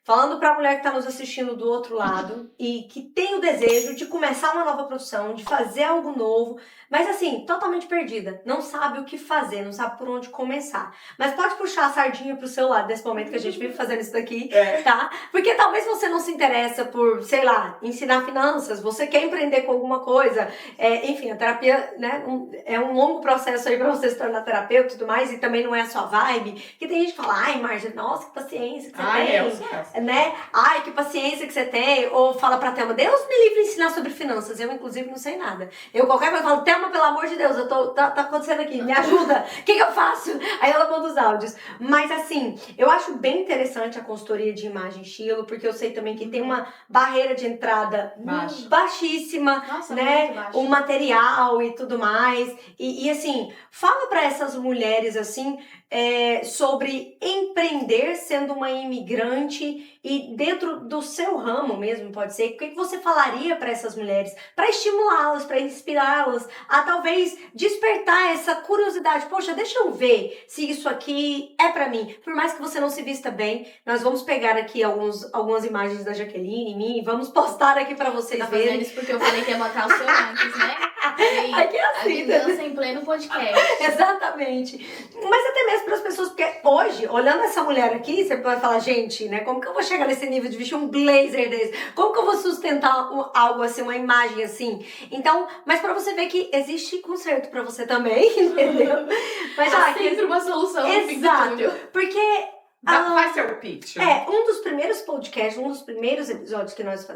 Falando para a mulher que está nos assistindo do outro lado e que tem o desejo de começar uma nova profissão, de fazer algo novo, mas assim, totalmente perdida, não sabe o que fazer, não sabe por onde começar. Mas pode puxar a sardinha pro seu lado nesse momento que a gente vive fazendo isso daqui, tá? Porque talvez você não se interessa por, sei lá, ensinar finanças, você quer empreender com alguma coisa, enfim, a terapia, né, é um longo processo aí para você se tornar terapeuta e tudo mais, e também não é a sua vibe, que tem gente que fala, Marja, nossa, que paciência que você tem. Né? Que paciência que você tem. Ou fala pra Thelma, Deus me livre de ensinar sobre finanças. Eu, inclusive, não sei nada. Eu, qualquer coisa, falo, Thelma, pelo amor de Deus, tá acontecendo aqui, me ajuda. O que eu faço? Aí ela manda os áudios. Mas, assim, eu acho bem interessante a consultoria de imagem e estilo, porque eu sei também que tem uma barreira de entrada baixíssima, nossa, né? O material e tudo mais. E assim, fala pra essas mulheres, assim, sobre empreender sendo uma imigrante e dentro do seu ramo mesmo, pode ser. O que você falaria para essas mulheres? Para estimulá-las, para inspirá-las a talvez despertar essa curiosidade. Poxa, deixa eu ver se isso aqui é para mim. Por mais que você não se vista bem, nós vamos pegar aqui algumas imagens da Jaqueline e mim e vamos postar aqui para vocês verem. Fazendo isso porque eu falei que ia botar o seu antes, né? Aqui é assim, a vingança em pleno podcast. Exatamente. Mas até mesmo para as pessoas, porque hoje, olhando essa mulher aqui, você vai falar, gente, né, como que eu vou chegar nesse nível de vestir um blazer desse? Como que eu vou sustentar algo assim, uma imagem assim? Então, mas para você ver que existe conserto para você também, entendeu? Mas sempre uma solução. Exato. Porque faz seu pitch. Um dos primeiros podcasts, um dos primeiros episódios que nós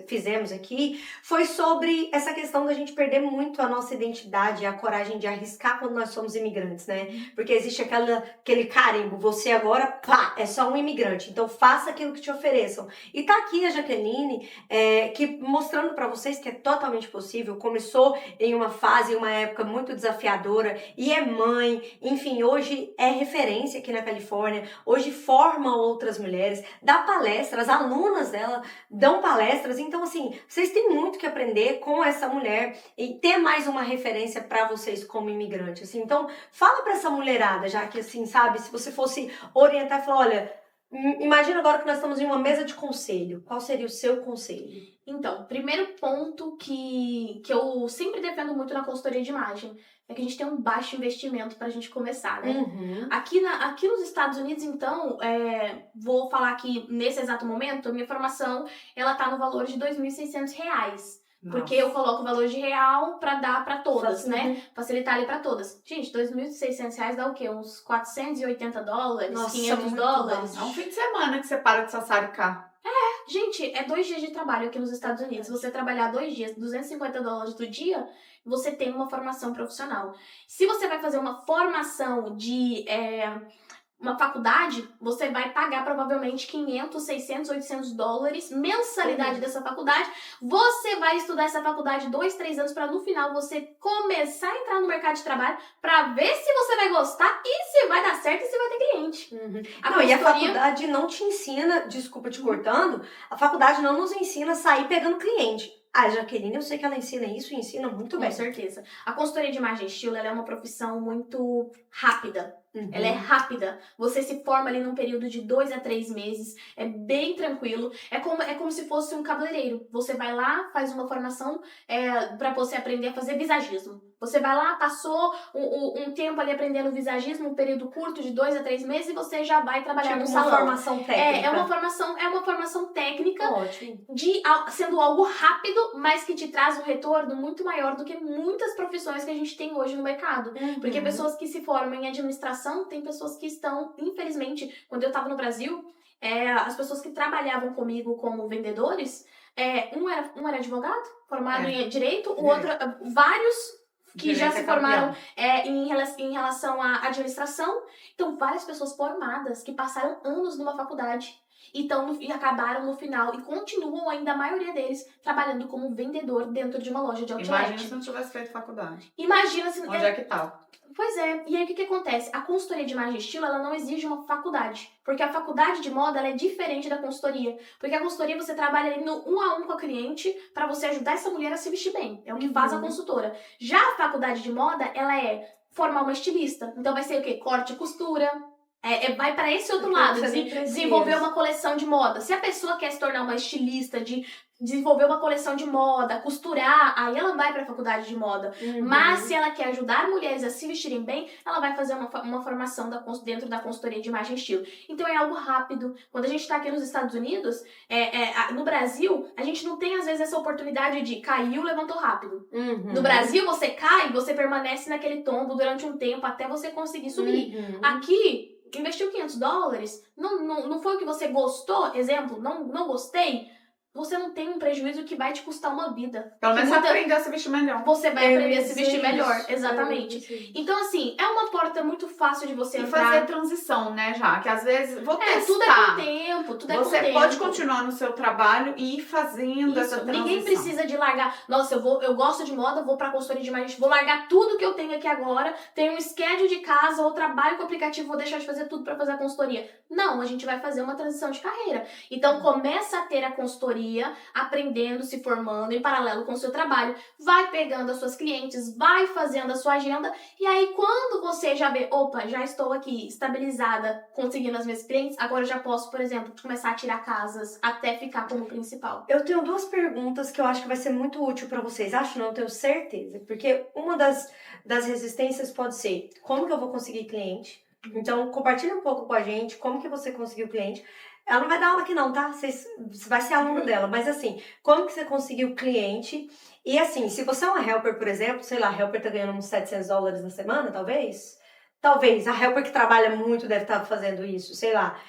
fizemos aqui foi sobre essa questão da gente perder muito a nossa identidade e a coragem de arriscar quando nós somos imigrantes, né? Porque existe aquele carimbo, você agora, é só um imigrante, então faça aquilo que te ofereçam. E tá aqui a Jaqueline, que mostrando pra vocês que é totalmente possível, começou em uma fase, em uma época muito desafiadora, e é mãe, enfim, hoje é referência aqui na Califórnia, hoje forma outras mulheres, dá palestras, as alunas dela dão palestras. Então, assim, vocês têm muito que aprender com essa mulher e ter mais uma referência para vocês como imigrante. Assim. Então, fala para essa mulherada, já que, assim, sabe, se você fosse orientar e falar, olha, imagina agora que nós estamos em uma mesa de conselho. Qual seria o seu conselho? Então, primeiro ponto que eu sempre defendo muito na consultoria de imagem é que a gente tem um baixo investimento pra gente começar, né? Uhum. Aqui nos Estados Unidos, então, vou falar que nesse exato momento, a minha formação, ela tá no valor de R$2.600. Porque eu coloco o valor de real pra dar pra todas, né? Facilitar ali pra todas. Gente, R$2.600 dá o quê? Uns $480, Nossa, $500. É um fim de semana que você para de sassaricar. Gente, é 2 dias de trabalho aqui nos Estados Unidos. Se você trabalhar 2 dias, $250 do dia, você tem uma formação profissional. Se você vai fazer uma formação de uma faculdade, você vai pagar provavelmente $500, $600, $800 mensalidade dessa faculdade. Você vai estudar essa faculdade 2, 3 anos para no final você começar a entrar no mercado de trabalho para ver se você vai gostar e se vai dar certo e se vai ter cliente. Uhum. E a faculdade não te ensina, desculpa te cortando, a faculdade não nos ensina a sair pegando cliente. A Jaqueline, eu sei que ela ensina isso e ensina muito bem. Com certeza. A consultoria de imagem e estilo, ela é uma profissão muito rápida. Uhum. Ela é rápida. Você se forma ali num período de 2 a 3 meses. É bem tranquilo. É como se fosse um cabeleireiro. Você vai lá, faz uma formação para você aprender a fazer visagismo. Você vai lá, passou um tempo ali aprendendo visagismo, um período curto de 2 a 3 meses, e você já vai trabalhar no salão. Uma formação técnica. É uma formação técnica. Ótimo. Sendo algo rápido, mas que te traz um retorno muito maior do que muitas profissões que a gente tem hoje no mercado. Uhum. Porque pessoas que se formam em administração, tem pessoas que estão, infelizmente, quando eu estava no Brasil, as pessoas que trabalhavam comigo como vendedores, um era advogado, formado em direito, o outro, vários que já se formaram em relação à administração. Então, várias pessoas formadas que passaram anos numa faculdade e acabaram no final e continuam ainda, a maioria deles, trabalhando como vendedor dentro de uma loja de outlet. Imagina se não tivesse feito faculdade. Imagina se... Onde é que tá? Pois é. E aí, o que acontece? A consultoria de imagem e estilo, ela não exige uma faculdade. Porque a faculdade de moda, ela é diferente da consultoria. Porque a consultoria, você trabalha ali no 1 a 1 com a cliente para você ajudar essa mulher a se vestir bem. É o que faz a consultora. Já a faculdade de moda, ela é formar uma estilista. Então, vai ser o quê? Corte e costura. Vai para esse outro lado, desenvolver uma coleção de moda. Se a pessoa quer se tornar uma estilista, desenvolver uma coleção de moda, costurar, aí ela vai para a faculdade de moda. Uhum. Mas se ela quer ajudar mulheres a se vestirem bem, ela vai fazer uma formação dentro da consultoria de imagem e estilo. Então é algo rápido. Quando a gente está aqui nos Estados Unidos, no Brasil, a gente não tem às vezes essa oportunidade de caiu, levantou rápido. Uhum. No Brasil, você cai, você permanece naquele tombo durante um tempo até você conseguir subir. Uhum. Aqui, investiu $500, não foi o que você gostou, exemplo, não gostei, você não tem um prejuízo que vai te custar uma vida. Pelo menos aprender a se vestir melhor. Você vai aprender a se vestir melhor, exatamente. Então, assim, é uma porta muito fácil de você entrar. E fazer transição, né, já? Que às vezes, vou testar. Tudo é com tempo, tudo é com tempo. Você pode continuar no seu trabalho e ir fazendo essa transição. Ninguém precisa de largar. Nossa, eu gosto de moda, vou pra consultoria de imagem, vou largar tudo que eu tenho aqui agora, tenho um schedule de casa, ou trabalho com o aplicativo, vou deixar de fazer tudo pra fazer a consultoria. Não, a gente vai fazer uma transição de carreira. Então, começa a ter a consultoria, aprendendo, se formando em paralelo com o seu trabalho, vai pegando as suas clientes, vai fazendo a sua agenda, e aí quando você já vê, opa, já estou aqui estabilizada, conseguindo as minhas clientes, agora eu já posso, por exemplo, começar a tirar casas até ficar como principal. Eu tenho 2 perguntas que eu acho que vai ser muito útil para vocês. Acho não, eu tenho certeza. Porque uma das resistências pode ser, como que eu vou conseguir cliente? Então, compartilha um pouco com a gente, como que você conseguiu cliente. Ela não vai dar aula aqui não, tá? Você vai ser aluno dela. Mas assim, como que você conseguiu cliente? E assim, se você é uma helper, por exemplo, sei lá, a helper tá ganhando uns $700 na semana, talvez? Talvez. A helper que trabalha muito deve estar fazendo isso, sei lá.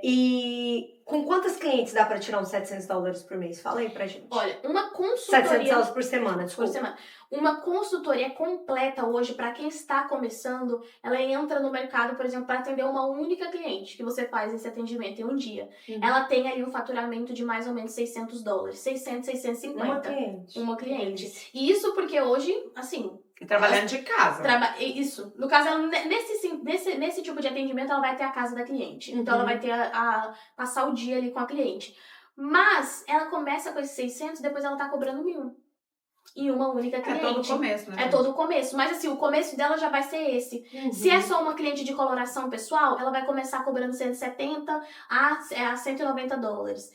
E com quantas clientes dá pra tirar uns $700 por mês? Fala aí pra gente. Olha, uma consultoria... $700 por semana, desculpa. Por semana. Uma consultoria completa hoje, para quem está começando, ela entra no mercado, por exemplo, para atender uma única cliente, que você faz esse atendimento em um dia. Uhum. Ela tem ali um faturamento de mais ou menos $600. 600, 650. Uma cliente. Uma cliente. E isso porque hoje, assim, E trabalhando de casa. Isso. No caso, ela, nesse tipo de atendimento, ela vai ter a casa da cliente. Então, ela vai ter passar o dia ali com a cliente. Mas, ela começa com esses 600, depois ela tá cobrando 1.000. E uma única cliente. É todo o começo, né? É todo o começo. Mas assim, o começo dela já vai ser esse. Se é só uma cliente de coloração pessoal, ela vai começar cobrando 170 a 190 dólares.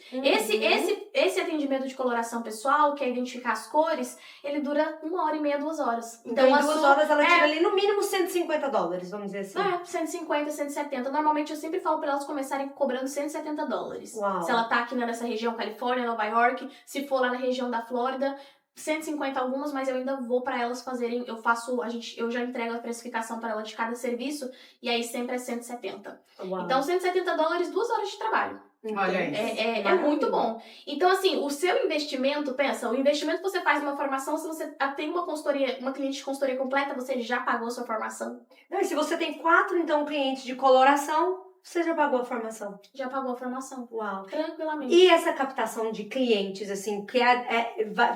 Esse atendimento de coloração pessoal, que é identificar as cores, ele dura 1h30, 2 horas. Então em 2 horas ela tira ali no mínimo 150 dólares, vamos dizer assim. 150, 170. Normalmente eu sempre falo pra elas começarem cobrando 170 dólares. Uau. Se ela tá aqui nessa região, Califórnia, Nova York, se for lá na região da Flórida, 150 algumas, mas eu ainda vou pra elas fazerem, eu já entrego a precificação para ela de cada serviço, e aí sempre é 170. Uau. Então, 170 dólares, 2 horas de trabalho. Olha isso. É muito bom. Então, assim, o seu investimento, pensa, o investimento que você faz numa formação, se você tem uma cliente de consultoria completa, você já pagou a sua formação. Não, e se você tem 4, então, clientes de coloração, você já pagou a formação? Já pagou a formação. Uau. Tranquilamente. E essa captação de clientes, assim, que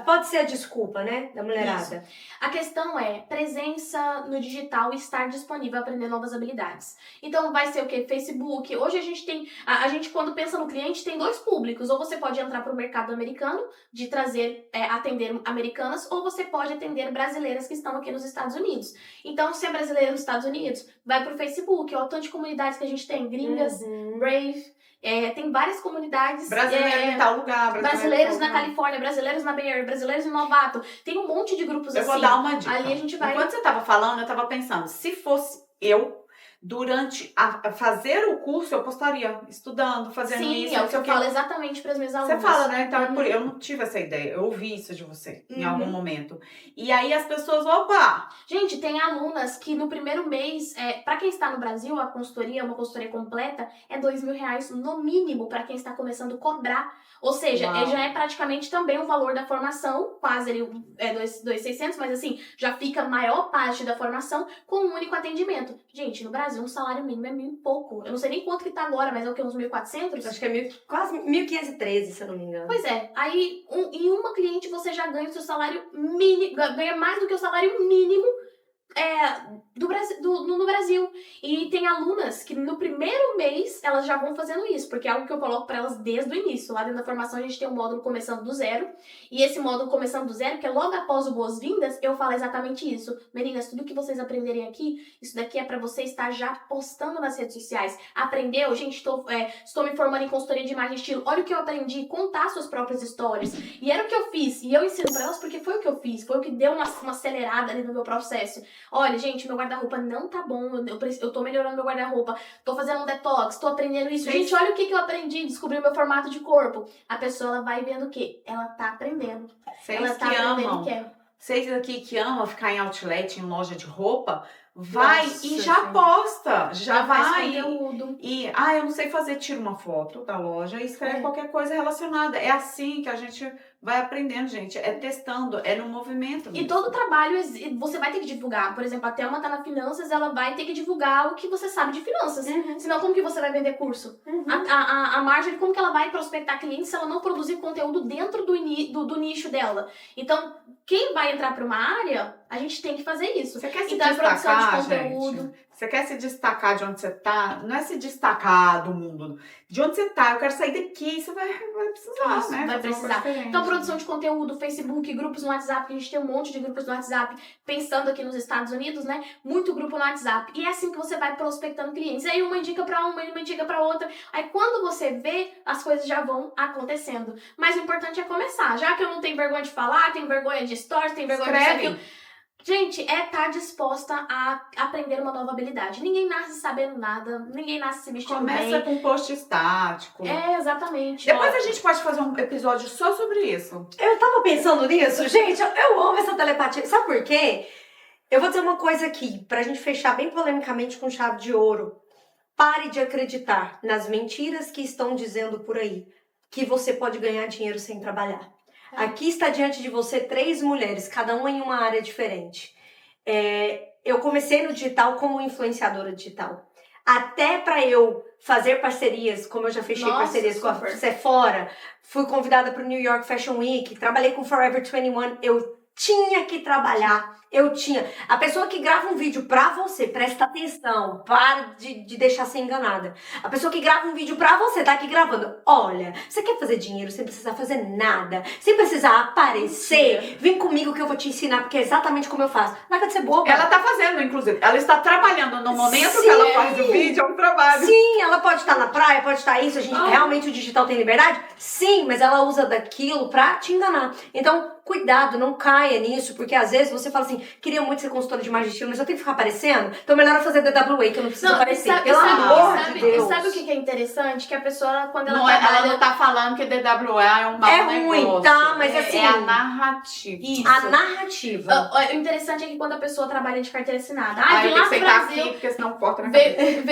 pode ser a desculpa, né, da mulherada? Isso. A questão é presença no digital e estar disponível a aprender novas habilidades. Então, vai ser o quê? Facebook. Hoje a gente tem... A gente, quando pensa no cliente, tem 2 públicos. Ou você pode entrar para o mercado americano, de trazer, atender americanas, ou você pode atender brasileiras que estão aqui nos Estados Unidos. Então, se é brasileira nos Estados Unidos, vai para o Facebook. Olha o tanto de comunidades que a gente tem. Gringas, Brave, tem várias comunidades. Brasileiros em tal lugar. Brasileiros na Califórnia, brasileiros na Bay Area, brasileiros em Novato. Tem um monte de grupos assim. Eu vou dar uma dica. Ali a gente vai... Enquanto você estava falando, eu estava pensando, se fosse eu, durante a fazer o curso, eu postaria estudando, fazendo isso. Sim, é o que eu falo exatamente para as minhas alunas. Você fala, né? Então, eu não tive essa ideia. Eu ouvi isso de você em algum momento. E aí as pessoas, opa! Gente, tem alunas que no primeiro mês, para quem está no Brasil, a consultoria, uma consultoria completa, é R$2.000 no mínimo para quem está começando a cobrar. Ou seja, já é praticamente também o valor da formação, quase ali 2.600, mas assim, já fica a maior parte da formação com um único atendimento. Gente, no Brasil, um salário mínimo é 1.000 e pouco. Eu não sei nem quanto que tá agora, mas é o que? Uns 1.400? Acho que é quase 1.513, se eu não me engano. Pois é. Aí, em uma cliente, você já ganha o seu salário mínimo, ganha mais do que o salário mínimo no Brasil. E tem alunas que no primeiro mês elas já vão fazendo isso, porque é algo que eu coloco para elas desde o início. Lá dentro da formação a gente tem um módulo começando do zero, e esse módulo começando do zero, que é logo após o Boas-Vindas, eu falo exatamente isso. Meninas, tudo que vocês aprenderem aqui, isso daqui é para você estar já postando nas redes sociais. Aprendeu? Gente, estou me formando em consultoria de imagem e estilo. Olha o que eu aprendi, contar suas próprias histórias. E era o que eu fiz, e eu ensino para elas porque foi o que eu fiz, foi o que deu uma acelerada ali no meu processo. Olha, gente, meu guarda-roupa não tá bom, eu tô melhorando meu guarda-roupa, tô fazendo um detox, tô aprendendo isso. Gente, olha o que eu aprendi, descobri o meu formato de corpo. A pessoa, ela vai vendo o quê? Ela tá aprendendo. Vocês que amam, vocês aqui que amam ficar em outlet, em loja de roupa, vai e já posta, já vai. Conteúdo. Eu não sei fazer, tira uma foto da loja e escreve qualquer coisa relacionada. É assim que a gente vai aprendendo, gente. É testando, é no movimento mesmo. E todo trabalho, você vai ter que divulgar. Por exemplo, a Thelma tá na finanças, ela vai ter que divulgar o que você sabe de finanças. Senão, como que você vai vender curso? A Marjorie, como que ela vai prospectar clientes se ela não produzir conteúdo dentro do nicho dela? Então, quem vai entrar para uma área, a gente tem que fazer isso. Você quer se então, destacar, produção de conteúdo. Gente? Você quer se destacar de onde você tá? Não é se destacar do mundo. De onde você tá, eu quero sair daqui. Você vai precisar, isso, né? Vai precisar. Então, produção de conteúdo, Facebook, grupos no WhatsApp. A gente tem um monte de grupos no WhatsApp. Pensando aqui nos Estados Unidos, né? Muito grupo no WhatsApp. E é assim que você vai prospectando clientes. Aí uma indica pra uma indica pra outra. Aí quando você vê, as coisas já vão acontecendo. Mas o importante é começar. Já que eu não tenho vergonha de falar, tenho vergonha de stories, tenho vergonha de aquilo. Gente, estar disposta a aprender uma nova habilidade. Ninguém nasce sabendo nada, ninguém nasce se vestindo bem. Começa com post estático. Exatamente. Depois a gente pode fazer um episódio só sobre isso. Eu tava pensando nisso, gente, eu amo essa telepatia. Sabe por quê? Eu vou dizer uma coisa aqui, pra gente fechar bem polemicamente com chave de ouro. Pare de acreditar nas mentiras que estão dizendo por aí que você pode ganhar dinheiro sem trabalhar. Aqui está diante de você 3 mulheres, cada uma em uma área diferente. Eu comecei no digital como influenciadora digital. Até para eu fazer parcerias, como eu já fechei parcerias com a Sephora, fui convidada para o New York Fashion Week, trabalhei com Forever 21, eu tinha que trabalhar, eu tinha... A pessoa que grava um vídeo pra você, presta atenção, para de deixar ser enganada. A pessoa que grava um vídeo pra você, tá aqui gravando. Olha, você quer fazer dinheiro sem precisar fazer nada, sem precisar aparecer? Vem comigo que eu vou te ensinar, porque é exatamente como eu faço. Larga de ser boba. Ela tá fazendo, inclusive. Ela está trabalhando no momento que ela faz o vídeo, é um trabalho. Sim, ela pode estar na praia, pode estar isso. Realmente o digital tem liberdade? Sim, mas ela usa daquilo pra te enganar. Então, cuidado, não caia nisso, porque às vezes você fala assim, queria muito ser consultora de imagem e estilo, mas eu tenho que ficar aparecendo, então melhor eu fazer DWA, que eu não preciso aparecer. Pelo amor de Deus. Sabe o que é interessante? Que a pessoa, quando ela Ela não tá falando que DWA é um mau negócio. Ruim, tá? Mas assim... É a narrativa. Isso. A narrativa. O interessante é que quando a pessoa trabalha de carteira assinada, Aí veio tem que lá do sentar Brasil, aqui, porque senão corta na cabeça.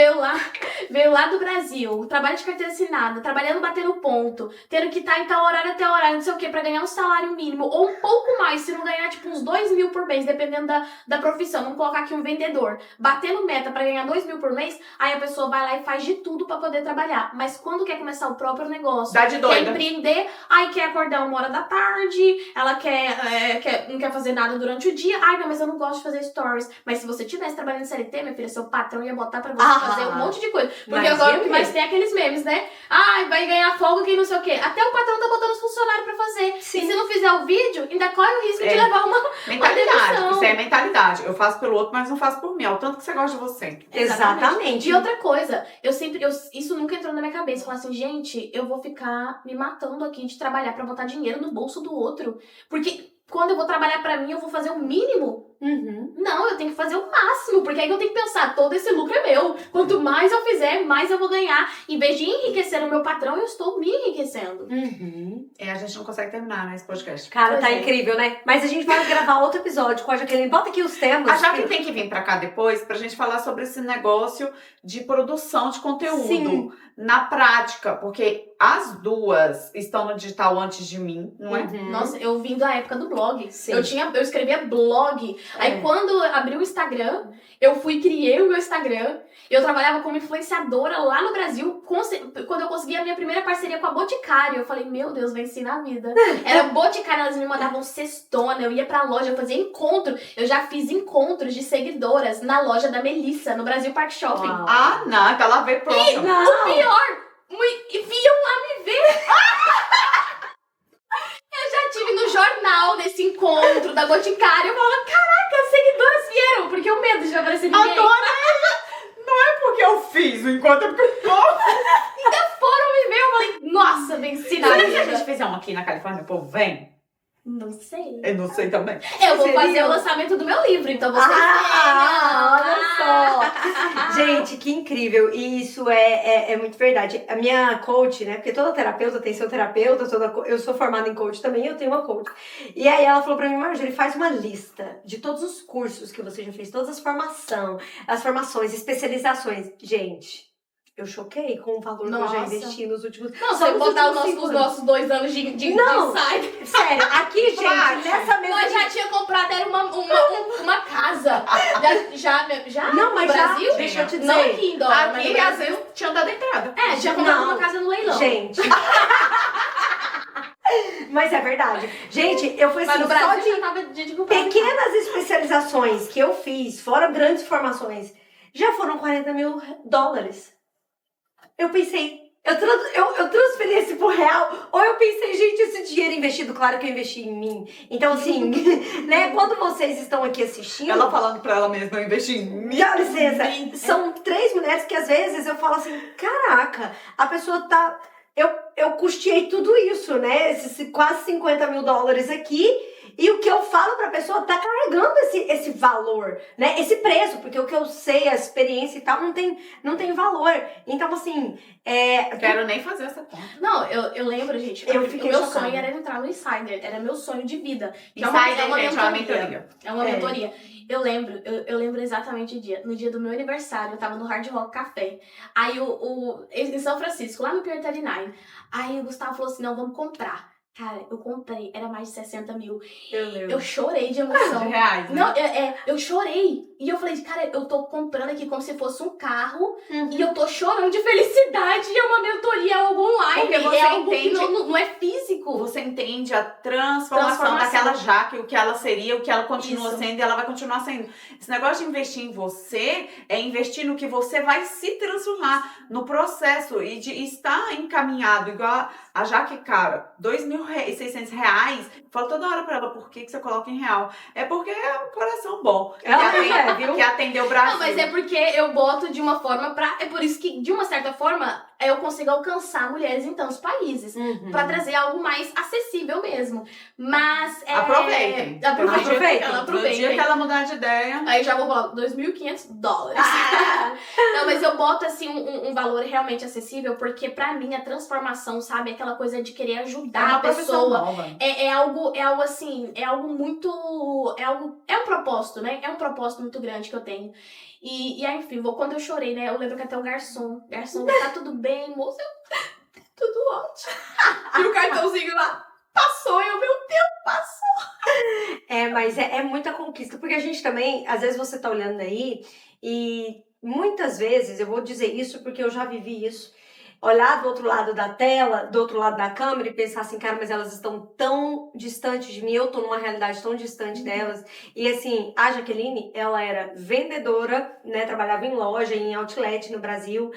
veio lá do Brasil, trabalha de carteira assinada, trabalhando, batendo ponto, tendo que estar em tal horário até horário, não sei o que, pra ganhar um salário mínimo, ou um pouco mais, se não ganhar tipo uns 2 mil por mês, dependendo da profissão. Vamos colocar aqui um vendedor, batendo meta pra ganhar 2 mil por mês, aí a pessoa vai lá e faz de tudo pra poder trabalhar. Mas quando quer começar o próprio negócio, Dá de doida. quer empreender, aí quer acordar 1h da tarde, ela não quer fazer nada durante o dia. Ai, não, mas eu não gosto de fazer stories. Mas se você estivesse trabalhando em CLT, minha filha, seu patrão ia botar pra você fazer um monte de coisa. Porque Mas agora o que mais tem é aqueles memes, né? Ai, vai ganhar folga quem não sei o quê. Até o patrão tá botando os funcionários pra fazer. Sim. E se não fizer o vídeo, ainda corre o risco de levar uma Mentalidade. demissão. Isso é mentalidade. Eu faço pelo outro, mas não faço por mim. É o tanto que você gosta de você. Exatamente. E outra coisa, isso nunca entrou na minha cabeça. Falar assim, gente, eu vou ficar me matando aqui de trabalhar pra botar dinheiro no bolso do outro. Porque quando eu vou trabalhar pra mim, eu vou fazer o mínimo. Não, eu tenho que fazer o máximo, porque aí eu tenho que pensar, todo esse lucro é meu. Quanto mais eu fizer, mais eu vou ganhar. Em vez de enriquecer o meu patrão, eu estou me enriquecendo. A gente não consegue terminar, né, esse podcast. Cara, Pois tá é. incrível, né? Mas a gente vai gravar outro episódio com a Jaqueline. Bota aqui os temas. A Jaque tem que vir pra cá depois pra gente falar sobre esse negócio de produção de conteúdo. Sim. Na prática, porque as duas estão no digital antes de mim, não é? Nossa, eu vim da época do blog. Sim. Eu escrevia blog. Aí quando eu abri o Instagram, eu criei o meu Instagram. Eu trabalhava como influenciadora lá no Brasil. Quando eu consegui a minha primeira parceria com a Boticário, eu falei, meu Deus, venci na vida. Era Boticário, elas me mandavam cestona, eu ia pra loja, eu fazia encontro. Eu já fiz encontros de seguidoras na loja da Melissa, no Brasil Park Shopping. Uau. Ah, não, então ela veio pronta. O pior, vinham lá me ver. Eu já tive no jornal nesse encontro da Boticário. Eu falava, caraca, as seguidoras vieram, porque o medo de não aparecer ninguém. Adoro ela! Não é porque eu fiz o encontro, é porque o povo... Ainda foram me ver, eu falei, nossa, venci na Será que se a vida. gente fizer um aqui na Califórnia, o povo vem? Não sei. Eu não sei também. Eu vou Seria? fazer o lançamento do meu livro, então vocês olha só! Gente, que incrível! E isso é muito verdade. A minha coach, né? Porque toda terapeuta tem seu terapeuta, eu sou formada em coach também, eu tenho uma coach. E aí ela falou pra mim, Marjorie, faz uma lista de todos os cursos que você já fez, todas as formações, especializações. Gente, eu choquei com o valor que eu já Nossa. investi nos últimos... Não, só se eu nos botar últimos os 5 anos. nossos 2 anos de Não. insight, Sério, aqui, gente, Bate. nessa mesa... eu já tinha comprado era uma casa. Já Não, mas no já, Brasil? deixa eu te dizer. Não aqui em dólar, mas Aqui, no às Brasil. vezes, tinha dado entrada. Tinha comprado Não. uma casa no leilão. Gente. Mas é verdade. Gente, eu fui assim, Mas no só Brasil de já tava de comprar. pequenas especializações que eu fiz, fora grandes formações, já foram $40 mil. Eu pensei, eu transferi esse pro real, ou eu pensei, gente, esse dinheiro investido, claro que eu investi em mim. Então, assim, né, quando vocês estão aqui assistindo... Ela falando pra ela mesma, eu investi em mim. Dá licença, são 3 mulheres que às vezes eu falo assim, caraca, a pessoa tá... Eu custeei tudo isso, né? Esses quase $50 mil aqui. E o que eu falo pra pessoa tá carregando esse valor, né? Esse preço, porque o que eu sei, a experiência e tal, não tem valor. Então, assim... Quero nem fazer essa conta. Não, eu lembro, gente. Eu o fiquei meu chocada. sonho era entrar no Insider. Era meu sonho de vida. Que Insider, gente, é uma mentoria. mentoria. É uma mentoria. Eu lembro exatamente o dia. No dia do meu aniversário, eu tava no Hard Rock Café. Aí em São Francisco, lá no Pier 39. Aí o Gustavo falou assim, não, vamos comprar. Cara, eu comprei, era mais de 60 mil. Eu lembro. Eu chorei de emoção. De reais, né? Não, eu chorei. E eu falei, cara, eu tô comprando aqui como se fosse um carro. Uhum. E eu tô chorando de felicidade. É uma mentoria, é algo online. Porque você é algo entende- que não é físico. Você entende a transformação daquela Jaque, o que ela seria, o que ela continua Isso. sendo e ela vai continuar sendo. Esse negócio de investir em você é investir no que você vai se transformar no processo e de estar encaminhado, igual a Jaque, cara, R$2.600. Falo toda hora pra ela, por que você coloca em real? É porque é um coração bom. Viu? Que atendeu o Brasil. Não, mas é porque eu boto de uma forma pra... É por isso que, de uma certa forma, eu consigo alcançar mulheres em tantos países. Uhum. Pra trazer algo mais acessível mesmo. Mas... Aproveitem. Aproveitem. No dia que ela mudar de ideia. Aí já vou falar, $2.500. Não, mas eu boto, assim, um valor realmente acessível, porque pra mim a transformação, sabe? Aquela coisa de querer ajudar a pessoa. Nova. É algo assim, é algo muito... É um propósito, né? É um propósito muito grande que eu tenho. E aí, enfim, quando eu chorei, né? Eu lembro que até o garçom, tá tudo bem, moço? Tudo ótimo. E o cartãozinho lá passou, e eu, meu Deus, passou. Mas é muita conquista, porque a gente também, às vezes você tá olhando aí e muitas vezes, eu vou dizer isso porque eu já vivi isso, olhar do outro lado da tela, do outro lado da câmera e pensar assim, cara, mas elas estão tão distantes de mim, eu tô numa realidade tão distante delas. E assim, a Jaqueline, ela era vendedora, né, trabalhava em loja, em outlet no Brasil.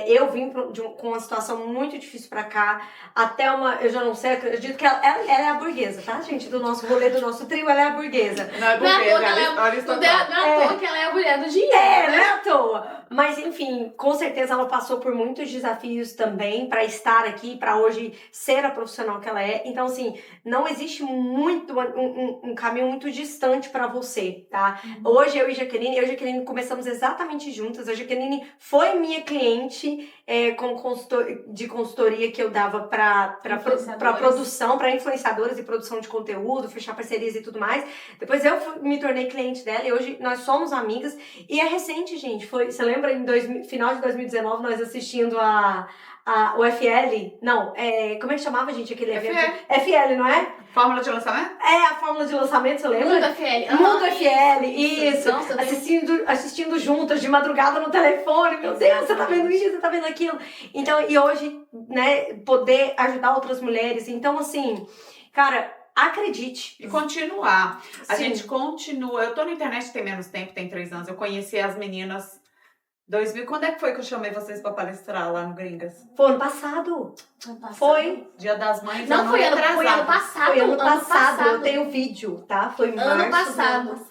Eu vim com uma situação muito difícil pra cá, até eu já não sei, acredito que ela é a burguesa, tá, gente? Do nosso rolê, do nosso trio, ela é a burguesa. Não é burguesa, Não é à toa que ela é a mulher do dinheiro. Não é à toa. Mas, enfim, com certeza ela passou por muitos desafios também para estar aqui, para hoje ser a profissional que ela é. Então, assim, não existe um caminho muito distante para você, tá? Hoje eu e Jaqueline começamos exatamente juntas. A Jaqueline foi minha cliente de consultoria que eu dava para produção, para influenciadoras e produção de conteúdo, fechar parcerias e tudo mais. Depois eu me tornei cliente dela e hoje nós somos amigas. E é recente, gente. Você lembra final de 2019 nós assistindo o FL? Não, como é que chamava, gente, aquele evento? FL, não é? Fórmula de lançamento? A fórmula de lançamento, você lembra? Mundo FL. Mundo FL, isso. Nossa, assistindo juntas, de madrugada no telefone. Meu Deus, você tá vendo isso, você tá vendo aquilo. Então, e hoje, né, poder ajudar outras mulheres. Então, assim, cara, acredite. E continuar. A Sim. gente continua. Eu tô na internet tem menos tempo, tem 3 anos. Eu conheci as meninas 2000. Quando é que foi que eu chamei vocês pra palestrar lá no Gringas? Foi ano passado. Foi. Dia das Mães. Não, foi ano passado. Foi ano passado. Eu tenho vídeo, tá? Foi em Ano março.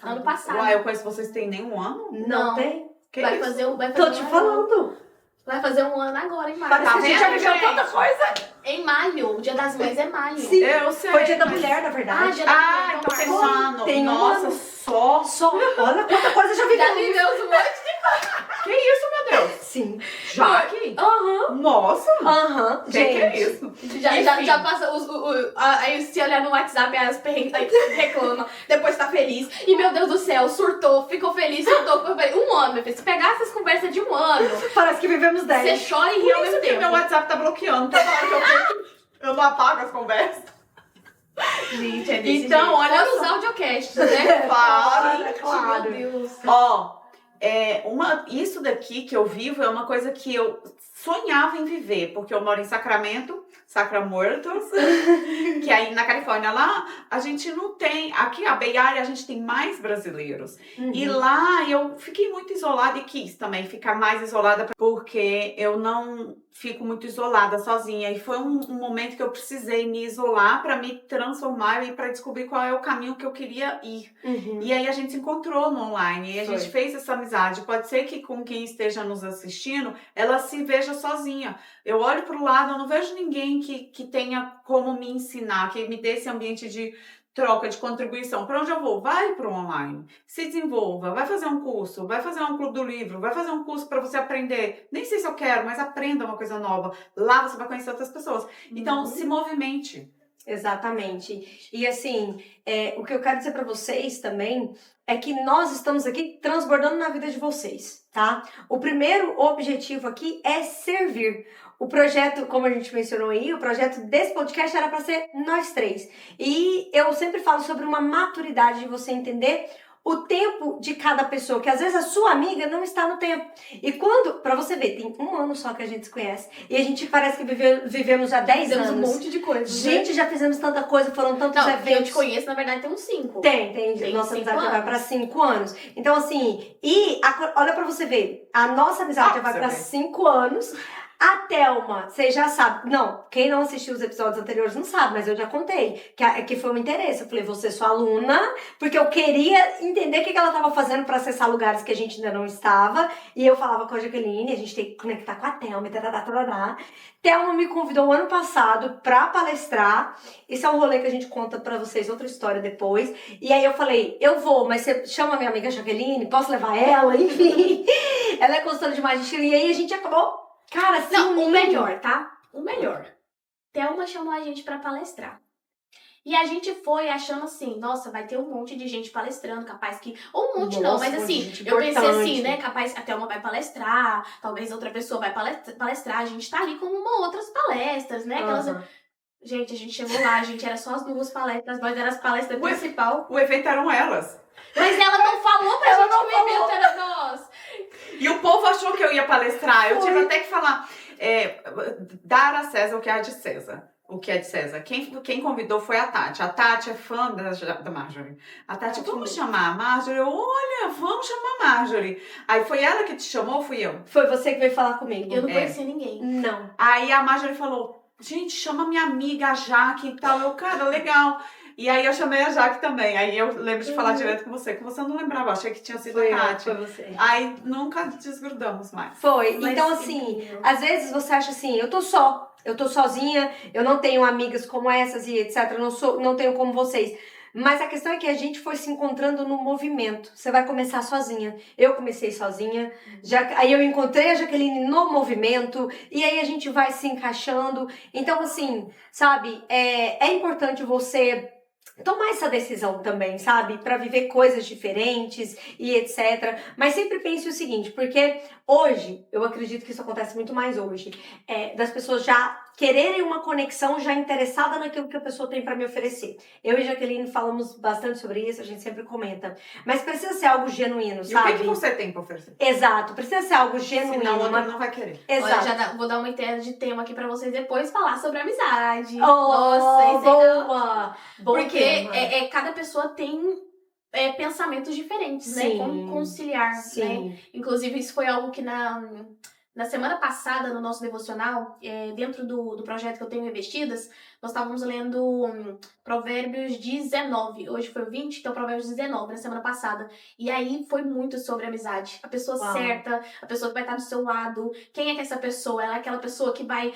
Ano passado. Uai, eu conheço vocês tem nem um ano? Não tem? Que Vai isso? fazer Tô te falando. Vai fazer um ano agora, em maio. Parece que a gente já vendo, viveu gente? tanta coisa. Em maio. O Dia das Mães é maio. Sim. Eu sei. Foi dia da mas- mulher, na verdade. Dia da mulher. então tem um Foi. ano. Tem um Nossa, ano. só. Olha quanta coisa já viveu. Já viveu um monte. Que isso, meu Deus? Sim. Já aqui? Aham. Nossa. Aham. Que Gente. é isso? Já passa aí se olhar no WhatsApp, as perrengues aí reclama, depois tá feliz. E meu Deus do céu, surtou, ficou feliz. Um ano, meu filho. Se pegar essas conversas de um ano, Parece que vivemos 10. você chora e ri Por ao isso mesmo que tempo. meu WhatsApp tá bloqueando. Toda hora que eu perco, eu não apago as conversas. Gente, é desse Então, jeito. olha os audiocasts, né? Claro, Gente, claro. Meu Deus. Ó, isso daqui que eu vivo é uma coisa que eu sonhava em viver, porque eu moro em Sacramento, Sacramortos, que aí na Califórnia. Lá a gente não tem, aqui a Bay Area a gente tem mais brasileiros. E lá eu fiquei muito isolada e quis também ficar mais isolada, porque eu não fico muito isolada sozinha. E foi um momento que eu precisei me isolar para me transformar e para descobrir qual é o caminho que eu queria ir. E aí a gente se encontrou no online e a gente fez essa amizade. Pode ser que com quem esteja nos assistindo, ela se veja sozinha. Eu olho para o lado, eu não vejo ninguém que tenha como me ensinar, que me dê esse ambiente de troca, de contribuição. Para onde eu vou? Vai para o online. Se desenvolva. Vai fazer um curso. Vai fazer um clube do livro. Vai fazer um curso para você aprender. Nem sei se eu quero, mas aprenda uma coisa nova. Lá você vai conhecer outras pessoas. Então, se movimente. Exatamente. E assim, o que eu quero dizer para vocês também é que nós estamos aqui transbordando na vida de vocês, tá? O primeiro objetivo aqui é servir. o projeto, como a gente mencionou aí, o projeto desse podcast era para ser nós três. E eu sempre falo sobre uma maturidade de você entender o tempo de cada pessoa, que às vezes a sua amiga não está no tempo. E quando, pra você ver, tem 1 ano só que a gente se conhece, e a gente parece que vivemos há 10 Fizemos anos. um monte de coisa. Gente, já fizemos tanta coisa, foram tantos Não, eventos. que eu te conheço, na verdade, tem uns 5. Tem nossa 5 amizade já vai anos. pra 5 anos. Então, assim, olha pra você ver, a nossa amizade já vai você pra vê. 5 anos. A Thelma, você já sabe. Não, quem não assistiu os episódios anteriores não sabe, mas eu já contei. Que foi um interesse. Eu falei, você é sua aluna, porque eu queria entender o que ela estava fazendo para acessar lugares que a gente ainda não estava. E eu falava com a Jaqueline, a gente tem que conectar com a Thelma. Thelma me convidou ano passado para palestrar. Isso é um rolê que a gente conta para vocês, outra história depois. E aí eu falei, eu vou, mas você chama a minha amiga Jaqueline, posso levar ela? Enfim, ela é consultora de imagem e estilo. E aí a gente acabou. Cara, sim. Não, o melhor, tá? O melhor. Thelma chamou a gente pra palestrar. E a gente foi achando assim, nossa, vai ter um monte de gente palestrando, capaz que... Ou um monte não, Nossa, mas assim, gente eu pensei importante. assim, né, capaz a Thelma vai palestrar, talvez outra pessoa vai palestrar, a gente tá ali como outras palestras, né? Aquelas... Aham. Gente, a gente chegou lá, a gente era só as 2 palestras, nós éramos as palestras principal. O evento eram elas. Mas ela não falou pra gente que o evento era nós. E o povo achou que eu ia palestrar. Eu tive até que falar, dar a César o que é de César. O que é de César. Quem convidou foi a Tati. A Tati é fã da Marjorie. A Tati, vamos chamar a Marjorie? Olha, vamos chamar a Marjorie. Aí foi ela que te chamou ou fui eu? Foi você que veio falar comigo. Eu não conhecia ninguém. Não. Aí a Marjorie falou, gente, chama minha amiga, a Jaque e tal. Eu, cara, legal. E aí eu chamei a Jaque também. Aí eu lembro de falar direto com você, que você não lembrava. Achei que tinha sido a Tati. Foi você. Aí nunca desgrudamos mais. Foi. Mas Então, assim, incrível. às vezes você acha assim, eu tô sozinha, eu não tenho amigas como essas e etc. Eu não tenho como vocês. Mas a questão é que a gente foi se encontrando no movimento. Você vai começar sozinha. Eu comecei sozinha. Aí eu encontrei a Jaqueline no movimento. E aí a gente vai se encaixando. Então, assim, sabe? É importante você tomar essa decisão também, sabe? Pra viver coisas diferentes e etc. Mas sempre pense o seguinte, porque hoje, eu acredito que isso acontece muito mais hoje, das pessoas já quererem uma conexão, já interessada naquilo que a pessoa tem pra me oferecer. Eu e Jaqueline falamos bastante sobre isso, a gente sempre comenta. Mas precisa ser algo genuíno, E sabe? o que você tem pra oferecer? Exato, precisa ser algo genuíno. Senão o outro não vai querer. Exato. Olha, vou dar uma ideia de tema aqui pra vocês depois falar sobre amizade. Oh, Nossa, isso boa! Bom Porque tema. cada pessoa tem pensamentos diferentes, né? Sim. Como conciliar, né? Sim. Inclusive, isso foi algo que na semana passada, no nosso devocional, dentro do projeto que eu tenho Investidas, nós estávamos lendo Provérbios 19. Hoje foi o 20, então Provérbios 19, na semana passada. E aí foi muito sobre amizade. A pessoa Uau. certa, a pessoa que vai estar do seu lado. Quem é que essa pessoa? Ela é aquela pessoa que vai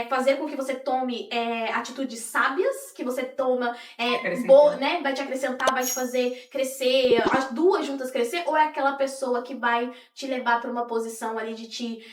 fazer com que você tome atitudes sábias, que você toma, né? Vai te acrescentar, vai te fazer crescer, as duas juntas crescer, ou é aquela pessoa que vai te levar para uma posição ali de te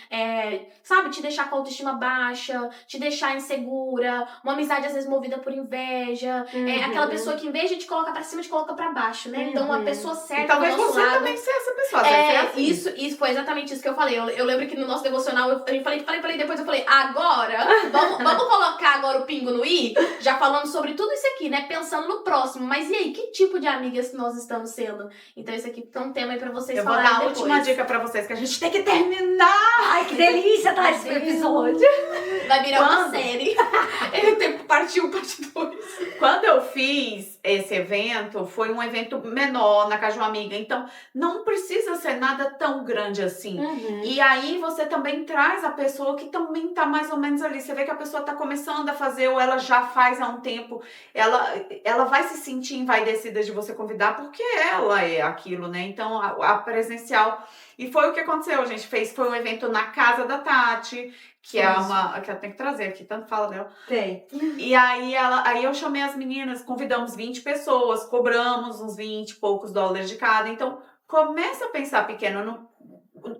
deixar com a autoestima baixa, te deixar insegura, uma amizade às vezes movida por inveja, aquela pessoa que em vez de te colocar pra cima, te coloca pra baixo, né? Então a pessoa certa E talvez do nosso você lado... também seja essa pessoa. deve ser assim. Isso foi exatamente isso que eu falei. Eu lembro que no nosso devocional eu falei, depois eu falei, agora, vamos colocar agora o pingo no i, já falando sobre tudo isso aqui, né? Pensando no próximo. Mas e aí, que tipo de amigas nós estamos sendo? Então esse aqui é um tema aí pra vocês Eu vou falarem dar a depois. última dica pra vocês, que a gente tem que terminar. Ai, que delícia, tá esse episódio. Vai virar uma Quando? série. Ele tem parte 1, parte 2. Quando eu fiz esse evento, foi um evento menor na casa de uma amiga. Então, não precisa ser nada tão grande assim. E aí, você também traz a pessoa que também tá mais ou menos ali. Você vê que a pessoa tá começando a fazer, ou ela já faz há um tempo. Ela vai se sentir envaidecida de você convidar, porque ela é aquilo, né? Então, a presencial... E foi o que aconteceu, a gente fez. Foi um evento na casa da Tati, que é uma... que ela tem que trazer aqui, tanto fala dela. Tem. E aí eu chamei as meninas, convidamos 20 pessoas, cobramos uns 20 e poucos dólares de cada. Então, começa a pensar pequeno.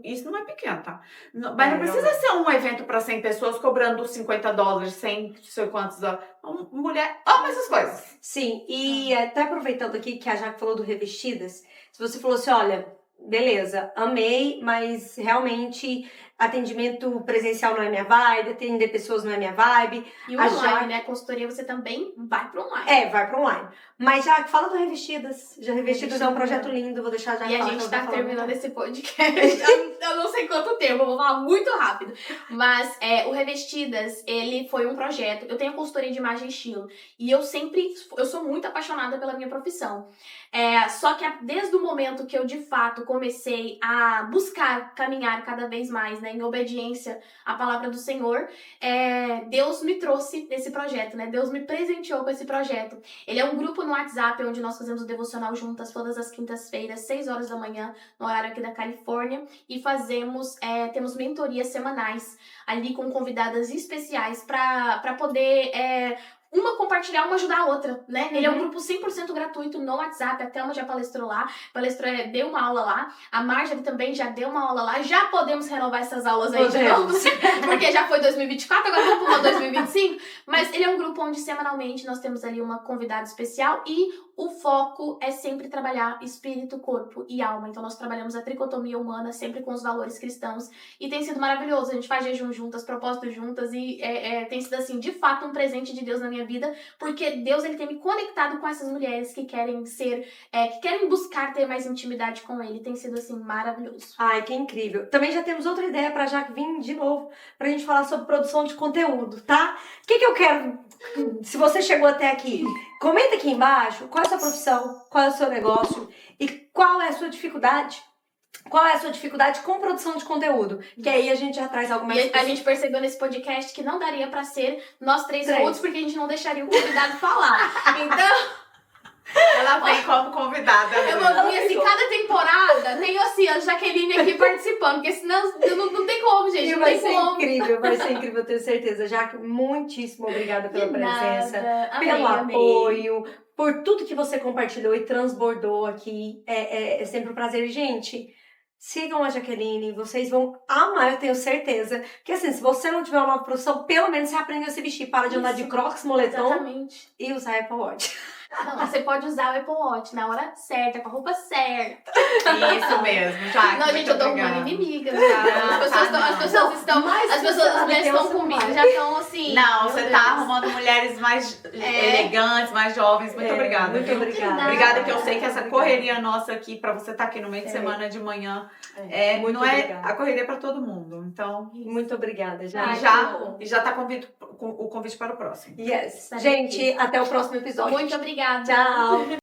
Isso não é pequeno, tá? Mas não precisa ser um evento para 100 pessoas cobrando 50 dólares, 100, não sei quantos dólares. Mulher ama essas coisas. Sim, e até aproveitando aqui que a Jaque falou do Revestidas, se você falou assim, olha, beleza, amei, mas realmente atendimento presencial não é minha vibe, atender pessoas não é minha vibe. E o online, né? Consultoria você também vai pro online. Vai pro online. Mas já fala do Revestidas. Já Revestidas é um projeto lindo, vou deixar já. E a gente tá terminando esse podcast. Eu não sei quanto tempo, eu vou falar muito rápido. Mas o Revestidas, ele foi um projeto. Eu tenho consultoria de imagem e estilo. E eu sou muito apaixonada pela minha profissão. Só que desde o momento que eu de fato comecei a buscar caminhar cada vez mais, né, em obediência à palavra do Senhor, Deus me trouxe esse projeto, né? Deus me presenteou com esse projeto. Ele é um grupo no WhatsApp onde nós fazemos o devocional juntas todas as quintas-feiras, 6 horas da manhã, no horário aqui da Califórnia, e temos mentorias semanais ali com convidadas especiais para poder uma compartilhar, uma ajudar a outra, né? Ele é um grupo 100% gratuito no WhatsApp, a Thelma já palestrou lá, deu uma aula lá, a Marjorie também já deu uma aula lá, já podemos renovar essas aulas aí de novo, porque já foi 2024, agora vamos para uma 2025, mas ele é um grupo onde semanalmente nós temos ali uma convidada especial e o foco é sempre trabalhar espírito, corpo e alma. Então nós trabalhamos a tricotomia humana sempre com os valores cristãos e tem sido maravilhoso. A gente faz jejum juntas, propósitos juntas e tem sido assim, de fato, um presente de Deus na minha vida, porque Deus ele tem me conectado com essas mulheres que querem que querem buscar ter mais intimidade com Ele. Tem sido assim, maravilhoso. Ai, que incrível. Também já temos outra ideia pra Jaque vir de novo, pra gente falar sobre produção de conteúdo, tá? O que eu quero, se você chegou até aqui, comenta aqui embaixo qual é a sua profissão, qual é o seu negócio e qual é a sua dificuldade. Qual é a sua dificuldade com produção de conteúdo? Que aí a gente já traz algo mais... E a gente percebeu nesse podcast que não daria pra ser nós três juntos, porque a gente não deixaria o convidado falar. Então... Ela vem como convidada. Eu vou vir assim, cada temporada tem assim, a Jaqueline aqui participando, porque senão não tem como, gente. Não tem como. Vai ser incrível, eu tenho certeza. Jaque, muitíssimo obrigada pela presença, amei, pelo apoio, por tudo que você compartilhou e transbordou aqui. É sempre um prazer. E, gente, sigam a Jaqueline, vocês vão amar, eu tenho certeza. Que assim, se você não tiver uma nova profissão, pelo menos você aprende a se vestir. Para de andar de crocs, moletom. Exatamente. E usar Apple Watch. Não, você pode usar o Apple Watch na hora certa, com a roupa certa. Isso mesmo, já. Não, gente, eu tô arrumando inimigas já. As mulheres estão comigo, já estão assim. Não, você tá arrumando mulheres mais elegantes, mais jovens. Muito obrigada. Muito obrigada. Obrigada, que eu sei que essa correria nossa aqui, pra você estar aqui no meio de semana de manhã, não é a correria pra todo mundo. Então, muito obrigada, já. E já tá o convite para o próximo. Yes. Gente, até o próximo episódio. Muito obrigada. Tchau.